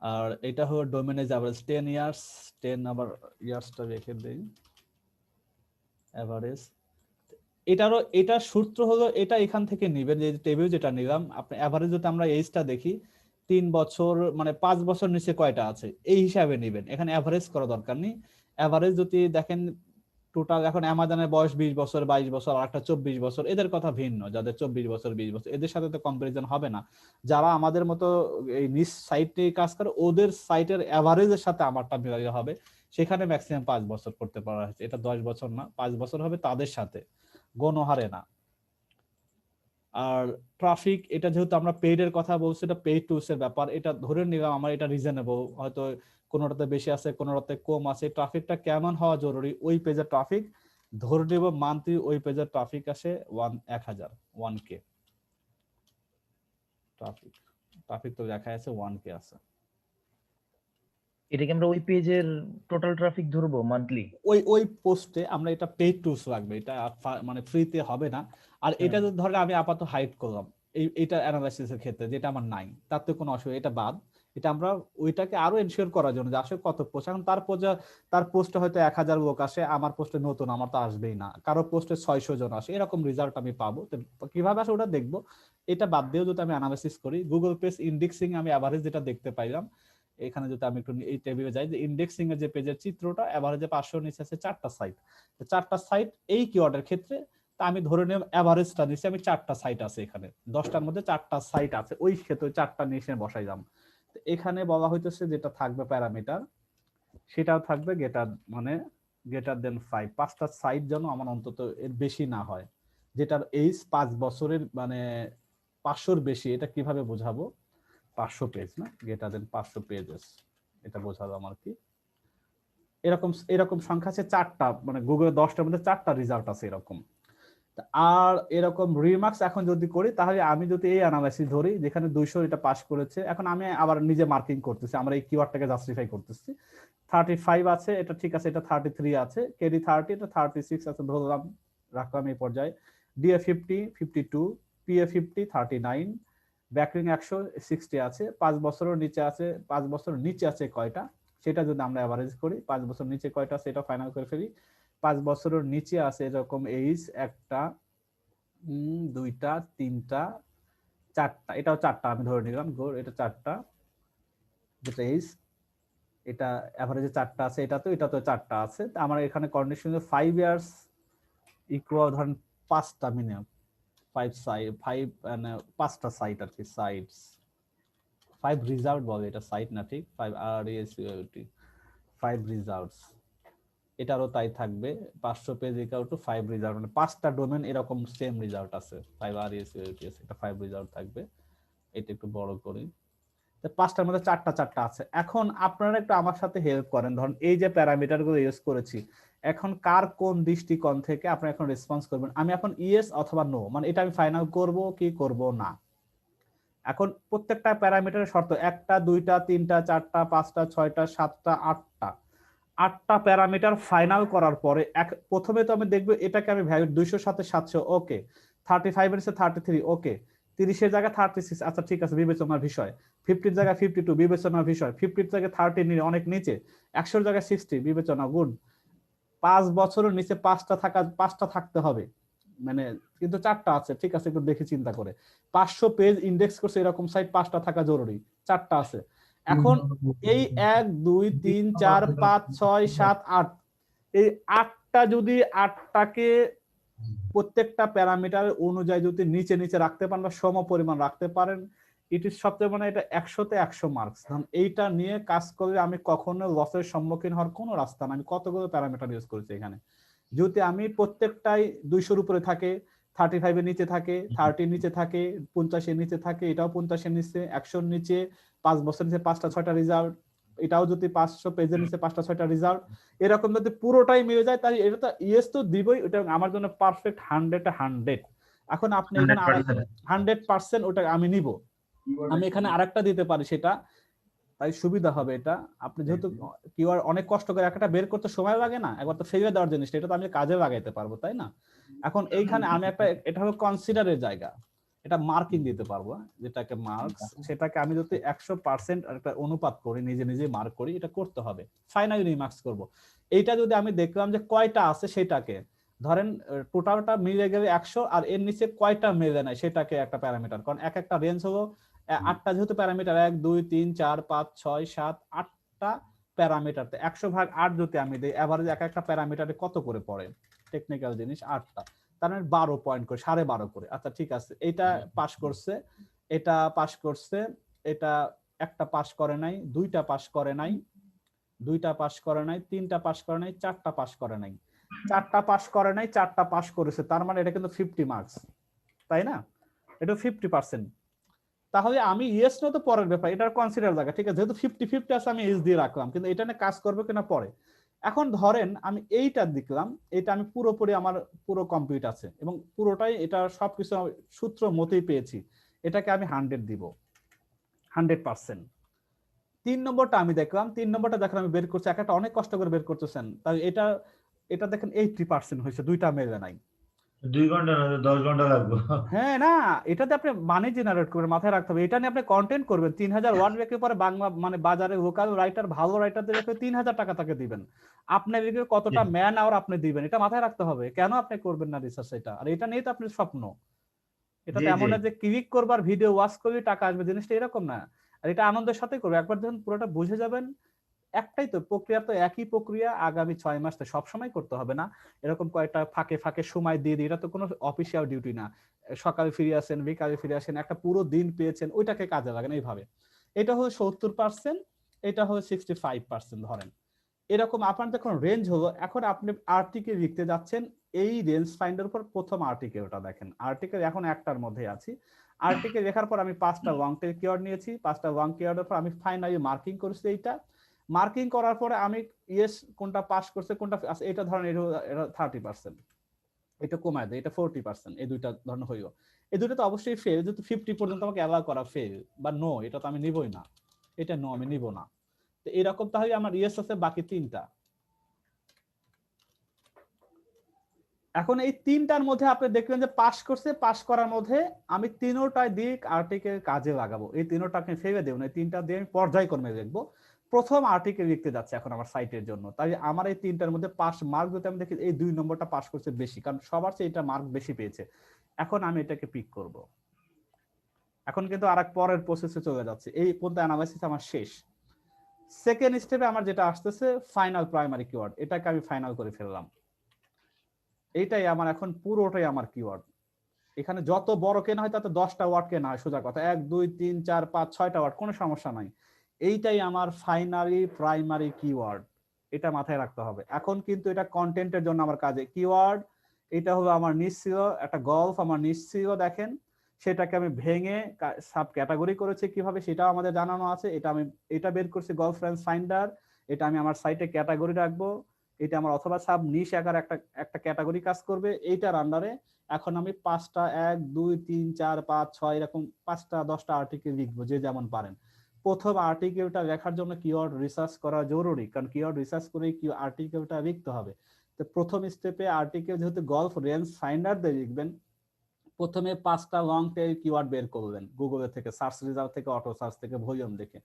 আর এটা হলো ডোমেনেজ এভারেজ 10 ইয়ার্স, 10 আবার ইয়ার্সটা রেখে দেই এভারেজ। এটা সূত্র হলো এটা এখান থেকে নেবেন, যে টেবিল যেটা নিলাম আপনি এভারেজ, যদি আমরা এইজটা দেখি 3 বছর মানে 5 বছর নিচে কয়টা আছে এই হিসাবে নেবেন, এখানে এভারেজ করা দরকার নেই। এভারেজ যদি দেখেন টোটাল, এখন অ্যামাজনের বয়স 20 বছর 22 বছর আর একটা 24 বছর, এদের কথা ভিন্ন। যাদের 24 বছর 20 বছর এদের সাথে তো কম্পারিজন হবে না। যারা আমাদের মতো এই নিজ সাইটে কাজ করে ওদের সাইটের এভারেজের সাথে আমারটা মিলাইতে হবে, সেখানে ম্যাক্সিমাম 5 বছর করতে পারা হয়েছে। এটা 10 বছর না, 5 বছর হবে তাদের সাথে, গণহারে না। আর ট্রাফিক, এটা যেহেতু আমরা পেইড এর কথা বলছি, এটা পেইড টুলস এর ব্যাপার, এটা ধরে নিলাম আমার এটা রিজনেবল, হয়তো কোনোটাতে বেশি আছে কোনোটাতে কম আছে। ট্রাফিকটা কেমন হওয়া জরুরি, ওই পেজের ট্রাফিক ধরে নিব মান্থলি, ওই পেজের ট্রাফিক আসে 1000 1K ট্রাফিক তো দেখা যাচ্ছে 1K আছে।
এটা কি আমরা ওই পেজের টোটাল ট্রাফিক ধরবো মান্থলি?
ওই পোস্টে আমরা এটা পেইড টুলস লাগবে, এটা মানে ফ্রিতে হবে না। আর এটা যদি ধরে আমি আপাতত হাইড করলাম এইটা অ্যানালাইসিসের ক্ষেত্রে, যেটা আমার নাই, তাতে কোনো অসুবিধা, এটা বাদ। এটা আমরা ওইটাকে আরো এনশিওর করার জন্য যে আসলে কত পোস্ট, এখন তার পোস্টে হয়তো 1000 লোক আসে, আমার পোস্টে নতুন, আমার তো আসবেই না, কারো পোস্টে 600 জন আসে, এরকম রেজাল্ট আমি পাবো। তো কিভাবে আসে ওটা দেখবো। এটা বাদ দিয়েও যদি আমি অ্যানালাইসিস করি, গুগল পেজ ইন্ডেক্সিং আমি এভারেজ যেটা দেখতে পাইলাম, এখানে যদি আমি একটু এই টেবিলে যাই, যে ইন্ডেক্সিং এর যে পেজের চিত্রটা এভারেজে 500 নিচে আছে 4টা সাইট, 4টা সাইট এই কিওয়ার্ডের ক্ষেত্রে। তা আমি ধরে নিলাম এভারেজটা নিচে আমি 4টা সাইট আছে, এখানে 10টার মধ্যে 4টা সাইট আছে, ওই ক্ষেত্রে 4টা নিচে বসাইলাম। এখানে বলা হইতেছে যেটা থাকবে প্যারামিটার, সেটাও থাকবে গ্রেটার দেন 5, 5টা সাইট যেন আমার অন্তত এর বেশি না হয়, যেটার এইজ 5 বছরের মানে 500-র বেশি। এটা কিভাবে বোঝাবো, 500 পেজ না, গ্রেটার দেন 500 পেজেস, এটা বোঝালাম আর কি। এরকম সংখ্যা আছে 4টা, মানে গুগলে 10টার মধ্যে 4টা রেজাল্ট আছে এরকম। আর এরকম রিমার্কস এখন যদি করি, তাহলে আমি যদি এই অ্যানালাইসিস ধরি যেখানে 200 এটা পাস করেছে, এখন আমি আবার নিজে মার্কিং করতেছি, আমরা এই কিওয়ার্ডটাকে জাস্টিফাই করতেছি। 35 আছে, এটা ঠিক আছে, এটা 33 আছে, কেডি 30, এটা 36 আছে, ধরলাম রাখলাম এই পর্যায়ে। ডিএ 50 52, পিএ 50 39, ব্যাকলিং 100 60 আছে, 5 বছরের নিচে আছে, 5 বছরের নিচে আছে কয়টা সেটা যদি আমরা এভারেজ করি, 5 বছর নিচে কয়টা সেটা ফাইনাল করে ফেলি। 5 বছরের নিচে আছে এরকম এইজ 1টা 2টা 3টা 4টা, এটাও 4টা আমি ধরে নিলাম, এটা 4টা যেটা এইজ, এটা এভারেজে 4টা আছে, এটাতেও 4টা আছে। আমার এখানে কন্ডিশন 5 ইয়ার্স ইকুয়াল ধরেন 5টা মিনিমাম, 5টা সাইট আর কি, সাইটস 5 রিজাল্ট বলে, এটা সাইট না ঠিক, 5 RESULT 5 রিজাল্টস, এটারও তাই থাকবে 500 পেজ ইকুয়াল টু 5 রিজাল্ট, মানে 5টা ডোমেন এরকম সেম রেজাল্ট আছে 5 RES UTS, এটা 5 রিজাল্ট থাকবে। এটা একটু বড় করি, 5টার মধ্যে 4টা আছে। এখন আপনারা একটু আমার সাথে হেল্প করেন, ধরুন এই যে প্যারামিটার গুলো ইউজ করেছি, এখন কার কোন দৃষ্টিকোণ থেকে আপনারা এখন রেসপন্স করবেন। আমি এখন ইয়েস অথবা নো, মানে এটা আমি ফাইনাল করব কি করব না। এখন প্রত্যেকটা প্যারামিটারের শর্ত 1টা 2টা 3টা 4টা 5টা 6টা 7টা 8টা প্যারামিটার ফাইনাল করার পরে প্রথমে তো আমি দেখবো এটাকে আমি ভ্যালু 200 সাথে 700 ওকে, 35 এর সাথে 33 ওকে, 30 এর জায়গায় 36 আচ্ছা ঠিক আছে বিবেচনার বিষয়, 50 এর জায়গায় 52 বিবেচনার বিষয়, 50 এর জায়গায় 30 অনেক নিচে, 100 এর জায়গায় 60 বিবেচনা গুড। 5 বছরের নিচে 5টা থাকতে হবে, মানে কিন্তু 4টা আছে ঠিক আছে, একটু দেখে চিন্তা করে 500 পেজ ইন্ডেক্স করছে এরকম সাইট 5টা থাকা জরুরি, 4টা আছে। এখন এই 1 2 3 4 5 6 7 8 এই 8টা যদি 8টাকে প্রত্যেকটা প্যারামিটার অনুযায়ী যদি নিচে নিচে রাখতে পারেন বা সম পরিমাণ রাখতে পারেন, ইট ইজ সবচেয়ে মানে এটা 100তে 100 মার্কস। এইটা নিয়ে কাজ করলে আমি কখনো লসের সম্মুখীন হওয়ার কোনো রাস্তা না। আমি কতগুলো প্যারামিটার ইউজ করেছি এখানে, যদি আমি প্রত্যেকটাই 200-র উপরে থাকে, 35 এর নিচে থাকে, 30 এর নিচে থাকে, 50 এর নিচে থাকে, এটাও 50 এর নিচে, 100 এর নিচে, 5 বছর নিচে 5টা 6টা রেজাল্ট, এটাও যদি 500 পেজের নিচে 5টা 6টা রেজাল্ট, এরকম যদি পুরোটাই মিলে যায় তাহলে এটা তো ইয়েস তো দিবই, এটা আমার জন্য পারফেক্ট 100 এখন আপনি এখানে 100% ওটা আমি নিব, আমি এখানে আরেকটা দিতে পারি, সেটা তাই সুবিধা হবে। এটা আপনি যেহেতু কিওয়ার্ড অনেক কষ্ট করে একটা বের করতে সময় লাগে না, একবার তো ফেলে দেওয়ার জিনিসটা এটা তো আমি কাজে লাগাইতে পারবো তাই না। এখন এইখানে আমি একটা, এটা হলো কনসিডারের জায়গা, এটা মার্কিং দিতে পারবো, যেটাকে মার্কস, সেটাকে আমি যদি 100% একটা অনুপাত করি, নিজে নিজে মার্ক করি, এটা করতে হবে, ফাইনালি রিমার্কস করব। এইটা যদি আমি দেখলাম যে কয়টা আছে, সেটাকে ধরেন টোটালটা মিলে গেলে 100 আর এর নিচে কয়টা মিলে নাই সেটাকে একটা প্যারামিটার, কারণ একটা রেঞ্জ হলো 8টা যেহেতু প্যারামিটার 1 2 3 4 5 6 7 8টা প্যারামিটারতে 100/8 যদি আমি দেই, এভারেজ একটা প্যারামিটারে কত করে পড়ে, টেকনিক্যাল জিনিস 8টা, তার মানে 12 পয়েন্ট করে 12.5 করে। আচ্ছা ঠিক আছে, এটা পাস করছে, এটা পাস করছে, এটা একটা পাস করে নাই, দুইটা পাস করে নাই, দুইটা পাস করে নাই, তিনটা পাস করে নাই, 4টা পাস করে নাই, 4টা পাস করে নাই, 4টা পাস করেছে, তার মানে এটা কিন্তু 50 মার্কস, তাই না, এটা 50%। তাহলে আমি ইয়েস নো তো পরের ব্যাপার, এটার কনসিডার জায়গা ঠিক আছে, যেহেতু 50-50 আছে আমি ইয়েস দিয়ে রাখলাম, কিন্তু এটা নিয়ে কাজ করবে কিনা পরে। এখন ধরেন আমি এইটা দেখলাম, এটা আমি পুরোপুরি আমার পুরো কমপ্লিট আছে এবং পুরোটাই এটা সবকিছু সূত্র মতেই পেয়েছি, এটাকে আমি 100 দিব, 100%। 3 নম্বরটা আমি দেখলাম, 3 নম্বরটা দেখেন আমি বের করছি, একটা অনেক কষ্ট করে বের করতেছেন, তাই এটা দেখেন 80% হয়েছে, দুইটা মেলে নাই।
2 ঘন্টা না 10 ঘন্টা লাগবে।
হ্যাঁ না, এটাতে আপনি মানি জেনারেট করবেন, মাথায় রাখতে হবে, এটা নিয়ে আপনি কন্টেন্ট করবেন, 3000 ওয়ার্ড রেখে পরে বাংলা মানে বাজারে লোকাল রাইটার ভালো রাইটারদের রেখে 3000 টাকা তাকে দিবেন, আপনার রেখে কতটা ম্যান আওয়ার আপনি দিবেন, এটা মাথায় রাখতে হবে। কেন আপনি করবেন না রিসার্চ, এটা আর এটা নিয়ে তো আপনার স্বপ্ন, এটা তো এমন না যে ক্লিক করবার ভিডিও ওয়াচ করলে টাকা আসবে, জিনিসটা এরকম না। আর এটা আনন্দের সাথে করবে, একবার যখন পুরোটা বুঝে যাবেন, একটাই তো প্রক্রিয়া, তো একই প্রক্রিয়া আগামী 6 মাস তো সবসময় করতে হবে না, এরকম কয়েকটা ফাঁকে ফাঁকে সময় দিয়ে দিই, এটা তো কোনো অফিসিয়াল ডিউটি না, সকালে ফিরে আসেন বিকালে ফিরে আসেন, একটা পুরো দিন পেয়েছেন ওইটাকে কাজে লাগান এইভাবে। এটা হলো 70%, এটা হলো 65% ধরেন, এরকম আপনার যখন রেঞ্জ হলো, এখন আপনি আর্টিকেল লিখতে যাচ্ছেন, এই রেঞ্জ ফাইন্ডার উপর প্রথম আর্টিকেলটা দেখেন, আর্টিকেল এখন একটার মধ্যে আছি, আর্টিকেল লেখার পর আমি 5টা লং টেল কিওয়ার্ড নিয়েছি, 5টা লং কিওয়ার্ডের পর আমি ফাইনালি মার্কিং করেছি, এইটা মার্কিং করার পরে আমি ইয়েস কোনটা পাস করছে কোনটা, এটা ধরেন এটা 30%, এটা কমায় দেয়, এটা 40%, এই দুইটা ধরনের হইল, এই দুটো তো অবশ্যই ফেল, যেহেতু 50 পর্যন্ত আমাকে অ্যালাউ করা ফেল বা নো, এটা তো আমি নিবই না, এটা নো আমি নিব না। তো এরকম তাহলে আমার ইয়েস আছে বাকি 3টা। এখন এই 3টার মধ্যে আপনি দেখবেন যে পাস করছে, পাস করার মধ্যে আমি 3টাই দিয়ে আর্টিকেল কাজে লাগাবো, এই 3টাকে ফেলে দেব না, এই 3টা দিয়ে আমি পর্যায়ক্রমে দেখবো, প্রথম আর্টিকেল লিখতে যাচ্ছে এখন আমার সাইটের জন্য, তাই আমার এই 3টার মধ্যে পাস মার্ক যদি আমি দেখি, এই 2 নম্বরটা পাস করছে বেশি, কারণ সবার চেয়ে এটা মার্ক বেশি পেয়েছে, এখন আমি এটাকে পিক করব। এখন কিন্তু আরেক পরের প্রসেসে চলে যাচ্ছে, এই পর্যন্ত অ্যানালাইসিস আমার শেষ। সেকেন্ড স্টেপে আমার যেটা আসতেছে ফাইনাল প্রাইমারি কিওয়ার্ড, এটাকে আমি ফাইনাল করে ফেললাম, এইটাই আমার এখন পুরোটাই আমার কিওয়ার্ড। এখানে যত বড় কেনা হয় তাতে 10টা ওয়ার্ড কেনা হয়, সোজা কথা, 1 2 3 4 5 6টা ওয়ার্ড, কোনো সমস্যা নাই, এইটাই আমার ফাইনালি প্রাইমারি কিওয়ার্ড। এটা মাথায় রাখতে হবে। এখন কিন্তু এটা কন্টেন্টের জন্য আমার কাজে কিওয়ার্ড, এটা হলো আমার নিচ ছিল একটা গল্ফ, আমার নিচ ছিল দেখেন, সেটাকে আমি ভেঙে সাব ক্যাটাগরি করেছি কিভাবে সেটাও আমাদের জানানো আছে। এটা বের করছি গল্ফ রেঞ্জ ফাইন্ডার, এটা আমি আমার সাইটে ক্যাটাগরি রাখবো, এটা আমার অথবা সাব নিশ আকার একটা ক্যাটাগরি কাজ করবে এইটার আন্ডারে। এখন আমি 5টা 1 2 3 4 5 6 এরকম 5টা 10টা আর্টিকেল লিখবো যে যেমন পারেন। প্রথম আর্টিকেলটা লেখার জন্য কিওয়ার্ড রিসার্চ করা জরুরি, কারণ কিওয়ার্ড রিসার্চ করে কি আর্টিকেলটা লিখতে হবে। তো প্রথম স্টেপে আর্টিকেল যেহেতু গল্ফ রেঞ্জ ফাইন্ডার দিয়ে লিখবেন, প্রথমে 5টা লং টেল কিওয়ার্ড বের করবেন গুগল থেকে, সার্চ রেজাল্ট থেকে, অটো সার্চ থেকে, ভলিউম দেখে।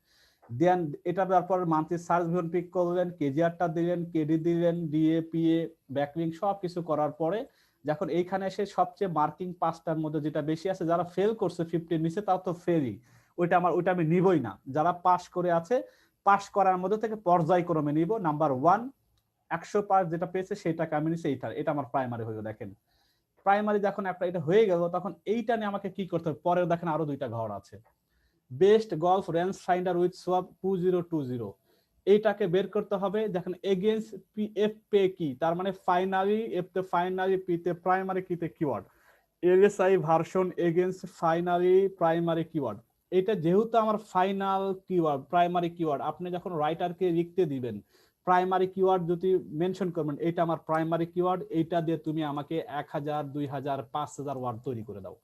দেন এটা তারপর মান্থলি সার্চ ভলিউম পিক করলেন, কেজিআরটা দিলেন, কেডি দিলেন, ডিএ পিএ ব্যাকলিঙ্ক সব কিছু করার পরে যখন এইখানে এসে সবচেয়ে মার্কিং 5টার মধ্যে যেটা বেশি আছে, যারা ফেল করছে 50 নিচে তাও তো ফেলই, ওইটা আমি নিবই না। যারা পাস করে আছে, পাস করার মধ্যে থেকে পর্যায়ক্রমে নিব। নাম্বার 1 105 যেটা পেয়েছে সেটাকে আমি নিচে এটা আমার প্রাইমারি হয়ে দেখেন। প্রাইমারি যখন একটা এটা হয়ে গেল তখন এইটা নিয়ে আমাকে কি করতে হবে, পরে দেখেন আরো 2টা ঘর আছে। Best golf range finder with swap 2020 এইটাকে বের করতে হবে। দেখেন এগেইনস্ট পিএফ পে কি, তার মানে ফাইনালি এফ তে ফাইনালি, পি তে প্রাইমারি, কি তে keyword, LSI version against finally primary keyword. এটা যেহেতু আমার ফাইনাল কিওয়ার্ড, প্রাইমারি কিওয়ার্ড, আপনি যখন রাইটারকে লিখতে দিবেন প্রাইমারি কিওয়ার্ড যদি মেনশন করবেন, এটা আমার প্রাইমারি কিওয়ার্ড, এইটা দিয়ে তুমি আমাকে 1000 2000 5000 ওয়ার্ড তৈরি করে দাও।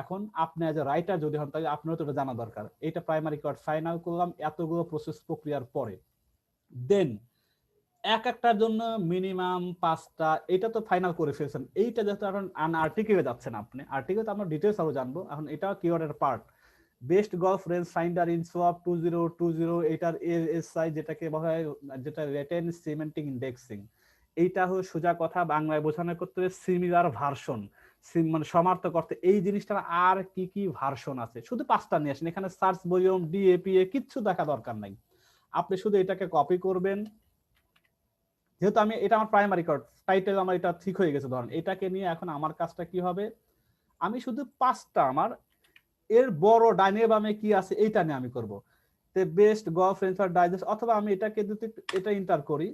এখন আপনি এজ এ রাইটার যদি হন তাহলে আপনারও তো এটা জানা দরকার। এটা প্রাইমারি কিওয়ার্ড ফাইনাল করলাম এতগুলো প্রসেস প্রক্রিয়ার পরে। দেন একটার জন্য মিনিমাম 5টা, এটা তো ফাইনাল করে ফেলছেন। এইটা যেহেতু এখন আর্টিকেলে যাচ্ছেন আপনি, আর্টিকেল তো আমরা ডিটেলস আরো জানবো, এখন এটা কিওয়ার্ডের part. Best golf range finder in slope 2020 এটার এএসআই যেটাকে বলা হয়, যেটা রেটেন সিমেন্টিং ইন্ডেক্সিং, এইটা হলো সোজা কথা বাংলায় বোঝানো করতে হবে সিমিলার ভার্সন, মানে সমার্থক অর্থে। এই জিনিসটার আর কি কি ভার্সন আছে শুধু 5টা নিয়ে আসেন, এখানে সার্চ ভলিউম ডিএপিএ কিচ্ছু দেখা দরকার নাই। আপনি শুধু এটাকে কপি করবেন, যেহেতু আমি এটা আমার প্রাইমারি কিওয়ার্ড, টাইটেল আমার এটা ঠিক হয়ে গেছে ধরেন, এটাকে নিয়ে এখন আমার কাজটা কি হবে, আমি শুধু 5টা আমার এর বড় ডাইনে বামে কি আছে এইটা নিয়ে আমি করব। তে best golf range for digest, অথবা আমি এটাকে যদি এটা এন্টার করি,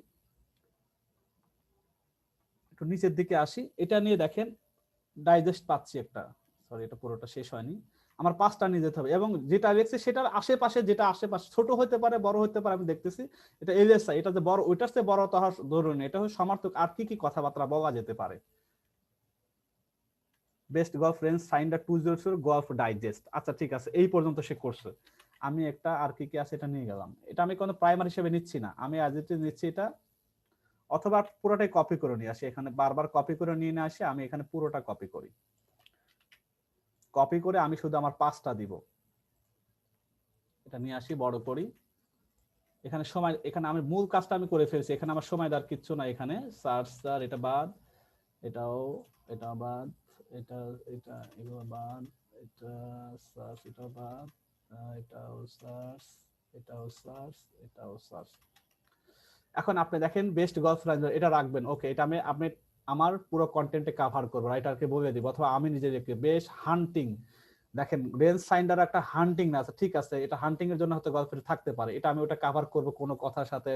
একটু নিচের দিকে আসি, এটা নিয়ে দেখেন ডাইজেস্ট পাচ্ছি একটা, সরি এটা পুরোটা শেষ হয়নি, আমার 5টা নিয়ে যেতে হবে। এবং যেটা দেখছি সেটার আশেপাশে, যেটা আশেপাশে ছোট হতে পারে বড় হতে পারে, আমি দেখতেছি এটা এলএসআই, এটা যে বড় ওইটার চেয়ে বড় তো ধরুন এটা হলো সমার্থক, আর কি কি কথাবার্তা বলা যেতে পারে। Best golf range finder 2020 golf digest, আচ্ছা ঠিক আছে এই পর্যন্ত সে করছে। আমি একটা আর কি কি আছে এটা নিয়ে গেলাম, এটা আমি কোনো প্রাইমারি হিসেবে নিচ্ছি না, আমি আজ এটা নিচ্ছি এটা, অথবা পুরোটাই কপি করে নিয়ে আসি, এখানে বারবার কপি করে নিয়ে আসি, আমি এখানে পুরোটা কপি করি, কপি করে আমি শুধু আমার 5টা দিব, এটা নিয়ে আসি বড় করি। এখানে সময়, এখানে আমি মূল কাজটা আমি করে ফেলছি, এখানে আমার সময় দেওয়ার কিচ্ছু না। এখানে সার্চ স্যার এটা বাদ, এটাও এটা বাদ, এটা এটা এগুলো বাদ, এটা সার্চ এটা বাদ, এটাও সার্চ, এটাও সার্চ, এটাও সার্চ। এখন আপনি দেখেন বেস্ট গল্ফ রাইডার এটা রাখবেন, ওকে এটা আমি আমার পুরো কন্টেন্টে কভার করব, রাইটারকে বলে দিব, অথবা আমি নিজে লিখে বেস্ট হান্টিং, দেখেন রেঞ্জ ফাইন্ডার একটা হান্টিং না আছে, ঠিক আছে এটা হান্টিং এর জন্য হয়তো গল্পের থাকতে পারে, এটা আমি ওটা কভার করব কোনো কথার সাথে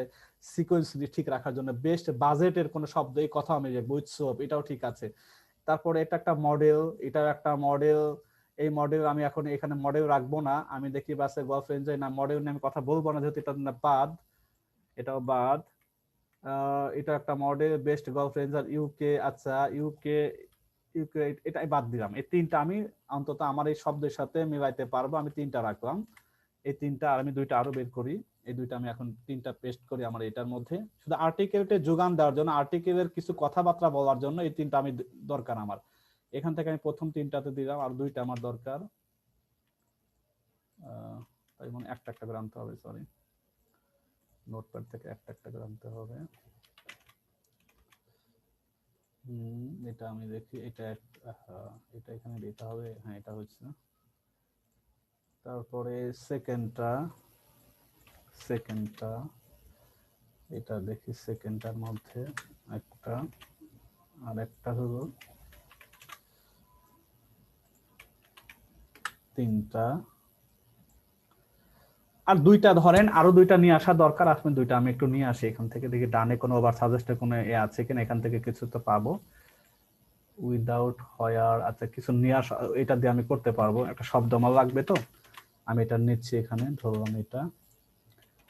সিকোয়েন্স ঠিক রাখার জন্য। বেস্ট বাজেটের কোনো শব্দ, এই কথা আমি লিখবো উৎসব, এটাও ঠিক আছে। তারপরে এটা একটা মডেল, এটা একটা মডেল, এই মডেল আমি এখন এখানে মডেল রাখবো না, আমি দেখি বাসে গল্ফ রেঞ্জে না মডেল নিয়ে আমি কথা বলবো না, যেহেতু এটা বাদ, এটাও বাদ। এটা একটা model best golf ranger UK, আচ্ছা ইউকে ইউকে এটাই বাদ দিলাম। এই 3টা আমি অন্তত আমার এই শব্দের সাথে মিলাইতে পারবো, আমি 3টা রাখলাম। এই 3টা আর আমি 2টা আরো বের করি, এই 2টা আমি এখন 3টা পেস্ট করি আমার এটার মধ্যে, শুধু আর্টিকেলটা যোগান দেওয়ার জন্য, আর্টিকেলের কিছু কথাবার্তা বলার জন্য এই 3টা আমি দরকার আমার। এখান থেকে আমি প্রথম 3টাতে দিলাম, আর 2টা আমার দরকার, তাই মানে একটা একটা করে আনতে হবে, সরি নোটপ্যাড থেকে একটা একটা করে আনতে হবে। এটা আমি দেখি, এটা এটা এখানে দিতে হবে, হ্যাঁ এটা হচ্ছে। তারপরে সেকেন্ডটা এটা দেখি, সেকেন্ডটার মধ্যে একটা, আর একটা হলো 3টা, আর দুইটা ধরেন, আরো দুইটা নিয়ে আসা দরকার। আপনি দুইটা আমি একটু নিয়ে আসি এখান থেকে, দেখি ডানে কোনো ওভার সাজেস্টের কোনো আছে কিনা, এখান থেকে কিছু তো পাবো। উইদাউট হয়ার, আচ্ছা কিছু নিয়ে আসা, এটা দিয়ে আমি করতে পারবো। একটা শব্দ আমার লাগবে, তো আমি এটা নিচ্ছি এখানে, ধরলাম এটা,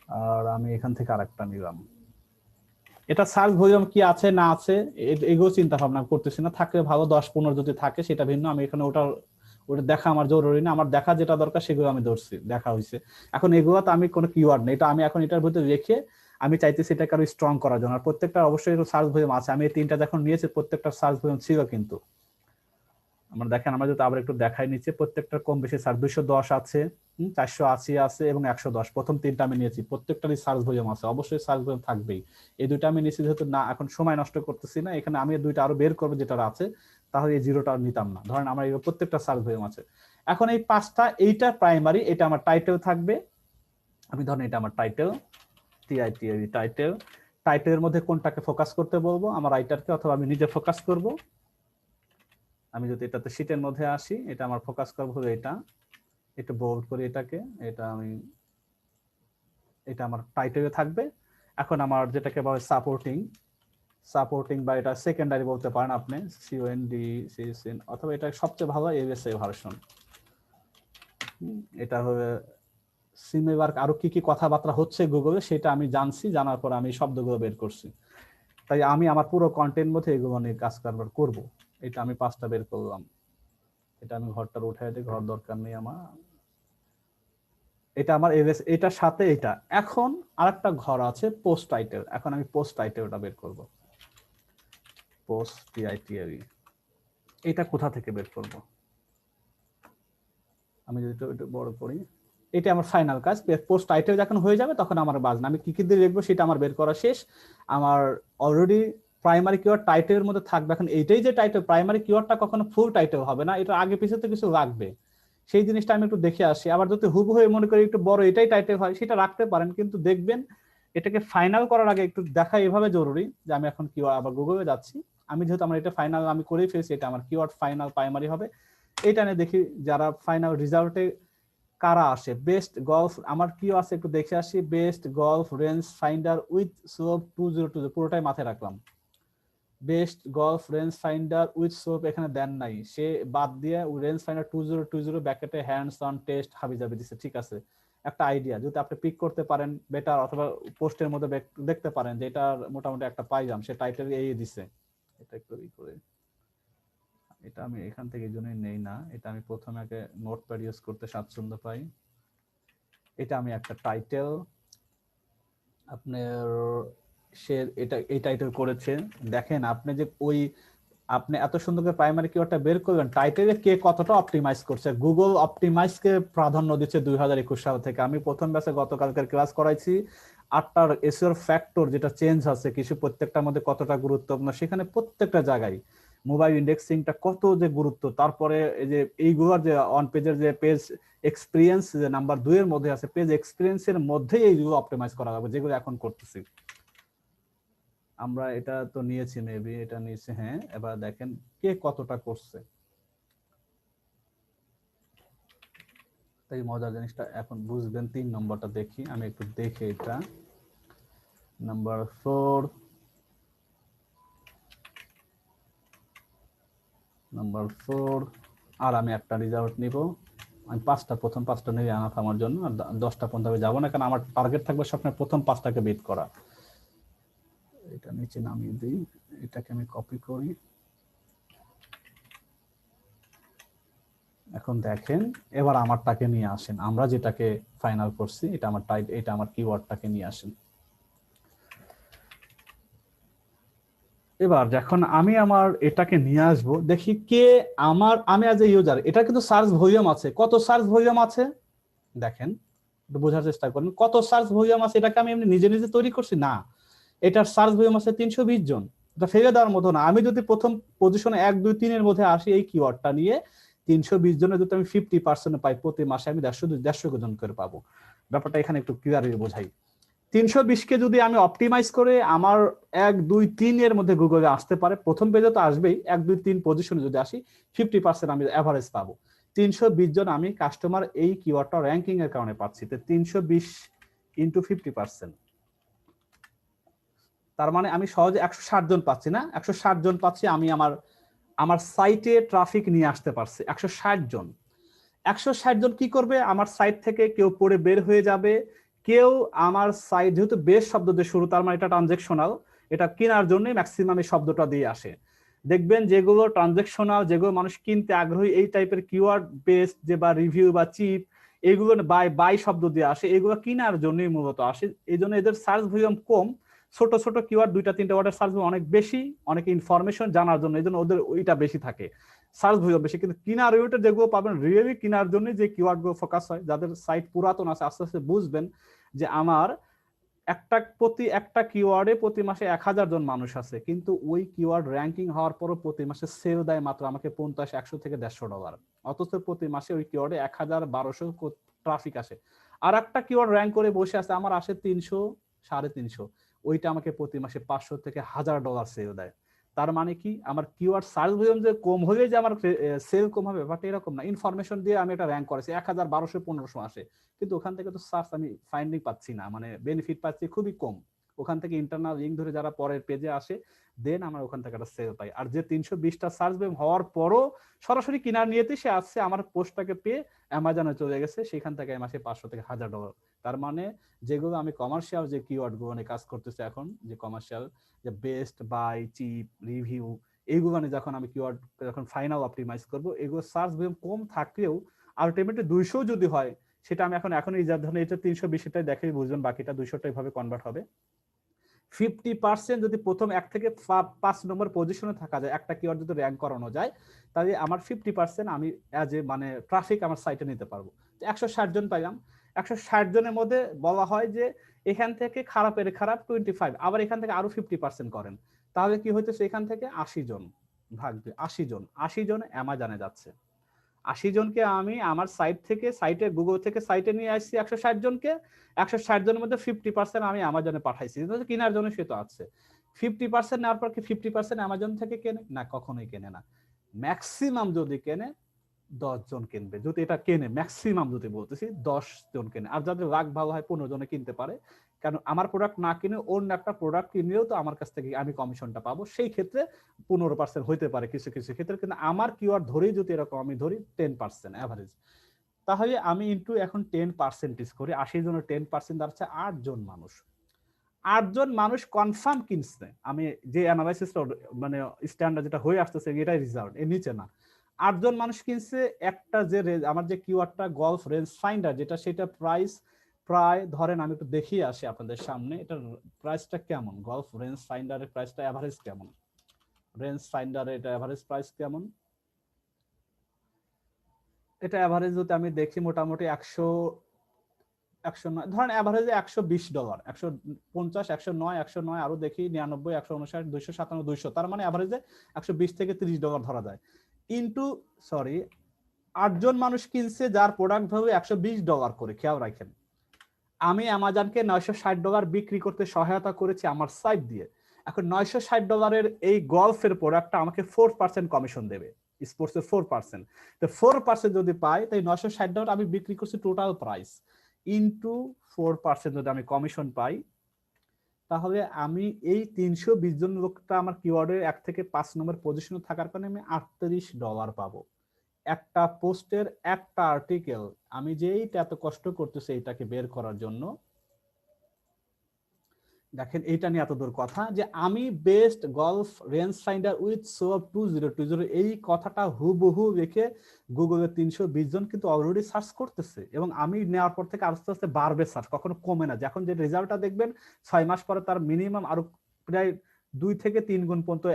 আর আমি এখান থেকে আরেকটা নিলাম। এটা সার্চ ভলিউম কি আছে না আছে এগুলো চিন্তা ভাবনা করতেছি না, থাকলে ভালো, 10-15 যদি থাকে সেটা ভিন্ন। আমি এখানে ওটা দেখা আমার জরুরি না, আমার দেখা যেটা দরকার সেগুলো আমি ধরছি, দেখা হয়েছে। এখন এগুলো তো আমি কোনো কিওয়ার্ড নেই, এটা আমি এখন এটার ভিতরে রেখে আমি চাইতেছি এটাকে আরো স্ট্রং করার জন্য। আর প্রত্যেকটা অবশ্যই সার্চ ভলিউম আছে, আমি এই 3টা যখন নিয়েছি প্রত্যেকটা সার্চ ভলিউম ছিল। কিন্তু আমরা দেখেন, আমরা যদি আবার একটু দেখাই নিচে, প্রত্যেকটা কম বেশি সার্চ 210 আছে, 480 আছে এবং 110। প্রথম 3টা আমি নিয়েছি, প্রত্যেকটারই সার্চ ভলিউম আছে, অবশ্যই সার্চ ভলিউম থাকবেই। এই দুইটা আমি নিয়েছি যেহেতু না, এখন সময় নষ্ট করতেছি না, এখানে আমি দুইটা আরো বের করবো যেটা আছে, তাহলে এই 0টা নিতাম না। ধরেন আমার এই প্রত্যেকটা সার্চ ভলিউম আছে। এখন এই 5টা, এইটা প্রাইমারি, এটা আমার টাইটেল থাকবে। আমি ধরেন এটা আমার টাইটেল, টাইটেল। টাইটেলের মধ্যে কোনটাকে ফোকাস করতে বলবো, আমার রাইটারকে, অথবা আমি নিজে ফোকাস করব। আমি যদি এটাতে শীটের মধ্যে আসি, এটা আমার ফোকাস করবো হলো এটা, একটু বোল্ড করি এটাকে, এটা আমি, এটা আমার টাইটেলে থাকবে। এখন আমার যেটাকে বলে সাপোর্টিং বা এটা সেকেন্ডারি বলতে পারেন আপনি, COND অথবা এটা সবচেয়ে ভালো ASA ভার্সন। এটা হবে সিমেবার আরো কি কি কথাবার্তা হচ্ছে গুগলে সেটা আমি জানছি, জানার পর আমি শব্দগুলো বের করছি। তাই আমি আমার পুরো কন্টেন্ট মধ্যে এগুলো নিয়ে কাজ কারবার করবো। এটা আমি 5টা বের করলাম। এটা আমি ঘরটা উঠাই দিই, ঘর দরকার নেই আমার। এটা আমার এটার সাথে এটা। এখন আরেকটা ঘর আছে পোস্ট টাইটেল, এখন আমি পোস্ট টাইটেলটা বের করব। পোস্ট TITLE, এটা কোথা থেকে বের করব? আমি যদি একটু বড় করি, এটা আমার ফাইনাল কাজ। পোস্ট টাইটেল যখন হয়ে যাবে তখন আমার বাজনা, আমি কি কি দিয়ে লিখবো সেটা আমার বের করা শেষ। আমার অলরেডি প্রাইমারি কিওয়ার্ড টাইটেলের মধ্যে থাকবে। এখন এইটাই যে টাইটেল, প্রাইমারি কিওয়ার্ডটা কখনো ফুল টাইটেল হবে না, এটা আগে পিছনে কিছু লাগবে, সেই জিনিসটা আমি একটু দেখে আসি। আবার যদি হুবহু হয়ে মনে করি একটু বড় এটাই টাইটেল হয়, সেটা রাখতে পারেন, কিন্তু দেখবেন এটাকে ফাইনাল করার আগে একটু দেখা এভাবে জরুরি যে আমি এখন কিওয়ার্ড, আবার গুগলে যাচ্ছি, আমি যেহেতু আমার এটা ফাইনাল আমি করেই ফেলছি, এটা আমার কিওয়ার্ড ফাইনাল প্রাইমারি হবে। এটা নিয়ে দেখি যারা ফাইনাল রেজাল্টে কারা আসে। বেস্ট গলফ আমার কি আছে একটু দেখে আসি। Best golf range finder with soap 2020, পুরোটাই মাথায় রাখলাম। Best golf range finder with soap এখানে দেন নাই, সে বাদ দিয়ে রেঞ্জ ফাইন্ডার 2020 ব্র্যাকেটে হ্যান্ডস অন টেস্ট হাবিজাবি দিছে। ঠিক আছে, একটা আইডিয়া যদি আপনি পিক করতে পারেন বেটার, অথবা পোস্টের মধ্যে দেখতে পারেন যে এটা মোটামুটি একটা পাইলাম, সে টাইটেল এই দিছে। এটা একটু করে, এটা আমি এখান থেকে এই জন্যই নেই না, এটা আমি প্রথমে আগে নোটপ্যাড ইউজ করতে স্বাচ্ছন্দ্য পাই। এটা আমি একটা টাইটেল, আপনার সে এটা এই টাইটেল করেছে। দেখেন আপনি যে ওই আপনি এত সুন্দর করে প্রাইমারি কিওয়ার্ডটা বের করবেন, টাইটেলে কে কতটা অপটিমাইজ করছে। গুগল অপটিমাইজকে প্রাধান্য দিচ্ছে 2021 সাল থেকে। আমি প্রথম ব্যাচে গতকালকের ক্লাস করাইছি 8টার এসইও ফ্যাক্টর যেটা চেঞ্জ আছে কিছু, প্রত্যেকটার মধ্যে কতটা গুরুত্বপূর্ণ, সেখানে প্রত্যেকটা জায়গায় মোবাইল ইন্ডেক্সিংটা কত যে গুরুত্ব। তারপরে এই যে এইগুলোর যে অন পেজের যে পেজ এক্সপিরিয়েন্স যে নাম্বার 2 এর মধ্যে আছে, পেজ এক্সপিরিয়েন্সের মধ্যেই এইগুলো অপটিমাইজ করা যাবে, যেগুলো এখন করতেছি আমরা। এটা তো নিয়েছি মেবি, এটা নিয়েছি, হ্যাঁ। এবার দেখেন কে কতটা করছে, তাই মজার জিনিসটা এখন বুঝবেন। 3 নম্বরটা দেখি, আমি একটু দেখে এটা নাম্বার 4, আর আমি একটা রেজাল্ট নিব। আমি 5টা, প্রথম 5টা নিয়ে আনা আমার জন্য, আর 10টা পর্যন্ত যাবো না, কারণ আমার টার্গেট থাকবে সবসময় প্রথম 5টাকে বিট করা। এটা নিচে নামিয়ে দিই, এটাকে আমি কপি করি। এখন দেখেন এবার আমারটাকে নিয়ে আসেন, আমরা যেটাকে ফাইনাল করছি, এটা আমার এটা আমার কিওয়ার্ডটাকে নিয়ে আসেন। এবার যখন আমি আমার এটাকে নিয়ে আসবো, দেখি কে আমি আজ ইউজার, এটা কিন্তু সার্চ ভলিউম আছে। কত সার্চ ভলিউম আছে দেখেন, একটু বোঝার চেষ্টা করেন কত সার্চ ভলিউম আছে। এটাকে আমি এমনি নিজে নিজে তৈরি করছি না, এটার সার্চ ভলিউম আছে 320 জন। এটা ফেলে দেওয়ার মতো না। আমি যদি প্রথম পজিশনে 1, 2, 3 এর মধ্যে আসি এই কিওয়ার্ডটা নিয়ে, 320 জনের যদি আমি 50% পাই, প্রতি মাসে আমি 150 জন করে পাবো। ব্যাপারটা এখানে একটু ক্লিয়ারলি বোঝাই। 320কে যদি আমি অপটিমাইজ করে আমার 1, 2, 3 এর মধ্যে গুগলে আসতে পারে, প্রথম পেজে তো আসবেই, 1, 2, 3 পজিশনে যদি আসি 50% আমি এভারেজ পাবো। 320 জন আমি কাস্টমার এই কিওয়ার্ডটা র্যাঙ্কিং এর কারণে পাচ্ছি। তো 320 ইনটু 50%, তার মানে আমি সহজে 160 জন পাচ্ছি না, 160 জন পাচ্ছি আমি আমার সাইটে ট্রাফিক নিয়ে আসতে পারছি 160 জন। 160 জন কি করবে, আমার সাইট থেকে কেউ পড়ে বের হয়ে যাবে, কেউ আমার সাইট, যেহেতু বেস শব্দ দিয়ে শুরু তার মানে এটা ট্রানজেকশনাল, এটা কেনার জন্যই ম্যাক্সিমাম এই শব্দটা দিয়ে আসে। দেখবেন যেগুলো ট্রানজেকশনাল, যেগুলো মানুষ কিনতে আগ্রহী, এই টাইপের কিওয়ার্ড বেসড যে বা রিভিউ বা চিপ, এগুলো বাই শব্দ দিয়ে আসে, এগুলো কেনার জন্যই মূলত আসে। এই জন্য এদের সার্চ ভলিউম কম, ছোট ছোট কিওয়ার্ড 2-3টা ওয়ার্ডের সার্চ ভলিউম অনেক বেশি, অনেক ইনফরমেশন জানার জন্য, এই জন্য ওদের ওইটা বেশি থাকে, সার্চ ভলিউম বেশি। কিন্তু কিনার রিলেটেড যেগুলো পাবেন রিয়েলি কেনার জন্য যে কিওয়ার্ড গুলো ফোকাস হয়, যাদের সাইট পুরাতন আছে আস্তে আস্তে বুঝবেন যে আমার একটা কিওয়ার্ডে প্রতি মাসে 1000 জন মানুষ আছে, কিন্তু ওই কিওয়ার্ড র্যাঙ্কিং হওয়ার পরও প্রতি মাসে সেল দেয় মাত্র আমাকে 50, 100 থেকে $150, অথচ প্রতি মাসে ওই কিওয়ার্ডে 1000-1200 ট্রাফিক আসে। আর একটা কিওয়ার্ড র্যাঙ্ক করে বসে আছে, আমার আসে 300, 350, ওইটা আমাকে প্রতি মাসে $500 থেকে $1000 সেল দেয়। তার মানে কি, আমার কিওয়ার্ড সার্চ ভলিউম যে কম হলে যে আমার সেল কম হবে ব্যাপারটা এরকম না। ইনফরমেশন দিয়ে আমি এটা র্যাঙ্ক করেছি, 1000-1200-1500 আসে, কিন্তু ওখান থেকে তো সার্চ আমি ফাইন্ডিং পাচ্ছি না, মানে বেনিফিট পাচ্ছি খুবই কম। ওখান থেকে ইন্টারনাল লিঙ্ক ধরে যারা পরের পেজে আসে, দেন আমরা ওখান থেকে একটা সেল পাই। আর যে 320টা সার্চ ভলিউম হওয়ার পরও সরাসরি কিনার নিয়েতে সে আসছে, আমার পোস্টটাকে পেয়ে অ্যামাজনে চলে গেছে, সেখান থেকে মাসে $500 থেকে $1000। তার মানে যেগুলো আমি কমার্শিয়াল যে কিওয়ার্ড গুলো নিয়ে কাজ করতেছি এখন, যে কমার্শিয়াল যে বেস্ট, বাই, চিপ, রিভিউ, এইগুলো নিয়ে যখন আমি কিওয়ার্ড যখন ফাইনাল অপটিমাইজ করব, এগুলো সার্চ ভলিউম কম থাকলেও আলটিমেটলি 200 যদি হয়, সেটা আমি এখন এই ধরনের এটা 320টাই দেখেই বুঝবেন, বাকিটা 200টা এইভাবে কনভার্ট হবে। 50% যদি প্রথম 1 থেকে 5 নম্বর পজিশনে থাকা যায়, একটা কিওয়ার্ড যদি র্যাঙ্ক করানো যায়, তাহলে আমার 50% আমি অ্যাজ এ মানে ট্রাফিক আমার সাইটে নিতে পারবো। 160 জন পাইলাম, 160 জনের মধ্যে বলা হয় যে এখান থেকে খারাপের খারাপ 25, আবার এখান থেকে আরো 50% করেন, তাহলে কি হইতেছে, এখান থেকে 80 জন ভাগবে, 80 জন অ্যামাজনে যাচ্ছে। 80 জনকে আমি আমার সাইট থেকে সাইটে গুগল থেকে সাইটে নিয়ে আসছি 160 জনকে, 160 জনের মধ্যে 50% আমি অ্যামাজনে পাঠাইছি, কেনার জন্য সে তো আছে। 50% নেওয়ার পর কি 50% অ্যামাজন থেকে কেনে না? কখনোই কেনে না। ম্যাক্সিমাম যদি কেনে 10 জন কিনবে, যদি এটা কেনে, ম্যাক্সিমাম যদি বলতেছি 10 জন কেনে। আর যাদের লাক ভালো হয় 15 জনে কিনতে পারে, কারণ আমার প্রোডাক্ট না কিনে অন্য একটা প্রোডাক্ট কিনলেও তো আমার কাছ থেকে আমি কমিশনটা পাবো, সেই ক্ষেত্রে 15% হইতে পারে কিছু কিছু ক্ষেত্রে। কিন্তু আমার কিওয়ার্ড ধরেই যদি এরকম আমি ধরি 10% অ্যাভারেজ, তাহলে আমি ইনটু এখন 10% করি, 80 জনের 10% দাঁড়াচ্ছে 8 জন মানুষ। 8 জন মানুষ কনফার্ম কিনছে, আমি যে অ্যানালাইসিসটা মানে স্ট্যান্ডার্ড যেটা হয়ে আসতেছে এটাই রেজাল্ট, এর নিচে না। 8 জন মানুষ কিনছে, একটা যে আমার যে কিওয়ার্ডটা গলফ রেঞ্জ ফাইন্ডার, যেটা সেটা প্রাইস প্রায় ধরেন আমি একটু দেখিয়ে আসি আপনাদের সামনে, এটার প্রাইসটা কেমন, গলফ রেঞ্জ ফাইন্ডারের প্রাইসটা এভারেজ কেমন, রেঞ্জ ফাইন্ডারের এটা এভারেজ প্রাইস কেমন, এটা এভারেজ যদি আমি দেখি মোটামুটি 109, ধরেন এভারেজে $120, 150, 109, 109 আরো দেখি 99, 159, 257, 200, তার মানে এভারেজে $120 থেকে $30 ধরা যায়। ইনটু 8 জন মানুষ কিনছে যার প্রোডাক্ট ভাবে $120 করে, খেয়াল রাখেন আমি অ্যামাজনকে $960 বিক্রি করতে সহায়তা করেছি আমার সাইট দিয়ে। এখন $960 এই গলফের প্রোডাক্টটা আমাকে 4% কমিশন দেবে, স্পোর্টসের 4%। তো 4% যদি পাই, তাই $960 আমি বিক্রি করছি টোটাল প্রাইস, ইনটু 4% যদি আমি কমিশন পাই, তাহলে আমি এই 320 জন লোকটা আমার কিওয়ার্ডের 1 থেকে 5 নম্বর পজিশনে থাকার কারণে আমি $38 পাবো। একটা পোস্টের একটা আর্টিকেল, আমি যে এইটা এত কষ্ট করতেছি এইটাকে বের করার জন্য, দেখেন এইটা নিয়ে এত দূর কথা যে আমি best golf range finder with soap 2020 এই কথাটা হুবহু রেখে গুগলে 320 জন কিন্তু অলরেডি সার্চ করতেছে, এবং আমি নেওয়ার পর থেকে আস্তে আস্তে বাড়বে সার্চ, কখনো কমে না। যখন যে রেজাল্টটা দেখবেন 6 মাস পরে তার মিনিমাম আরো প্রায় 2 থেকে 3 গুণ পর্যন্ত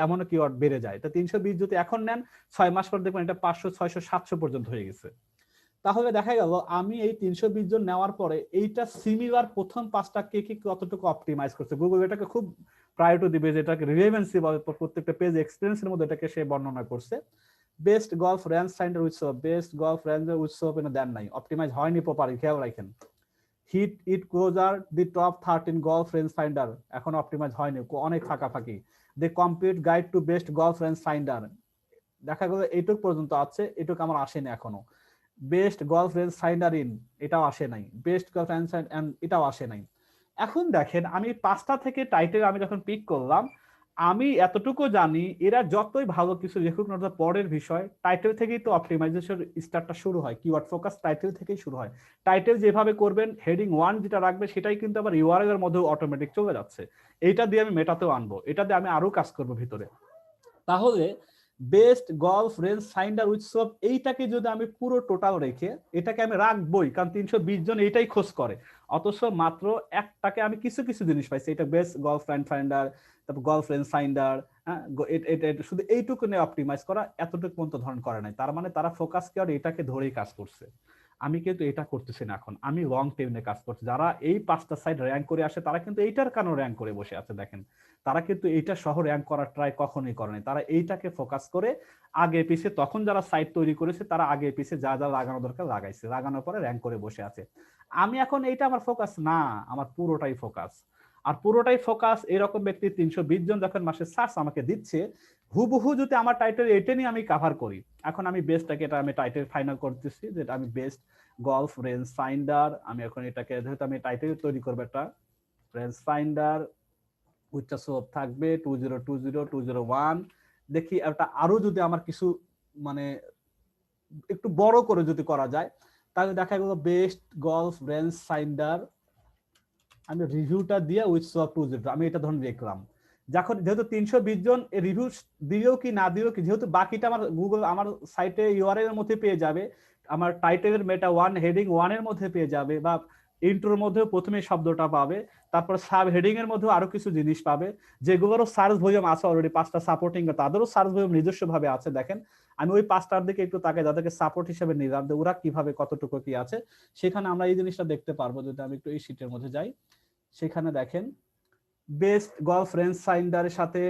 এমনও কিওয়ার্ড বেড়ে যায়। তো 320 যদি এখন নেন, 6 মাস পর দেখবেন এটা 500, 600, 700 পর্যন্ত হয়ে গেছে। তাহলে দেখা গেল আমি এই 320 জন নেওয়ার পরে এইটা সিমিলার প্রথম 5টা কে কি কতটুকু অপটিমাইজ করছে, গুগল এটাকে খুব প্রায়োরিটি দিবে, যেটাকে রিলেভেন্সি বলে, প্রত্যেকটা পেজ এক্সপেরিয়েন্সের মধ্যে এটাকে সে বর্ণনা করছে। Best golf range finder with slope, best golf range with slope এনে দেন নাই, অপটিমাইজ হয়নি প্রপারলি, খেয়াল রাখেন। Hit it closer the top 13 golf range finder, এখন অপটিমাইজ হয়নি, অনেক ফাঁকাফাঁকি। The complete guide to best golf range finder, দেখা গেল এইটুক পর্যন্ত আছে, এটুক আমার আসেনি এখনো। Best golf range finder in, এটাও আসে নাই। বেস্ট গলফ রেঞ্জ এটাও আসে নাই। এখন দেখেন আমি 5টা থেকে টাইটেল আমি যখন পিক করলাম, আমি এতটুকু জানি এরা যতই ভালো কিছু লেখুক না পরের বিষয়, টাইটেল থেকেই তো অপটিমাইজেশন স্টার্টটা শুরু হয়, কিওয়ার্ড ফোকাস টাইটেল থেকেই শুরু হয়। টাইটেল যেভাবে করবেন, হেডিং 1 যেটা রাখবে সেটাই কিন্তু আবার ইউআরএল এর মধ্যে অটোমেটিক চলে যাচ্ছে। এইটা দিয়ে আমি মেটাতেও আনবো, এটা দিয়ে আমি আরো কাজ করবো ভিতরে। তাহলে best golf range finder with সব, এইটাকে যদি আমি পুরো টোটাল রেখে এটাকে আমি রাখবোই, কারণ 320 জন এইটাই খোঁজ করে, অথচ মাত্র একটাকে আমি কিছু কিছু জিনিস পাইছি। এটা বেস্ট গলফ রেঞ্জ ফাইন্ডার, তারপর গলফ রেঞ্জ ফাইন্ডার, হ্যাঁ, এটা শুধু এইটুকু নিয়ে অপটিমাইজ করা, এতটুকু পর্যন্ত ধরন করে নাই। তার মানে তারা ফোকাস কি আর এটাকে ধরেই কাজ করছে। আমি কিন্তু এটা করতেছি না, এখন আমি লং টেবিলে কাজ করছি। যারা এই 5টা সাইড র্যাঙ্ক করে আসে তারা কিন্তু এইটার কারণে র্যাঙ্ক করে বসে আছে। দেখেন তারা কিন্তু এইটা সহ র্যাঙ্ক করার ট্রাই কখনোই করেনি, তারা এইটাকে ফোকাস করে আগে পিছে, তখন যারা সাইট তৈরি করেছে তারা আগে পিছে যা যা লাগানো দরকার লাগাইছে, লাগানোর পরে র্যাঙ্ক করে বসে আছে। আমি এখন এইটা আমার ফোকাস না, আমার পুরোটাই ফোকাস। আর পুরোটাই ফোকাস এরকম ব্যক্তি 320 জন যখন মাসে সার্চ আমাকে দিচ্ছে, হুবহু যদি আমার টাইটেল এটা নিয়ে আমি কভার করি, এখন আমি বেস্টটাকে এটা আমি টাইটেল ফাইনাল করতেছি, যেটা আমি বেস্ট গলফ রেঞ্জ ফাইন্ডার, আমি এখন এটাকে যেহেতু আমি টাইটেল তৈরি করবো, একটা রেঞ্জ ফাইন্ডার উইথটা সব থাকবে 2020-2001। দেখি এটা আরো যদি আমার কিছু মানে একটু বড় করে যদি করা যায়, তাহলে দেখা গেল বেস্ট গলফ রেঞ্জ ফাইন্ডার, আমি রিভিউটা দিয়ে উইথ সব 20, আমি এটা ধরুন দেখলাম। যখন যেহেতু 320 জন রিভিউ দিও কি না দিও কি, যেহেতু বাকিটা আমার গুগল আমার সাইটে ইউআরএল এর মধ্যে পেয়ে যাবে, আমার টাইটেলের মেটা 1 হেডিং 1 এর মধ্যে পেয়ে যাবে, বা ইন্ট্রোর মধ্যে প্রথমে শব্দটা পাবে, তারপর সাব হেডিং এর মধ্যে আরো কিছু জিনিস পাবে, যেগুলোরও সার্চ ভলিউম আছে অলরেডি 5টা সাপোর্টিং, তাদেরও সার্চ ভলিউম নিজস্ব ভাবে আছে। দেখেন আমি ওই 5টার দিকে একটু তাকাই, যাদেরকে সাপোর্ট হিসেবে নিলাম, ওরা কিভাবে কতটুকু কি আছে, সেখানে আমরা এই জিনিসটা দেখতে পারবো। যদি আমি একটু এই শীটের মধ্যে যাই, সেখানে দেখেন বেস্ট গলফ রেঞ্জ ফাইন্ডারের সাথে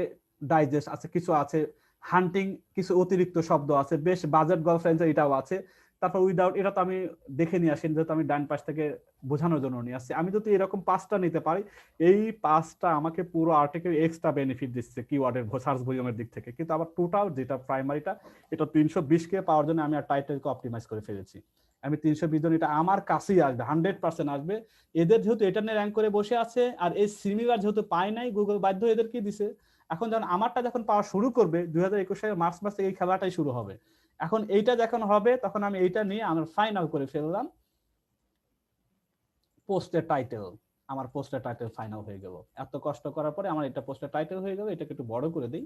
ডাইজেস্ট আছে, কিছু আছে হান্টিং, কিছু অতিরিক্ত শব্দ আছে, বেস্ট বাজেট গলফ রেঞ্জ এটাও আছে। তারপর উইদাউট, এটা তো আমি দেখে নিয়ে আসি, যেহেতু আমি ডান পাশ থেকে বোঝানোর জন্য নিয়ে আসছি। আমি যদি এরকম 5টা নিতে পারি, এই 5টা আমাকে পুরো আর্টিকেল এক্সট্রা বেনিফিট দিচ্ছে কিওয়ার্ডের সার্চ ভলিউমের দিক থেকে। কিন্তু আবার টোটাল যেটা প্রাইমারিটা, এটা 320 পাওয়ার জন্য আমি আর টাইটেলকে অপটিমাইজ করে ফেলেছি। আমি 320 জন, এটা আমার কাছেই আসবে, 100% আসবে। এদের যেহেতু এটা নিয়ে র্যাঙ্ক করে বসে আছে, আর এই সিমিলার যেহেতু পায় নাই, গুগল বাধ্য এদেরকে দিছে। এখন যখন আমারটা যখন পাওয়া শুরু করবে 2021 সালের মার্চ মাস থেকে এই খেলাটাই শুরু হবে। এখন এইটা যখন হবে তখন আমি এইটা নিয়ে আমার ফাইনাল করে ফেললাম পোস্টের টাইটেল। আমার পোস্টের টাইটেল ফাইনাল হয়ে গেল। এত কষ্ট করার পরে আমার এটা পোস্টের টাইটেল হয়ে গেল। এটাকে একটু বড় করে দিই,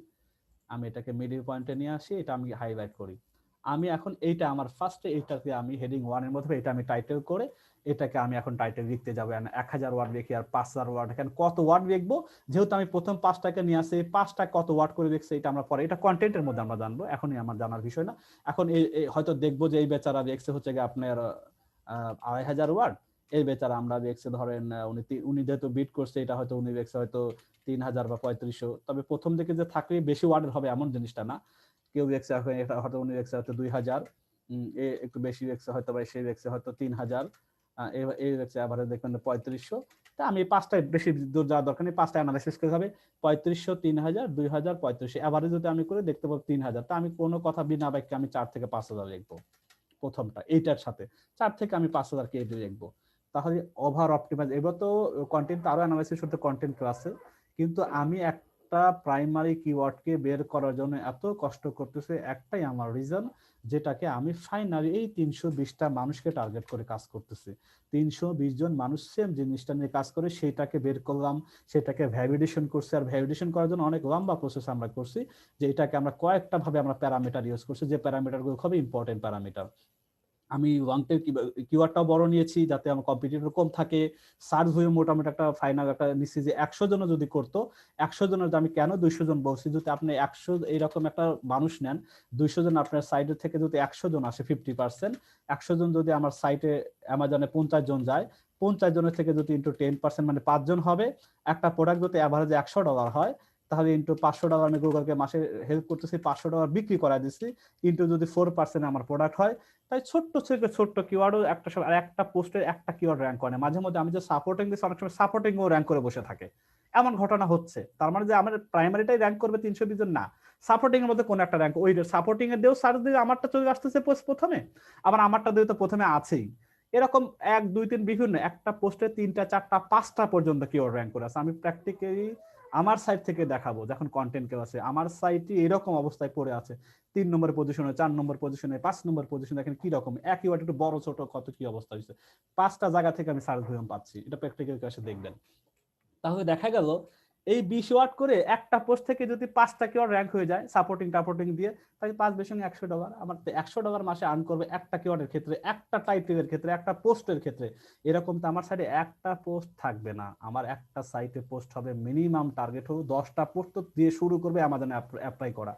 আমি এটাকে মিডল পয়েন্টে নিয়ে আসি, এটা আমি হাইলাইট করি। আমি এখন এইটা আমার ফার্স্টে এইটাকে আমি হেডিং 1 এর মধ্যে এটা আমি টাইটেল করে এটাকে আমি এখন টাইটেল লিখতে যাবো। 1000 ওয়ার্ড লিখি আর 5000 ওয়ার্ড, এখানে কত ওয়ার্ড লিখবো, যেহেতু আমি প্রথম 5টাকে নিয়ে আসি, 5টা কত ওয়ার্ড করে লিখছে এটা আমরা পরে, এটা কন্টেন্টের মধ্যে আমরা জানবো, এখনই আমার জানার বিষয় না। এখন হয়তো দেখবো যে এই বেচারা লিখছে হচ্ছে গিয়ে আপনার 2500 ওয়ার্ড, এই বেচারা আমরা লিখছে ধরেন উনি যেহেতু বিট করছে, এটা হয়তো উনি লিখছে হয়তো 3000 বা 3500। তবে প্রথম দিকে যে থাকলে বেশি ওয়ার্ডের হবে এমন জিনিসটা না। কেউ লিখছে হয়তো উনি লিখছে হয়তো 2000, একটু বেশি লিখছে হয়তো, বা সে লিখছে হয়তো 3000, এই লিখছে আবার দেখবেন 3500। তা আমি 5টা বেশি দূর যাওয়ার দরকার নেই, 5টা অ্যানালাইসিস করতে হবে। 3500, 3000, 2000, 3500, এভারেজ যদি আমি করে দেখতে পাবো 3000। তা আমি কোনো কথা বিনা বাক্যে আমি 4 থেকে 5000 লিখবো প্রথমটা, এইটার সাথে 4 থেকে আমি 5000 কে লিখবো। তাহলে ওভার অপটিমাইজ। এবার তো কন্টেন্ট আরো অ্যানালাইসিস করতে কন্টেন্ট ক্লাসে, কিন্তু আমি একটা প্রাইমারি কিওয়ার্ডকে বের করার জন্য এত কষ্ট করতেছে, একটাই আমার রিজন, যেটাকে আমি ফাইনালি এই 320টা মানুষকে টার্গেট করে কাজ করতেছি। 320 জন মানুষ সেম জিনিসটা নিয়ে কাজ করে, সেটাকে বের করলাম, সেটাকে ভ্যালিডেশন করছি। আর ভ্যালিডেশন করার জন্য অনেক লম্বা প্রসেস আমরা করছি, যে এটাকে আমরা কয়েকটা ভাবে আমরা প্যারামিটার ইউজ করছি, যে প্যারামিটারগুলো খুবই ইম্পর্টেন্ট প্যারামিটার। আমি লং টেল কিওয়ার্ডটাও বড় নিয়েছি যাতে আমার কম্পিটিটর কম থাকে। সার্চ ভলিউম মোটামুটি একটা ফাইনাল একটা নিচ্ছি যে 100 জন যদি করতো, 100 জনের আমি কেন 200 জন বলছি, যদি আপনি 100 এইরকম একটা মানুষ নেন, 200 জন আপনার সাইডে থেকে যদি 100 জন আসে 50%, 100 জন যদি আমার সাইটে অ্যামাজনে 50 জন যায়, 50 জনের থেকে যদি ইন্টু 10% মানে 5 জন হবে। একটা প্রোডাক্ট যদি অ্যাভারেজে $100 হয়, তাহলে ইন্টু $500 আমি গুগলকে মাসে হেল্প করতেছি, $500 বিক্রি করা দিচ্ছি, ইন্টু যদি 4% আমার প্রোডাক্ট হয়, তাই ছোট্ট থেকে ছোট্ট কিওয়ার্ডও একটা সময়, আর একটা পোস্টের একটা কিওয়ার্ড র্যাঙ্ক করে। মাঝে মধ্যে আমি যে সাপোর্টিং দিচ্ছি, অনেক সময় সাপোর্টিংও র্যাঙ্ক করে বসে থাকে, এমন ঘটনা হচ্ছে। তার মানে যে আমার প্রাইমারিটাই র্যাঙ্ক করবে 320 জন, না, সাপোর্টিং এর মধ্যে কোন একটা র্যাঙ্ক, ওই সাপোর্টিং এর দিয়েও সার্চ দিয়ে আমারটা চলে আসতেছে প্রথমে, আবার আমারটা দিয়ে তো প্রথমে আছেই। এরকম 1 2 3 বিভিন্ন একটা পোস্টে 3টা 4টা 5টা পর্যন্ত কিওয়ার্ড র্যাঙ্ক করে আছে। আমি প্র্যাকটিক্যালি আমার সাইট থেকে দেখাবো, যখন কন্টেন্ট কেউ আছে আমার সাইটে এরকম অবস্থায় পড়ে আছে, 3 নম্বর পজিশনে, 4 নম্বর পজিশনে, 5 নম্বর পজিশনে, দেখেন কি রকম একই ওয়ার্ড একটু বড় ছোট কত কি অবস্থা হয়েছে, 5টা জায়গা থেকে আমি সার্চ ভলিউম পাচ্ছি। এটা প্র্যাকটিক্যাল ক্লাসে দেখবেন। তাহলে দেখা গেল এই 20 ওয়াট করে একটা পোস্ট থেকে যদি 5টা কিওয়ার্ড র্যাঙ্ক হয়ে যায় টাপোর্টিং দিয়ে, তাহলে 5 বেশি $100, আমার $100 মাসে আর্ন করবে একটা কিওয়ার্ডের ক্ষেত্রে, একটা টাইটেলের ক্ষেত্রে, একটা পোস্টের ক্ষেত্রে। এরকম তো আমার সাইটে একটা পোস্ট থাকবে না, আমার একটা সাইটে পোস্ট হবে মিনিমাম টার্গেট হোক 10টা পোস্ট দিয়ে শুরু করবে অ্যামাজনে অ্যাপ্লাই করা।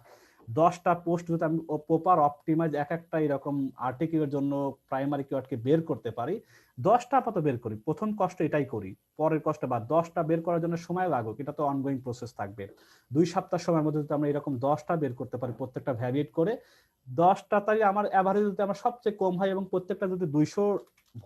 10টা পোস্ট যদি আমি প্রপার অপটিমাইজ এক একটা এরকম আর্টিকেলের জন্য প্রাইমারি কিওয়ার্ডকে বের করতে পারি, 10টা আপাতত বের করি, প্রথম কষ্ট এটাই করি, পরের কষ্ট বা 10টা বের করার জন্য সময় লাগুক, এটা তো অনগোয়িং প্রসেস থাকবে। 2 সপ্তাহ সময়ের মধ্যে যদি আমরা এরকম 10টা বের করতে পারি, প্রত্যেকটা ভ্যারিয়েট করে 10টা, তাই আমার এভারেজ যদি আমার সবচেয়ে কম হয় এবং প্রত্যেকটা যদি 200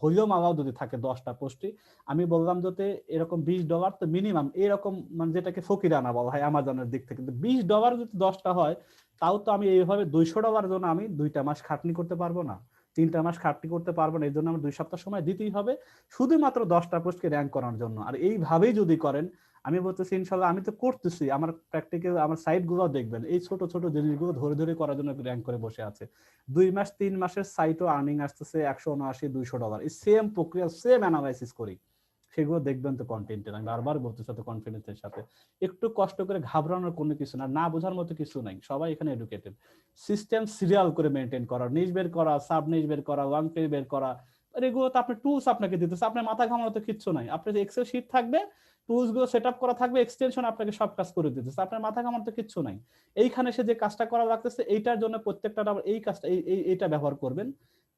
ভলিউম আওয়াজ যদি থাকে 10টা পোস্টে, আমি বললাম যাতে এরকম $20 তো মিনিমাম, এরকম মানে যেটাকে ফকিরানা বলা হয় অ্যামাজনের দিক থেকে, কিন্তু $20 যদি 10টা হয়, তাও তো আমি এইভাবে $200 জন্য আমি 2টা মাস খাটনি করতে পারবো না, 3টা মাস খাটনি করতে পারবো না। এই জন্য আমার 2 সপ্তাহ সময় দিতেই হবে শুধুমাত্র 10টা পোস্টকে র্যাঙ্ক করার জন্য। আর এইভাবেই যদি করেন, আমি বলতেছি ইনশাল্লাহ, আমি তো করতেছি, আমার প্র্যাকটিক্যাল আমার সাইট গুলো দেখবেন, এই ছোট ছোট জিনিসগুলো ধরে ধরে করার জন্য র্যাঙ্ক করে বসে আছে। 2 মাস 3 মাসের সাইটও আর্নিং আসতেছে $179-200, এই সেম প্রক্রিয়া সেম অ্যানালাইসিস করি, সেগুলো দেখবেন তো কন্টেন্টের। আমি বারবার বলতেছি তো কনফিডেন্সের সাথে, একটু কষ্ট করে ঘাবড়ানোর কোনো কিছু না, না বোঝার মতো কিছু নাই, সবাই এখানে এডুকেটেড। সিস্টেম সিরিয়াল করে মেনটেন করা, নিশ বের করা, সাব নিশ বের করা, লং টেল বের করা, আর এগুলো তো আপনি টুলস আপনাকে দিতেছে, আপনার মাথা ঘামানো তো কিচ্ছু নাই, আপনার এক্সেল শিট থাকবে, টুলস গুলো সেট আপ করা থাকবে, এক্সটেনশন আপনাকে সব কাজ করে দিতেছে, আপনার মাথা ঘামানো তো কিচ্ছু নাই। এইখানে সে যে কাজটা করা লাগতেছে এইটার জন্য প্রত্যেকটা আবার এই কাজটা এইটা ব্যবহার করবেন,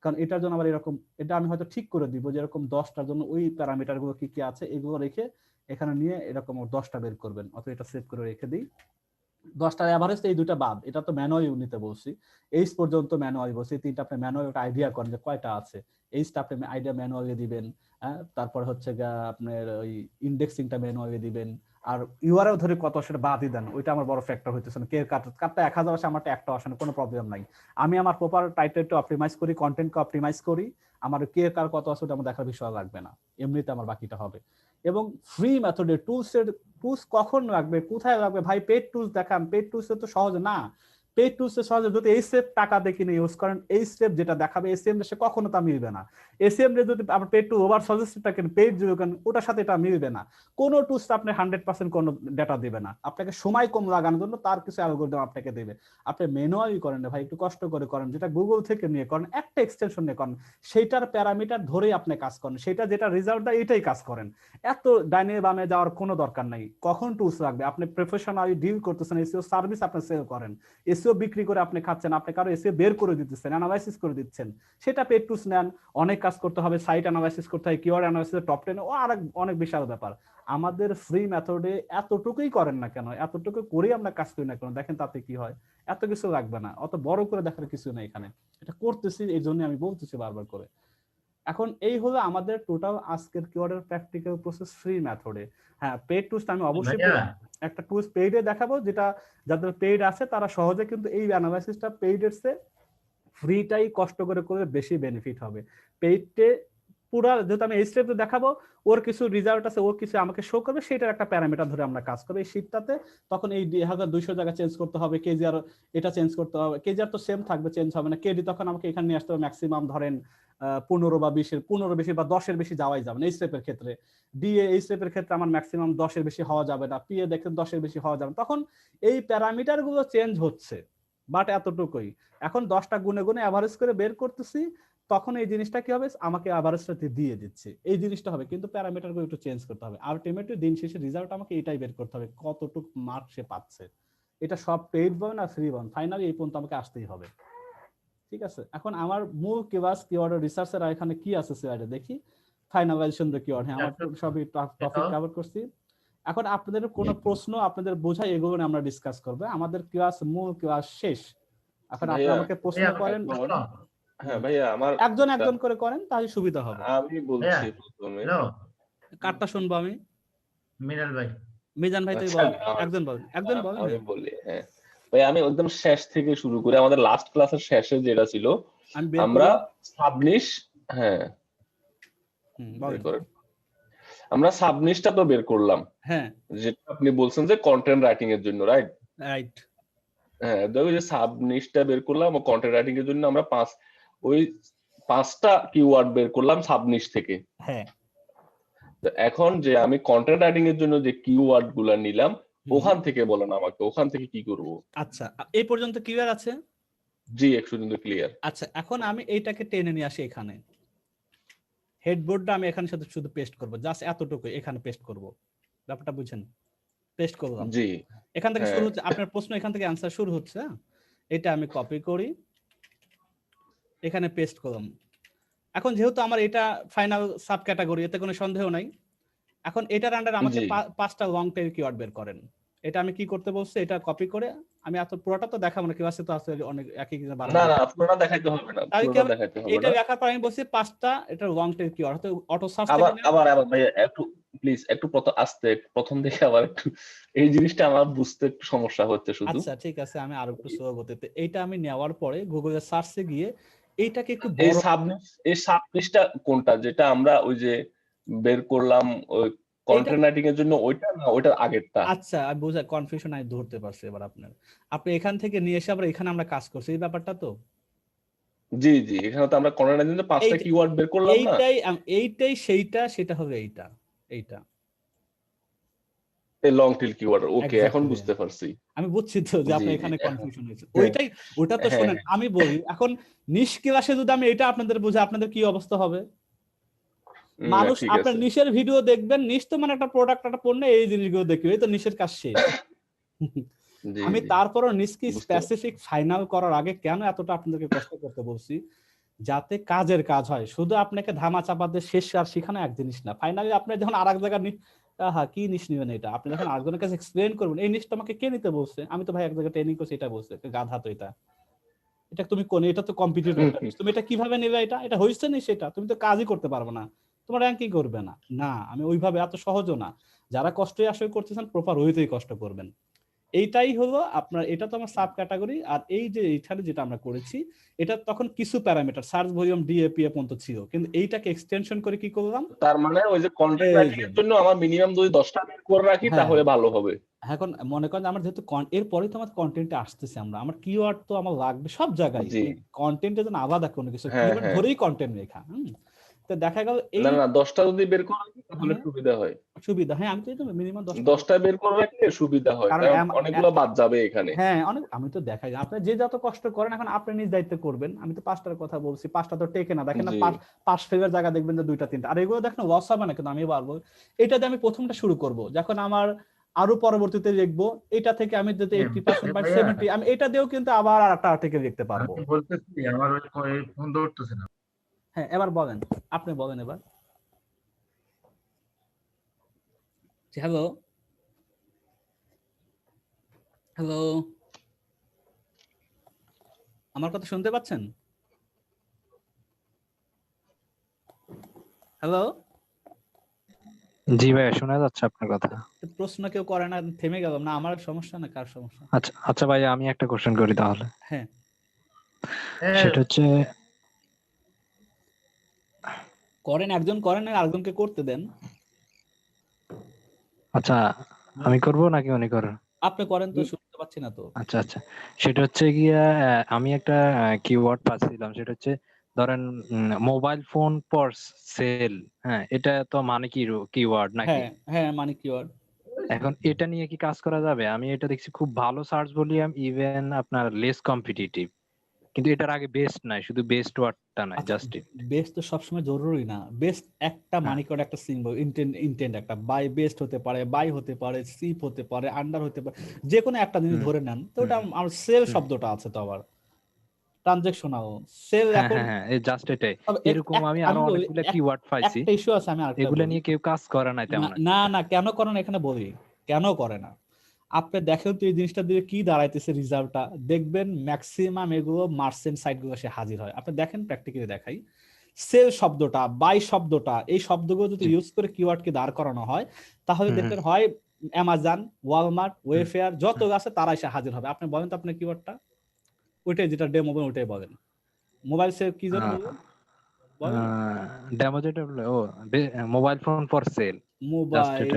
কারণ এটার জন্য আবার এরকম, এটা আমি হয়তো ঠিক করে দিব যে এরকম 10টার জন্য ওই প্যারামিটার গুলো কি কি আছে এগুলো রেখে এখানে নিয়ে এরকম 10টা বের করবেন, অথবা এটা সেভ করে রেখে দিই। 10টার এভারেজ এই দুটো বাদ, এটা তো ম্যানুয়ালি নিতে বলছি, এইচ পর্যন্ত ম্যানুয়ালি বলছি, 3টা আপনি ম্যানুয়ালি একটা আইডিয়া করেন যে কয়টা আছে, এইচটা আপনি আইডিয়া ম্যানুয়ালি দিবেন, তারপর হচ্ছে আপনার ওই ইন্ডেক্সিংটা ম্যানুয়ালি দিবেন, আর ইউআরএল ধরে কত সেটা বাদই দেন, ওইটা আমার বড় ফ্যাক্টর হইতেছে না, কে কাটটা 1000 আসে আমারটা একটা আসে না, কোনো প্রবলেম নাই। আমি আমার প্রপার টাইটেলটা অপটিমাইজ করি, কন্টেন্টকে অপটিমাইজ করি, আমার কে কার কত আছে ওটা আমার দেখার বিষয় লাগবে না, এমনিতে আমার বাকিটা হবে। এবং ফ্রি মেথডে টুলস কখন লাগবে, কোথায় লাগবে, ভাই পেড টুলস দেখান, পেড টুলস তো সহজ না, পেড টুলস সহজে যদি এই স্টেপ টাকা দেখি না ইউজ করেন, এই স্টেপ যেটা দেখাবে এসএম সে কখনো তা মিলবে না, এসএম রে যদি আপনার পেড টু ওভার সাজেস্টটা কেন পেড যদি কেন ওটার সাথে এটা মিলবে না, কোনো টুলস আপনি 100% কোনো ডেটা দিবে না, আপনাকে সময় কম লাগানোর জন্য তার কিছু অ্যালগরিদম আপনাকে দেবে, আপনি ম্যানুয়ালি করেন না ভাই, একটু কষ্ট করে করেন, যেটা গুগল থেকে নিয়ে করেন, একটা এক্সটেনশন নিয়ে করেন, সেইটার প্যারামিটার ধরেই আপনি কাজ করেন, সেটা যেটা রেজাল্ট দেয় এটাই কাজ করেন, এত ডাইনে বামে যাওয়ার কোনো দরকার নাই। কখন টুলস লাগবে, আপনি প্রফেশনালি ডিল করতেছেন, এসইও সার্ভিস আপনি সেল করেন, এসইও বিক্রি করে আপনি খাচ্ছেন, আপনি কারো এসইও বের করে দিতেছেন, অ্যানালাইসিস করে দিচ্ছেন, সেটা পেড টুলস নেন, অনেক কাজ করতে হবে, সাইট অ্যানালাইসিস করতে হয়, কিওয়ার্ড অ্যানালাইসিস, টপ 10 ও আর অনেক বিশাল ব্যাপার। আমাদের ফ্রি মেথডে এতটুকুই করেন না কেন, এতটুকু করেই আমরা কাজ করি না কেন, দেখেন তাতে কি হয়, এত কিছু লাগবে না, অত বড় করে দেখার কিছু নেই এখানে, এটা করতেছি এই জন্য আমি বলতেছি বারবার করে। এখন এই হলো আমাদের টোটাল আজকের কিওয়ার্ডের প্র্যাকটিক্যাল প্রসেস ফ্রি মেথডে। হ্যাঁ, পেইড টুলস আমি অবশ্যই একটা টুলস পেইডে দেখাবো, যেটা যাদের পেইড আছে তারা সহজে কিন্তু এই অ্যানালাইসিসটা পেইডের চেয়ে ফ্রিটাই কষ্ট করে করলে বেশি বেনিফিট হবে। পেইডে পুরো যেহেতু আমি এই স্টেপে দেখাবো, ওর কিছু রেজাল্ট আছে, ওর কিছু আমাকে শো করবে, সেটার একটা প্যারামিটার ধরে আমরা কাজ করবো এই শীটটাতে, তখন এই 1200 জায়গা চেঞ্জ করতে হবে, কেজিআর এটা চেঞ্জ করতে হবে, কেজিআর তো সেম থাকবে, চেঞ্জ হবে না, কেডি তখন আমাকে এখানে নিয়ে আসতে হবে ম্যাক্সিমাম ধরেন 15 বা 20-এর 15 বেশি বা 10-এর বেশি যাওয়াই যাবে না এই স্টেপের ক্ষেত্রে, ডিএ এই স্টেপের ক্ষেত্রে আমার ম্যাক্সিমাম 10-এর বেশি হওয়া যাবে না, পিএ দেখেন 10-এর বেশি হওয়া যাবে, তখন এই প্যারামিটার গুলো চেঞ্জ হচ্ছে, বাট এতটুকুই। এখন 10টা গুণে গুণে অ্যাভারেজ করে বের করতেছি, তখন এই জিনিসটা কি হবে, আমাকে অ্যাভারেজটা দিয়ে দিচ্ছে, এই জিনিসটা হবে, কিন্তু প্যারামিটারগুলো একটু চেঞ্জ করতে হবে, আলটিমেটলি দিন শেষে রেজাল্ট আমাকে এটাই বের করতে হবে, কতটুকু মার্ক সে পাচ্ছে, এটা সব পেইড পাবে না ফ্রি পাবে, ফাইনালি এই পর্যন্ত আমাকে আসতেই হবে। ঠিক আছে, এখন আমার মূল কিওয়ার্ড কিওয়ার্ড রিসার্চের এখানে কি আছে স্লাইডে দেখি, ফাইনালাইজেশন দ্য কিওয়ার্ড, হ্যাঁ আমার সবই টপিক কভার করছি। এখন আপনাদের কোনো প্রশ্ন আপনাদের বোঝাই এগুলো নিয়ে আমরা ডিসকাস করব, আমাদের ক্লাস মূল ক্লাস শেষ, এখন আপনি আমাকে প্রশ্ন করেন।
হ্যাঁ ভাইয়া, আমার
একজন করে করেন তাহলে সুবিধা হবে।
আমি বলছি প্রথমে,
কারটা শুনবো আমি?
মিনাল ভাই
মিজান ভাই তুই
আচ্ছা,
বল, একজন বল, একজন বল।
আমি বলি, হ্যাঁ ভাই, আমি একদম শেষ থেকে শুরু করে আমাদের লাস্ট ক্লাসের শেষে যেটা ছিল,
আমি বের
আমরা
করলাম।
সাবনিশ, হ্যাঁ
বলেন।
বের করেন। আমরা সাবনিশটা তো বের করলাম,
হ্যাঁ
যেটা আপনি বলছেন যে কন্টেন্ট রাইটিং এর জন্য, রাইট?
রাইট।
হ্যাঁ, দেখো যে সাবনিশটা বের করলাম ও কন্টেন্ট রাইটিং এর জন্য আমরা ওই 5টা কিওয়ার্ড বের করলাম সাবনিশ থেকে।
হ্যাঁ
তো এখন যে আমি কন্টেন্ট রাইটিং এর জন্য যে কিওয়ার্ড গুলা নিলাম, ওখান থেকে বলেন আমাকে, ওখান থেকে কি করব?
আচ্ছা, এই পর্যন্ত ক্লিয়ার আছে?
জি, একটু কিন্তু ক্লিয়ার।
আচ্ছা, এখন আমি এইটাকে টেনে নিয়ে আসি এখানে। হেডবোর্ডটা আমি এখানে সাথে শুধু পেস্ট করব, জাস্ট এতটুকু এখানে পেস্ট করব। ব্যাপারটা বুঝছেন? পেস্ট করলাম।
জি,
এখান থেকে
হ্যাঁ।
শুরু হচ্ছে আপনার প্রশ্ন, এখান থেকে অ্যানসার শুরু হচ্ছে। এটা আমি কপি করি, এখানে পেস্ট করলাম। এখন যেহেতু আমার এটা ফাইনাল সাব ক্যাটাগরি, এতে কোনো সন্দেহ নাই। এখন এটার আন্ডার আমাকে
জি।
5টা লং টেল কিওয়ার্ড বের করেন। এটা আমি কি করতে বলছি, এটা কপি করে আমি এত পুরোটা তো দেখাবো না, ক্লাসে তো আছে অনেক একই কিছু বারবার।
না না, পুরোটা দেখাইতে হবে না,
তাহলে কি
পুরোটা
হবে?
দেখাইতে হবে
এটা
না।
দেখার পর আমি বলছি 5টা এটা লং টেল কিওয়ার্ড, হয়তো অটো সার্চ
আবার
থেকে
আবার আবার ভাই একটু প্লিজ একটু আস্তে, প্রথম থেকে আবার একটু, এই জিনিসটা আমার বুঝতে একটু সমস্যা হচ্ছে শুধু।
আচ্ছা ঠিক আছে, আমি আরো একটু স্লো গতিতে। এইটা আমি নেওয়ার পরে গুগলে সার্চে গিয়ে এইটাকে একটু
এই
বড়।
সাবনিশটা কোনটা, যেটা আমরা ওই যে বের করলাম ওই কন্টেন্ট রাইটিং এর জন্য, ওইটা না ওইটার আগেরটা?
আচ্ছা, আমি বুঝা কনফিউশন আমি ধরতে পারছি এবার আপনার। আপনি এখান থেকে নিয়ে এসে আবার এখানে আমরা কাজ করছি, এই ব্যাপারটা তো।
জি জি, এখানে তো আমরা কন্টেন্ট রাইটিং এর 5টা কিওয়ার্ড বের করলাম না?
এইটাই সেটা হবে এইটা
এই লং টেল কিওয়ার্ড। ওকে, এখন
Exactly.
বুঝতে পারছি।
আমি বুঝছি তো যে
জি,
আপনার
জি,
এখানে
এখন-
কনফিউশন হয়েছে।
হ্যাঁ।
ওটা তো
হ্যাঁ,
শোনেন,
হ্যাঁ।
আমি বলি এখন নিশ ক্লাসে যদি আমি এটা আপনাদের বুঝে, আপনাদের কি অবস্থা হবে? মানুষ
ঠিক
আপনার
আছে।
নিশের ভিডিও দেখবেন, নিশ তো মানে একটা প্রোডাক্ট, একটা পণ্য, এই জিনিসগুলো দেখবে, এই তো নিশের কাজ শেষ।
জি,
আমি
জি।
তারপরও নিশকে
বুঝতে
স্পেসিফিক ফাইনাল করার আগে কেন এতটা আপনাদেরকে কষ্ট করতে বলছি, যাতে কাজের কাজ হয়। শুধু আপনাকে ধামা চাপা দিয়ে শেষ আর শিখানো এক জিনিস না। ফাইনালি আপনি যখন আরেক জায়গায় কি নিশ নিবেন, এটা আপনি যখন আরেকজনের কাছে এক্সপ্লেন করবেন, এই নিশটা আমাকে কে নিতে বলছে, আমি তো ভাই এক জায়গায় ট্রেনিং করছি, এটা বলছে গাধা তো এটা তুমি কোন, এটা তো কম্পিটিটর, তুমি এটা কিভাবে নেবে, এটা হইছে না, সেটা তুমি তো কাজই করতে পারবে না, তোমার র্যাঙ্কিং করবে না। না, আমি ওইভাবে এত সহজও না। যারা কষ্টই আসলে করতেছেন, প্রপার ওয়েতেই কষ্ট করবেন। এইটাই হলো আপনার, এটা তো আমার সাব ক্যাটাগরি। আর এই যে এইখানে যেটা আমরা করেছি, এটা তখন কিছু প্যারামিটার সার্চ ভলিউম ডিএপিএ পর্যন্ত ছিল, কিন্তু এইটাকে এক্সটেনশন করে কি করলাম,
তার মানে ওই যে কন্টেন্ট
এই
রাইটিং
যে।
এর জন্য আমার মিনিমাম যদি 10টা বের করে রাখি
হ্যাঁ,
তাহলে ভালো হবে।
এখন মনে করেন আমার যেহেতু এরপরে তো আমার কন্টেন্টে আসতেছে, আমার কিওয়ার্ড তো আমার লাগবে সব জায়গায়।
জি।
কন্টেন্টের জন্য আলাদা কোনো কিছু
হ্যাঁ,
কিওয়ার্ড
হ্যাঁ।
ধরেই কন্টেন্ট লেখা। তো দেখা গেল এই
না না, 10টা যদি বের করে রাখি তাহলে
হ্যাঁ।
সুবিধা হয়।
সুবিধা, হ্যাঁ আমি তো মিনিমাম
10টা বের করে রাখলে সুবিধা হয়,
কারণ
কারণ অনেকগুলো বাদ যাবে এখানে।
হ্যাঁ অনেক, আমি তো দেখাই আপনি যে যত কষ্ট করেন, এখন আপনি নিজ দায়িত্ব করবেন। আমি তো 5টার কথা বলছি, 5টা তো টেকে না, দেখেন না
জি।
পাস ফেলের জায়গা দেখবেন যে 2টা 3টা, আর এগুলো দেখেন লস হবে না, কিন্তু আমি পারবো এটা দিয়ে আমি প্রথমটা শুরু করব, যখন আমার আরো পরবর্তীতে লিখবো এটা থেকে আমি যদি 80% বা 70, আমি এটা দিয়েও কিন্তু আবার আরেকটা আর্টিকেল লিখতে পারবো।
আমি বলতেছি আমার ওই ফোন ধরতেছে না।
হ্যাঁ, এবার বলেন, আপনি বলেন এবার। হ্যালো হ্যালো, আমার কথা শুনতে পাচ্ছেন? হ্যালো,
জি ভাই, শোনা যাচ্ছে আপনার কথা।
প্রশ্ন কেউ করে না, থেমে গেলাম না, আমার সমস্যা না কার সমস্যা?
আচ্ছা আচ্ছা ভাই, আমি একটা কোশ্চেন করি তাহলে।
হ্যাঁ,
সেটা হচ্ছে,
করেন, একজন করেন, আরেকজনকে করতে দেন।
আচ্ছা আমি করব নাকি উনি করেন?
আপনি করেন তো, শুনতে পাচ্ছি না তো।
আচ্ছা আচ্ছা, সেটা হচ্ছে গিয়া আমি একটা কিওয়ার্ড পাচ্ছিলাম, সেটা হচ্ছে ধরেন মোবাইল ফোন ফর সেল। হ্যাঁ, এটা তো মানে কি কিওয়ার্ড নাকি?
হ্যাঁ হ্যাঁ, মানে কিওয়ার্ড।
এখন এটা নিয়ে কি কাজ করা যাবে? আমি এটা দেখছি খুব ভালো সার্চ ভলিউম, ইভেন আপনার লেস কম্পিটিটিভ, কিন্তু এটার আগে বেস্ট নাই, শুধু বেস্ট ওয়ার্ডটা নাই, জাস্ট
বেস্ট তো সবসময় জরুরি না। বেস্ট একটা
হ্যাঁ।
মানে করে একটা সিম্বল, ইন্টেন্ট একটা বাই বেস্ট হতে পারে, বাই হতে পারে, সিপ হতে পারে, আন্ডার হতে পারে, যে কোনো একটা জিনিস ধরে নেন তো। ওটা আমার সেল শব্দটা আছে তো, আবার ট্রানজাকশনাল সেল।
হ্যাঁ
এখন
হ্যাঁ হ্যাঁ, এই জাস্ট এটাই।
তবে
এরকম আমি আরো অনেকগুলো কিওয়ার্ড পাইছি,
একটা ইস্যু আছে, আমি আরেকটা
এগুলো
বলি।
নিয়ে কেউ কাজ করে নাই তেমন একটা।
না না, কেন করে না এখানে বলি, কেন করে না। আপনি দেখেন তো এই জিনিসটা দিয়ে কি দাঁড়াইতেছে, রেজাল্টটা দেখবেন ম্যাক্সিমাম এগুলো মার্চেন্ট সাইট গুলো এসে হাজির হয়। আপনি দেখেন, প্র্যাকটিক্যালি দেখাই, সেল শব্দটা, বাই শব্দটা, এই শব্দগুলো যদি ইউজ করে কিওয়ার্ডকে দাঁড় করানো হয়, তাহলে দেখবেন হয় অ্যামাজন, ওয়ালমার্ট, ওয়েফেয়ার যত আছে তারা এসে হাজির হবে। আপনি বলেন তো আপনার কিওয়ার্ডটা, ওইটাই যেটা ডেমো বলেন ওইটাই বলেন। মোবাইল সেল কি জন্য বলবেন? বলেন
ডেমো যেটা ও mobile phone for sale,
mobile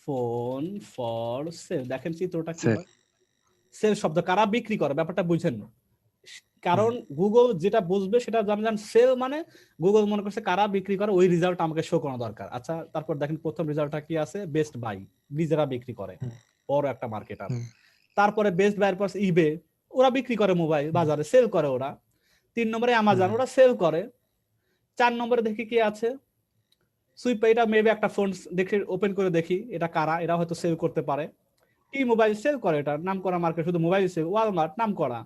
phone for sale. দেখেন চিত্রটা কি হয়, সেল শব্দ কারা বিক্রি করে, ব্যাপারটা বুঝেন। কারণ গুগল যেটা বুঝবে সেটা জানেন, সেল মানে গুগল মনে করছে কারা বিক্রি করে ওই রেজাল্ট আমাকে শো করানো দরকার। আচ্ছা, তারপর দেখেন প্রথম রেজাল্টটা কি আছে, বেস্ট বাই, নিজেরা বিক্রি করে, বড় একটা মার্কেটার। তারপরে বেস্ট বাইয়ের পর ইবে, ওরা বিক্রি করে মোবাইল বাজারে, সেল করে ওরা। 3 নম্বরে অ্যামাজন, ওরা সেল করে। 4 নম্বরে দেখি কি আছে, সুইপ, এটা মেবি একটা ফোন দেখে ওপেন করে দেখি এটা কারা, এরা হয়তো সেল করতে পারে। টি মোবাইল সেল করে, এটা নাম করা মার্কেট, শুধু মোবাইল সেল। ওয়ালমার্ট নাম করা।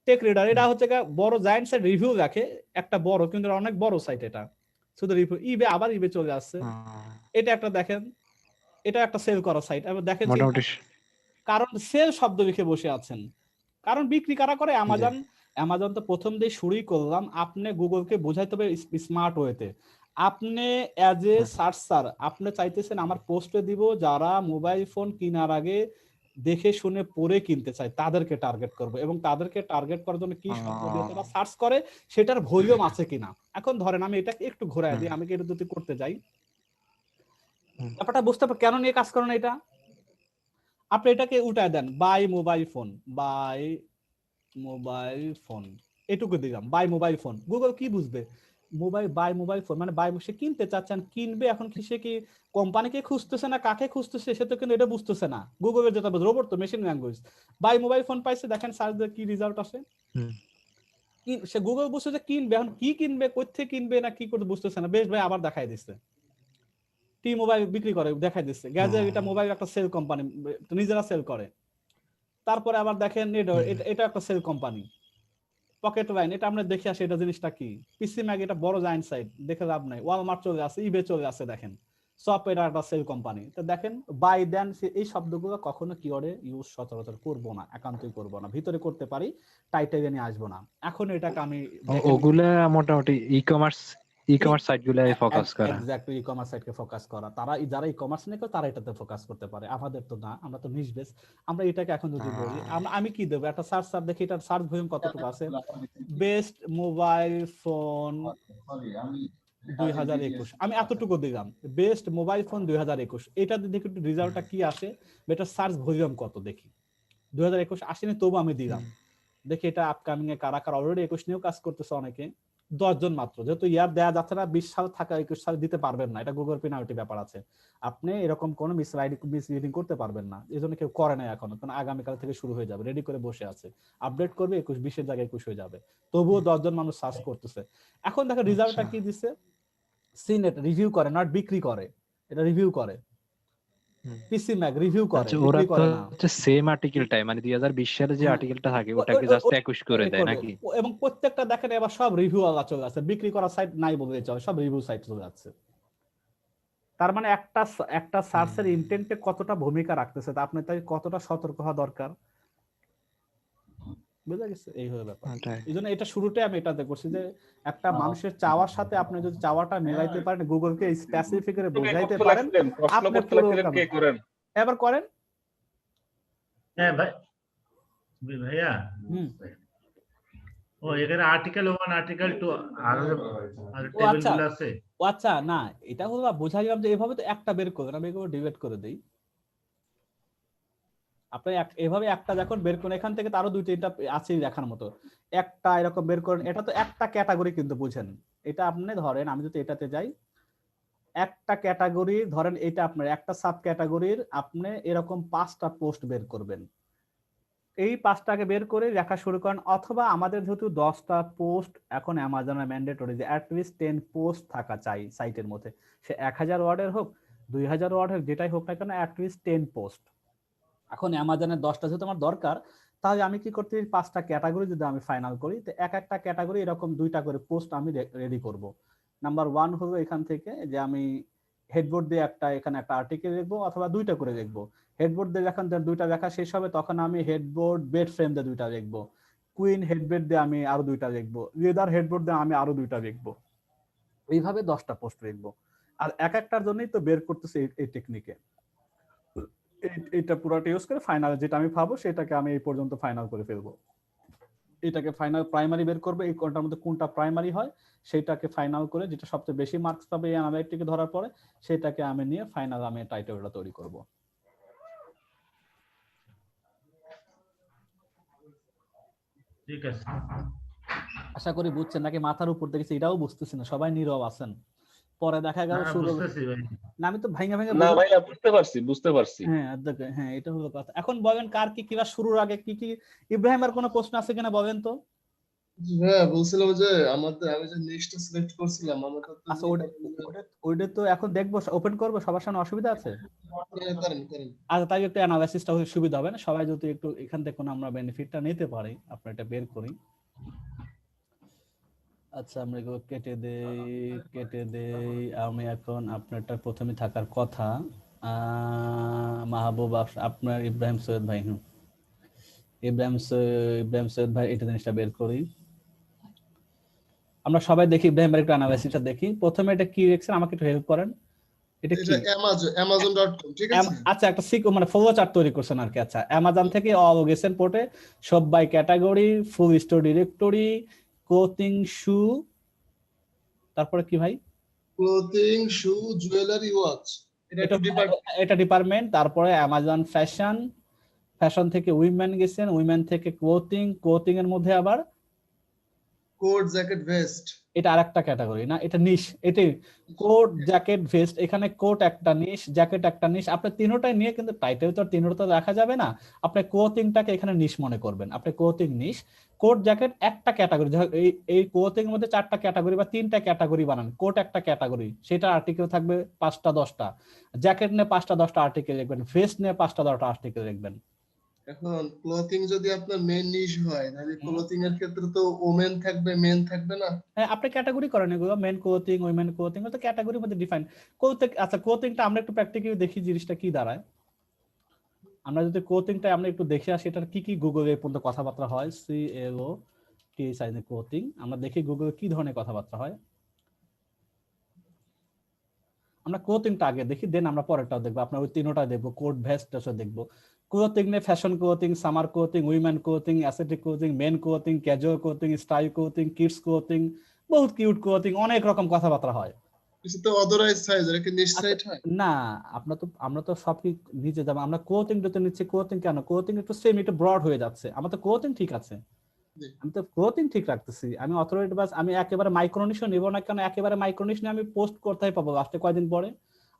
টেক রিডার, এটা হচ্ছে বড় জায়ান্ট সাইট রিভিউ রাখে, একটা বড় কিন্তু অনেক বড় সাইট, এটা শুধু রিভিউ। ইবে, আবার ইবে চলে আসছে, এটা একটা দেখেন, এটা একটা সেল করা সাইট। এবার দেখেন কারণ সেল শব্দ লিখে বসে আছেন, কারণ বিক্রি কারা করে, অ্যামাজন। অ্যামাজন তো প্রথম দিয়ে শুরুই করলাম, আপনি গুগলকে বোঝাইতে হবে স্মার্ট ওয়েতে। আপনি অ্যাজ এ সার্চার আপনি চাইতেছেন আমার পোস্টে দিব যারা মোবাইল ফোন কেনার আগে দেখে শুনে পরে কিনতে চায়, তাদেরকে টার্গেট করব, এবং তাদেরকে টার্গেট করার জন্য কি শব্দ দিয়ে তারা সার্চ করে সেটার ভলিউম আছে কিনা। এখন ধরেন আমি এটাকে একটু ঘোরায় দিই, আমি কি এটা যদি করতে যাই, ব্যাপারটা বুঝতে পারবেন কেন নিয়ে কাজ করেন এটা। আপনি এটাকে উঠায় দেন, buy mobile phone, buy mobile phone, এটুকু দিলাম, বাই মোবাইল ফোন। গুগল কি বুঝবে, মোবাইল বাই মোবাইল ফোন মানে বাই, সে কিনতে চাচ্ছেন, কিনবে। এখন কি সে কি কোম্পানিকে খুঁজতেছে না কাকে খুঁজতেছে, সে তো কিন্তু এটা বুঝতেছে না। গুগলের যেটা রোবট তো, machine language, by mobile phone পাইছে, দেখেন সার্চ দিয়ে কি রেজাল্ট আসে। সে গুগল বুঝছে যে কিনবে, এখন কি কিনবে, কোথা কিনবে না কি করতে বুঝতেছে না। বেশ ভাই আবার দেখাই দিচ্ছে, টি মোবাইল বিক্রি করে দেখাই দিচ্ছে, গ্যাজেট, এটা মোবাইল একটা সেল কোম্পানি, নিজেরা সেল করে। তারপরে আবার দেখেন এটা একটা সেল কোম্পানি, পকেট লাইন, এটা আমরা দেখে আসি এটা জিনিসটা কি। পিসি ম্যাগ, এটা বড় জায়ান্ট সাইট, দেখে লাভ নাই। ওয়ালমার্ট চলে আসে, ইবে চলে আসে, দেখেন সব এটা একটা সেল কোম্পানি। তো দেখেন বাই দেন, এই শব্দগুলো কখনো কিওয়ার্ডে ইউজ সচরাচর করব না, একান্তই করব না। ভিতরে করতে পারি, টাইটেলে নিয়ে আসবো না। এখন এটাকে আমি
ওগুলা মোটামুটি ই-কমার্স সাইটগুলাই ফোকাস করা,
এক্স্যাক্টলি ই-কমার্স সাইটকে ফোকাস করা। তারা যারা ই-কমার্স নিয়ে তারা এটাতে ফোকাস করতে পারে, আমাদের তো না, আমরা তো নিশ বেস। আমরা এটাকে এখন যদি বলি, আমি কি দেবো, একটা সার্চ দেখি, এটার সার্চ ভলিউম কতটুকু আছে, বেস্ট মোবাইল ফোন 2021, আমি এতটুকু দিলাম, বেস্ট মোবাইল ফোন 2021। এটা দেখি একটু রেজাল্টটা কি আসে, এটা সার্চ ভলিউম কত দেখি। 2021 আসেনি, তবু আমি দিলাম, দেখি এটা আপকামিং এ কারা কারা অলরেডি 21 নিয়েও কাজ করতেছে অনেকে। 10 জন মাত্র, যেহেতু ইয়ার দেয়া যাচ্ছে না, 20 সাল থাকা 21 সাল দিতে পারবেন না, এটা গুগল পেনাল্টি ব্যাপার আছে। আপনি এরকম কোনো মিসরিডিং করতে পারবেন না, এই জন্য কেউ করে না এখনো, কারণ আগামীকাল থেকে শুরু হয়ে যাবে, রেডি করে বসে আছে, আপডেট করবে 21-20 এর জায়গায় 21 হয়ে যাবে, তবুও 10 জন মানুষ সার্চ করতেছে। এখন দেখো রেজাল্টটা কি দিচ্ছে, সিনেট রিভিউ করে, নট বিক্রি করে, এটা রিভিউ করে। পিসি ম্যাগ রিভিউ করে,
ওরা
বিক্রি
তো
করে না।
হচ্ছে সেম আর্টিকেলটাই, মানে 2020 সালে যে আর্টিকেলটা থাকে ওটাকে জাস্ট 21 করে দেয় নাকি।
এবং প্রত্যেকটা দেখেন এবার সব রিভিউ আলা চলে আসছে, বিক্রি করা সাইট নাই বলে চলে, সব রিভিউ সাইট চলে যাচ্ছে। তার মানে একটা সার্চের ইন্টেন্টে কতটা ভূমিকা রাখতেছে, তা আপনি তাই কতটা সতর্ক হওয়া দরকার, বুঝা গেছে? এই হলো ব্যাপার। এইজন্য এটা শুরুতে আমি এটাতে করছি যে একটা মানুষের চাওয়ার সাথে আপনি যদি চাওয়াটা মেলাইতে পারেন, গুগলকে স্পেসিফিক করে বোঝাইতে পারেন, আপনি এবার করেন।
হ্যাঁ ভাই, ভাইয়া ও এখানে আর্টিকেল 1 আর্টিকেল 2 আর টেবিলগুলো আছে।
ও আচ্ছা, না এটা হলো বোঝা গেলাম যে এভাবে তো একটা বের করবেন, আমি এগুলো ডিভাইড করে দেই। আপনি এভাবে একটা যখন বের করেন, এখান থেকে তো আরো 2-3টা আছে দেখার মতো, একটা এরকম বের করেন, এটা তো একটা ক্যাটাগরি কিন্তু বুঝেন। এটা আপনি ধরেন, আমি যদি এটাতে যাই, একটা ক্যাটাগরি ধরেন, এটা আপনার একটা সাব ক্যাটাগরির আপনি এরকম 5টা পোস্ট বের করবেন, এই 5টাকে বের করে লেখা শুরু করেন। অথবা আমাদের যেহেতু 10টা পোস্ট এখন অ্যামাজনের ম্যান্ডেটরি, যে অ্যাটলিস্ট 10 পোস্ট থাকা চাই সাইটের মধ্যে, সে 1000 ওয়ার্ডের হোক 2000 ওয়ার্ড হোক, যেটাই হোক না কেন, অ্যাটলিস্ট 10 পোস্ট। এখন অ্যামাজনের 10টা যেহেতু আমার দরকার, তাহলে আমি কি করতে, 5টা ক্যাটাগরি যদি আমি ফাইনাল করি, তো একটা ক্যাটাগরি এরকম 2টা করে পোস্ট আমি রেডি করব। নাম্বার 1 হলো এখান থেকে যে আমি হেডবোর্ড দিয়ে এখানে একটা আর্টিকেল লিখবো, অথবা 2টা করে লিখবো। হেডবোর্ড দিয়ে যখন 2টা লেখা শেষ হবে, তখন আমি হেডবোর্ড বেড ফ্রেম দিয়ে 2টা লিখবো, কুইন হেডবেড দিয়ে আমি আরো 2টা লিখবো, লেদার হেডবোর্ড দিয়ে আমি আরো 2টা লিখবো। এইভাবে 10টা পোস্ট লিখবো। আর একটার জন্যই তো বের করতেছে এই টেকনিকে। এটা পুরোটা ইউজ করে ফাইনাল যেটা আমি পাবো সেটাকে আমি এই পর্যন্ত ফাইনাল করে ফেলবো। এটাকে ফাইনাল প্রাইমারি বের করবে, এই কোনটার মধ্যে কোনটা প্রাইমারি হয় সেটাকে ফাইনাল করে যেটা সবচেয়ে বেশি মার্কস পাবে এই অ্যানালাইটিকে ধরার পরে সেটাকে আমি নিয়ে ফাইনাল আমি টাইটেলটা তৈরি করব।
ঠিক আছে,
আশা করি বুঝছেন নাকি মাথার উপর দেখেছি এটাও বুঝতেছি না, সবাই নীরব আছেন। পরে দেখা গেল
না,
শুরু
বুঝতেছি ভাই।
না, আমি তো ভাঙা ভাঙা
না ভাইয়া বুঝতে পারছি।
হ্যাঁ হ্যাঁ, এটা হলো কথা। এখন বলেন কার কি কিবা শুরুর আগে কি কি ইব্রাহিমের কোনো প্রশ্ন আছে কিনা বলেন তো।
হ্যাঁ, বলছিলাম যে আমি যে নিশটা সিলেক্ট করছিলাম আমাদের তো
আচ্ছা ওইটা তো এখন দেখবো, ওপেন করবো, সবার সামনে অসুবিধা আছে?
করেন।
আচ্ছা তাই একটু অ্যানালাইসিসটা হলে সুবিধা হবে না, সবাই যদি একটু এখান থেকে কোনো আমরা বেনিফিটটা নিতে পারি। আপনার এটা বের করি। আচ্ছা আমরা এগুলো কেটে দেই। আমি এখন আপনারটা প্রথমে থাকার কথা মাহবুব আপনার ইব্রাহিম সৈয়দ ভাই। ইব্রাহিম সৈয়দ ভাই এটা জিনিসটা বের করি। আমরা সবাই দেখি ইব্রাহিম ভাই একটু অ্যানালাইসিসটা দেখি। প্রথমে এটা কি লিখছেন আমাকে একটু হেল্প করেন। এটা কি
amazon.com ঠিক আছে।
আচ্ছা একটা মানে ফ্লো চার্ট তৈরি করছেন আর কি। আচ্ছা অ্যামাজন থেকে গেছেন পোর্টে, সব by category, full store directory, clothing, shoe, তারপরে কি ভাই?
Clothing, shoe, jewellery, watch.
এটা ডিপার্টমেন্ট। তারপরে অ্যামাজন ফ্যাশন থেকে উইমেন গেছেন, উইমেন থেকে ক্লোথিং এর মধ্যে আবার
কোট, জ্যাকেট, ভেস্ট।
এটা আরেকটা ক্যাটাগরি না, এটা নিশ। এটি কোট, জ্যাকেট, ভেস্ট। এখানে কোট একটা নিশ, জ্যাকেট একটা নিশ। আপনি তিনটাই নিয়ে কিন্তু টাইটেল তো তিনটা রাখা যাবে না। আপনি ক্লোথিংটাকে এখানে নিশ মনে করবেন। আপনি ক্লোথিং নিশ, কোট, জ্যাকেট একটা ক্যাটাগরি। এই ক্লোথিং এর মধ্যে 4টা ক্যাটাগরি বা 3টা ক্যাটাগরি বানান। কোট একটা ক্যাটাগরি, সেটা আর্টিকেল থাকবে 5টা 10টা। জ্যাকেট নিয়ে 5টা 10টা আর্টিকেল লিখবেন, ভেস্ট নিয়ে 5টা 10টা আর্টিকেল লিখবেন।
এখন ক্লোথিং যদি আপনার মেন নিশ হয় তাহলে ক্লোথিং এর ক্ষেত্রে তো ওমেন থাকবে, মেন থাকবে না?
হ্যাঁ আপনি ক্যাটাগরি করেন এগুলো, মেন ক্লোথিং, উইমেন ক্লোথিং, তো ক্যাটাগরির মধ্যে ডিফাইন ক্লোথিং। আচ্ছা ক্লোথিংটা আমরা একটু প্র্যাকটিক্যালি দেখি জিনিসটা কি দাঁড়ায়। আমরা যদি ক্লোথিংটা আমরা একটু দেখে আসি এটার কি কি গুগলে পর্যন্ত কথাবার্তা হয়। CLOTHI ক্লোথিং, আমরা দেখি গুগলে কি ধরনের কথাবার্তা হয়। আমরা ক্লোথিংটা আগে দেখি, দেন আমরা পরেরটাও দেখবো। আপনার ওই তিনটা দেখবো, কোট, ভেস্ট দেখবো। ক্লোথিং নে fashion clothing, summer clothing, women clothing, aesthetic clothing, men clothing, casual clothing, style clothing, kids clothing, বহুত কিউট ক্লোথিং, অনেক রকম কথাবার্তা হয়।
কিছু তো অথরাইজ সাইজ, এর কি নিশ সাইজ হয়
না? আমরা তো সব কি নিচে যাব, আমরা ক্লোথিং তো নিচে। ক্লোথিং কেন? ক্লোথিং একটু সেম, একটু ব্রড হয়ে যাচ্ছে। আমার তো ক্লোথিং ঠিক আছে, আমি তো ক্লোথিং ঠিক রাখতেছি। আমি অথরিটি বাস, আমি একেবারে মাইক্রোনিশও নিব না, কেন একেবারে মাইক্রোনিশ নিয়ে আমি পোস্ট করতেই পাবো লাস্টে কয়দিন পরে,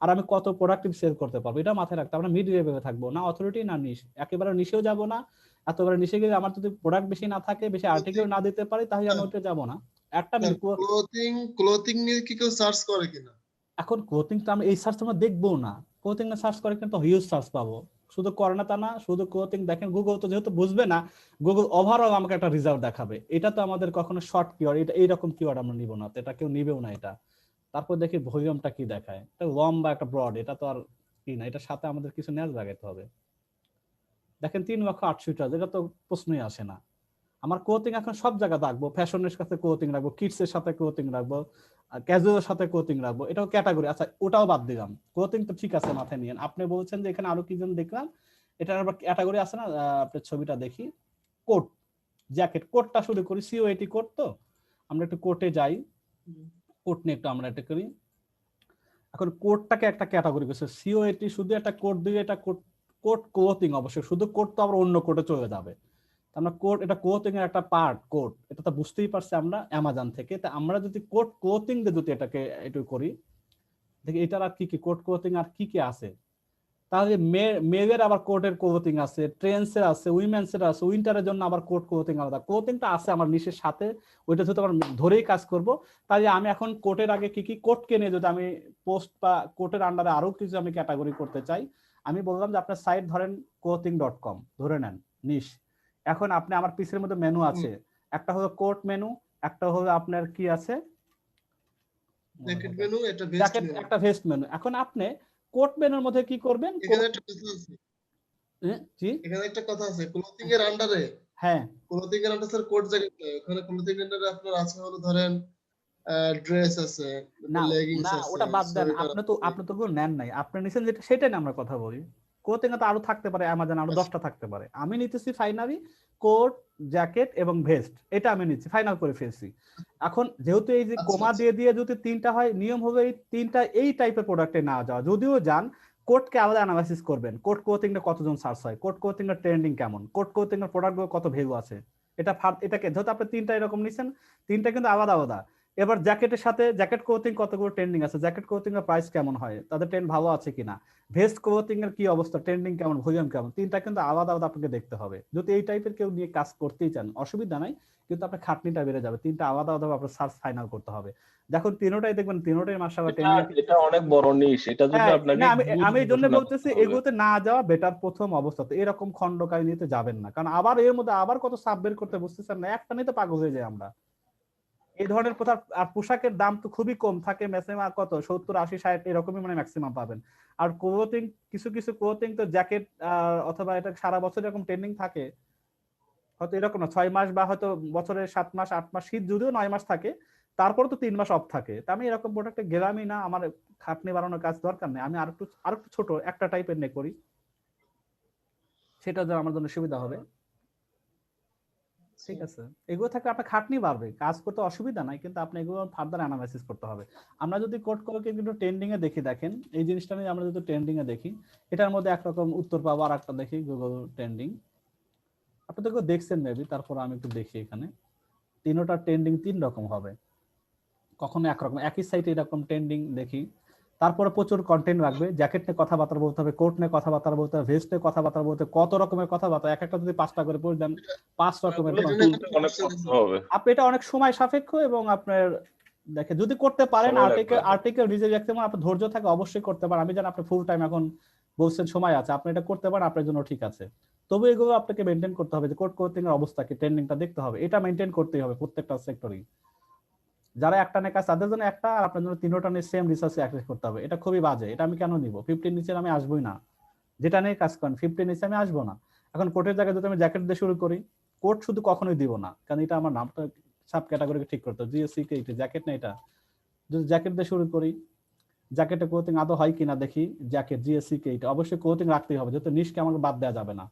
আর আমি কত প্রোডাক্টিভ সেল করতে পারবো এটা মাথায় রাখতে। আমরা মিড লেভেলে থাকবো, না অথরিটি না নিশ। একেবারে নিশেও যাব না, এতবারে নিশে গেলে আমার যদি প্রোডাক্ট বেশি না থাকে, বেশি আর্টিকেল না দিতে পারি, তাহলে আমি ওইটা যাব না। একটা
ক্লোথিং নিয়ে কি কেউ সার্চ করে কিনা?
এখন ক্লোথিংটা আমি এই সার্চ আমরা দেখবো না। ক্লোথিং না সার্চ করে কিন্তু হিউজ সার্চ পাবো। শুধু করে না তা না, শুধু ক্লোথিং দেখেন, গুগল তো যেহেতু বুঝবে না, গুগল ওভারঅল আমাকে একটা রেজাল্ট দেখাবে। এটা তো আমাদের কখনো শর্ট কিওয়ার্ড, এটা এইরকম কিওয়ার্ড আমরা নিব না, এটা কেউ নিবেও না এটা। তারপর দেখি ভলিউমটা কি দেখায়, এটা লম্বা একটা ব্রড, এটা তো আর কি না, এটার সাথে আমাদের কিছু ন্যাজ লাগাইতে হবে। দেখেন 3,68,000, এটা তো প্রশ্নই আসে না। আমার ক্লোথিং এখন সব জায়গায় রাখবো, ফ্যাশনের সাথে ক্লোথিং রাখবো, কিডস এর সাথে ক্লোথিং রাখবো, ক্যাজুয়াল সাথে ক্লোথিং রাখবো, এটাও ক্যাটাগরি। আচ্ছা ওটাও বাদ দিলাম, ক্লোথিং তো ঠিক আছে মাথায় নিয়েন। আপনি বলছেন যে এখানে আরো কি যেন দেখলাম, এটা আবার ক্যাটাগরি আছে না? আপনার ছবিটা দেখি, কোট, জ্যাকেট। কোটটা শুরু করি, COAT কোট। তো আমরা একটু কোটে যাই, কোট নিয়ে একটু আমরা এটা করি। এখন কোটটাকে একটা ক্যাটাগরি করছে, COAT শুধু একটা কোট দিয়ে, এটা কোট ক্লোথিং। অবশ্যই শুধু কোট তো আবার অন্য কোটে চলে যাবে। আমরা কোট, এটা ক্লোথিং এর একটা পার্ট কোট, এটা তো বুঝতেই পারছি আমরা অ্যামাজন থেকে। তা আমরা যদি কোট ক্লোথিং দিয়ে যদি এটাকে একটু করি, দেখি এটার আর কি কি কোট ক্লোথিং আর কি কি আছে। তাহলে মেয়েদের আবার কোটের ক্লোথিং আছে, ট্রেন্সের আছে, উইমেন্সের আছে, উইন্টারের জন্য আবার কোট ক্লোথিং আলাদা। ক্লোথিংটা আছে আমার নিশের সাথে, ওইটা যদি আমরা ধরেই কাজ করব। তাহলে আমি এখন কোটের আগে কি কি কোটকে নিয়ে যদি আমি পোস্ট বা কোটের আন্ডারে আরো কিছু আমি ক্যাটাগরি করতে চাই, আমি বললাম যে আপনার সাইট ধরেন clothing.com ধরে নেন, নিশ। এখন আপনি আমার পিসের মধ্যে মেনু আছে, একটা হলো কোট মেনু, একটা হলো আপনার কি আছে
জ্যাকেট মেনু, এটা ভেস্ট
জ্যাকেট,
মেনু,
একটা ভেস্ট মেনু। এখন আপনি কোট মেনুর মধ্যে কি করবেন?
এখানে একটা কথা আছে,
জি
এখানে একটা কথা আছে, ক্লোথিং এর আন্ডারে,
হ্যাঁ
ক্লোথিং এর আন্ডারে স্যার কোট জ্যাকেট নয়, ওখানে ক্লোথিং এর আন্ডারে আপনার আছে হলো ধরেন ড্রেস আছে,
না
লেগিংস
না
আছে,
ওটা বাদ দেন,
সোয়েটার
আপনি তো ওগুলো নেন নাই, আপনি নিছেন যেটা সেটাই না আমরা কথা বলি। ক্লোথিং তো আরো থাকতে পারে, অ্যামাজন আরো 10টা থাকতে পারে। আমি নিতেছি ফাইনালি কোট, জ্যাকেট এবং ভেস্ট, এটা আমি নিচ্ছি, ফাইনাল করে ফেলছি। এখন যেহেতু এই যে কোমা দিয়ে দিয়ে যদি 3টা হয়, নিয়ম হবে এই 3টা এই টাইপের প্রোডাক্টে না যাওয়া। যদিও যান, কোটকে আলাদা অ্যানালাইসিস করবেন, কোট ক্লোথিংটা কতজন সার্চ হয়, কোট ক্লোথিং এর ট্রেন্ডিং কেমন, কোট ক্লোথিং এর প্রোডাক্টগুলো কত ভ্যালু আছে, এটাকে যেহেতু আপনি 3টা এরকম নিছেন, 3টা কিন্তু আলাদা আলাদা। এবার জ্যাকেটের সাথে জ্যাকেট ক্লোথিং কতগুলো ট্রেন্ডিং আছে, জ্যাকেট ক্লোথিং এর প্রাইস কেমন হয়, তাদের ট্রেন্ড ভালো আছে কিনা, ভেস্ট ক্লোথিং এর কি অবস্থা, ট্রেন্ডিং কেমন, ভলিউম কেমন, 3টা কিন্তু আলাদা আলাদা আপনাকে দেখতে হবে। যদি এই টাইপের কেউ নিয়ে কাজ করতেই চান অসুবিধা নাই, কিন্তু আপনার খাটনিটা বেড়ে যাবে। 3টা আলাদা আলাদা আপনার সার্চ ফাইনাল করতে হবে। দেখুন 3টাই দেখবেন, 3টাই মাশাআল্লাহ ট্রেন্ডিং।
এটা অনেক বড় নিশ, এটা যদি আপনাকে
আমি এই জন্য বলতেছি এগুলোতে না যাওয়া বেটার প্রথম অবস্থাতে। এরকম খন্ডকারী নিতে যাবেন না, কারণ আবার এর মধ্যে আবার কত সাব বের করতে বুঝতেছেন না, একটা নিতে পাগল হয়ে যায় আমরা। এই ধরনের আর পোশাকের দাম তো খুবই কম থাকে, ম্যাক্সিমাম কত 70, 80, 60 এরকমই মানে ম্যাক্সিমাম পাবেন। আর ক্লোথিং কিছু কিছু ক্লোথিং তো জ্যাকেট অথবা এটা সারা বছর এরকম ট্রেন্ডিং থাকে, হয়তো এরকম না 6 মাস বা হয়তো বছরের 7 মাস 8 মাস, শীত যদিও 9 মাস থাকে, তারপর তো 3 মাস অফ থাকে। তা আমি এরকম প্রোডাক্টে গেলামই না, আমার খাটনি বাড়ানোর কাজ দরকার নেই, আমি আরেকটু ছোট একটা টাইপের নে করি, সেটা আমার জন্য সুবিধা হবে। ঠিক আছে, এগুলো থাকলে আপনার খাটনি বাড়বে, কাজ করতে অসুবিধা নাই, কিন্তু আপনি এগুলো ফার্দার অ্যানালাইসিস করতে হবে। আমরা যদি কোড করে কিন্তু ট্রেন্ডিং এ দেখি, দেখেন এই জিনিসটা নিয়ে আমরা যদি ট্রেন্ডিং এ দেখি, এটার মধ্যে একরকম উত্তর পাবো, আর একটা দেখি গুগল ট্রেন্ডিং, আপনি তো দেখছেন মেবি, তারপর আমি একটু দেখি এখানে 3টা ট্রেন্ডিং 3 রকম হবে, কখনো একরকম একই সাইটে এরকম ট্রেন্ডিং দেখি। তারপরে প্রচুর কন্টেন্ট রাখবে, জ্যাকেট নিয়ে কথাবার্তা বলতে হবে, কোট নিয়ে কথাবার্তা বলতে হবে, ভেস্ট নিয়ে কথাবার্তা বলতে হবে, কত রকমের কথাবার্তা, এক একটা যদি 5টা করে পড়ে দেন 5 রকমের আপনি, এটা অনেক সময় সাপেক্ষ এবং আপনার দেখে যদি করতে পারেন আর্টিকেল রিজেক্ট রাখতে আপনার ধৈর্য থাকে অবশ্যই করতে পারেন। আমি জানি আপনি ফুল টাইম এখন বলছেন সময় আছে, আপনি এটা করতে পারেন, আপনার জন্য ঠিক আছে। তবে এগুলো আপনাকে মেনটেন করতে হবে, যে কোড কোডিং এর অবস্থা কি, ট্রেন্ডিংটা দেখতে হবে, এটা মেনটেন করতেই হবে প্রত্যেকটা সেক্টরেই। যারা একটা নিয়ে কাজ তাদের জন্য একটা, আর আপনার জন্য 3টা নিয়ে সেম রিসার্চে অ্যাক্সেস করতে হবে। এটা খুবই বাজে, এটা আমি কেন নিব? 50 নিচে আমি আসবই না, যেটা নিয়ে কাজ করেন 50 নিচে আমি আসবো না। এখন কোটের জায়গায় যদি আমি জ্যাকেট দিয়ে শুরু করি, কোট শুধু কখনোই দিব না, কারণ এটা আমার নামটা সাব ক্যাটাগরি ঠিক করতে হবে, জিএসসি কে এটা জ্যাকেট না, এটা যদি জ্যাকেট দিয়ে শুরু করি, জ্যাকেটে কোটিং আদৌ হয় কিনা দেখি, জ্যাকেট জিএসসি কে এটা অবশ্যই কোটিং রাখতেই হবে, যেহেতু নিশকে আমাকে বাদ দেওয়া যাবে না।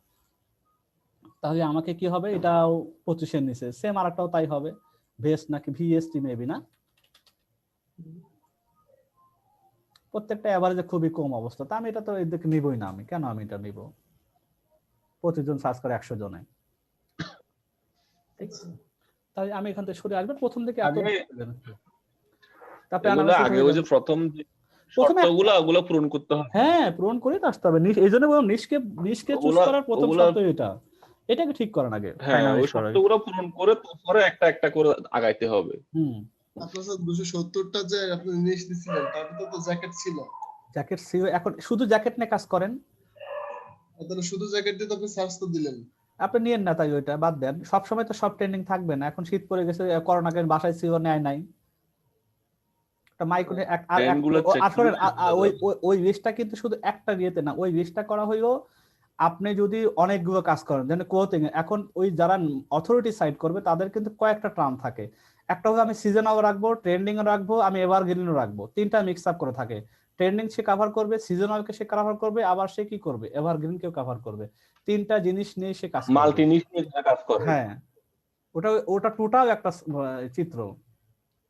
তাহলে আমাকে কি হবে, এটাও 25-এর নিচে, সেম আরেকটাও তাই হবে, ভেস্ট নাকি ভিএসটি মেবি না, প্রত্যেকটা এভারেজে খুবই কম অবস্থা। তা আমি এটা তো এদিকে নিবই না, আমি কেন আমি এটা নিব, প্রতিজন সার্চ করে 100 জনে, ঠিক আছে? তাই আমি এখান থেকে সরে আসবো, প্রথম দিকে এত
তারপরে আগে ওই যে প্রথম শর্তগুলো ওগুলো পূরণ করতে হবে,
হ্যাঁ পূরণ করে আসতে হবে। এইজন্য বললাম নিশকে চুজ করার প্রথম শর্ত এটাকে ঠিক করেন আগে,
হ্যাঁ ওই শর্তগুলো পূরণ করে পরে একটা একটা করে আগাইতে হবে।
আপনার স্যার 270টা যে আপনি নিশ দিছিলেন তার ভিতরে তো জ্যাকেট ছিল,
জ্যাকেট ছিল, এখন শুধু জ্যাকেট নিয়ে কাজ করেন,
তাহলে শুধু জ্যাকেট দিয়ে তো আপনি সার্চ তো দিলেন,
আপনি নিয়েন না, তাই ওইটা বাদ দেন। সব সময় তো সব ট্রেন্ডিং থাকবে না, এখন শীত পড়ে গেছে, করোনা কালীন বাসায় ছিল, নেয় নাই মাইক্রো ওই লিস্টটা কিন্তু শুধু একটা ইয়েতে না, ওই লিস্টটা করা হইলো আপনি যদি অনেকগুলো কাজ করেন, যেন ক্লোথিং, এখন ওই যারা অথরিটি সাইড করবে তাদের কিন্তু কয়েকটা টার্ম থাকে, একটা হলো আমি সিজনাল রাখবো, ট্রেন্ডিং রাখবো, আমি এভারগ্রিনও রাখবো, 3টা মিক্স আপ করে থাকে। ট্রেন্ডিং সে কভার করবে, সিজনালকে সে কভার করবে, আবার সে কি করবে, এভারগ্রিনকেও কভার করবে, 3টা জিনিস নিয়ে সে কাজ করবে,
মাল্টি নিশ নিয়ে কাজ করবে।
হ্যাঁ ওটা টোটাল একটা চিত্র,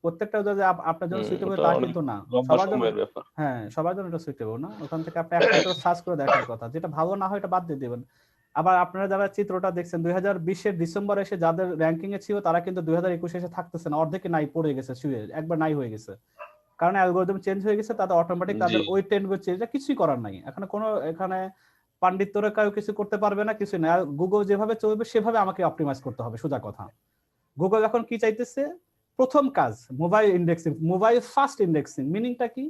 প্রত্যেকটা যদি আপনার জন্য সুইটেবল তা কিন্তু না, সবার জন্য, হ্যাঁ সবার জন্য এটা সুইটেবল না। ওখান থেকে আপনি একটা সার্চ করে দেখার কথা, যেটা ভালো না হয় এটা বাদ দিয়ে দিবেন। আবার আপনারা যারা চিত্রটা দেখছেন 2020-এর ডিসেম্বরে এসে যাদের র্যাঙ্কিং এ ছিল তারা কিন্তু 2021 এসে থাকতেছে না, অর্ধেকে নাই পড়ে গেছে, শুয়ে একবার নাই হয়ে গেছে, কারণ অ্যালগরিদম চেঞ্জ হয়ে গেছে, তাদের অটোমেটিক তাদের ওই ট্রেন্ডগুলো চেঞ্জ, কিছুই করার নাই এখানে পাণ্ডিত্যরা কেউ কিছু করতে পারবে না, কিছু না, গুগল যেভাবে চলবে সেভাবে আমাকে অপটিমাইজ করতে হবে, সোজা কথা। গুগল এখন কি চাইতেছে, প্রথম কাজ mobile indexing, mobile first indexing, মিনিংটা কি,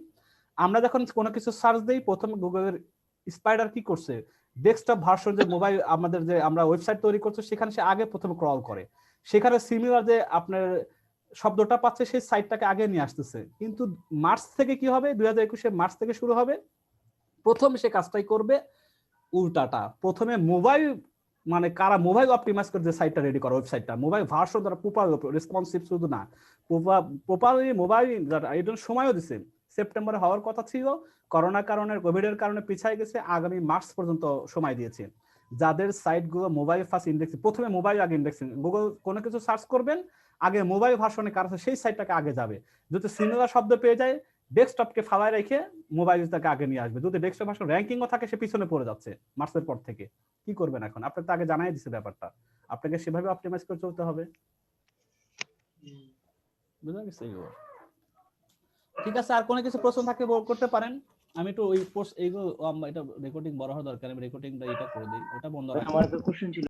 আমরা যখন কোনো কিছু সার্চ দেই প্রথমে গুগলের স্পাইডার কি করছে, ডেস্কটপ ভার্সন যে মোবাইল আমাদের যে আমরা ওয়েবসাইট তৈরি করছি সেখানে সে আগে প্রথমে ক্রল করে, সেখানে সিমিলার যে আপনার শব্দটা পাচ্ছে সেই সাইটটাকে আগে নিয়ে আসতেছে। কিন্তু মার্চ থেকে কি হবে, 2021 মার্চ থেকে শুরু হবে, প্রথম সে কাজটাই করবে উল্টাটা, প্রথমে মোবাইল মানে কারা মোবাইল অপটিমাইজ করে যে সাইটটা রেডি করা, ওয়েবসাইটটা মোবাইল ভার্সন দ্বারা প্রপার রেসপন্সিভ, শুধু না প্রপারলি মোবাইল এর জন্য সময়ও দিছে, সেপ্টেম্বরে হওয়ার কথা ছিল, করোনা কারণে কোভিডের কারণে পিছায় গেছে, আগামী মার্চ পর্যন্ত সময় দিয়েছে। যাদের সাইটগুলো মোবাইল ফার্স্ট ইন্ডেক্সিং, প্রথমে মোবাইল আগে ইন্ডেক্সিং, গুগল কোনো কিছু সার্চ করবেন আগে মোবাইল ভার্সনে কার আছে সেই সাইটটাকে আগে যাবে, যদি সিমিলার শব্দ পেয়ে যায় ডেস্কটপকে ফালায় রেখে মোবাইলটাকে আগে নিয়ে আসবে, যদি ডেস্কটপ ভার্সন র্যাঙ্কিংও থাকে সে পিছনে পড়ে যাচ্ছে মার্চের পর থেকে। কি করবেন এখন? আপনাকে তো আগে জানাই দিছে ব্যাপারটা, আপনাকে সেভাবে অপটিমাইজ করে চলতে হবে। বুঝা গেছে? ঠিক আছে, আর কোনো কিছু প্রশ্ন থাকলে করতে পারেন। আমি একটু ওই পোস্ট এইগুলো এটা রেকর্ডিং বড় হওয়া দরকার, আমি রেকর্ডিংটা এটা করে দিই, ওটা বন্ধ রাখি।
আমার একটা কোশ্চেন ছিল।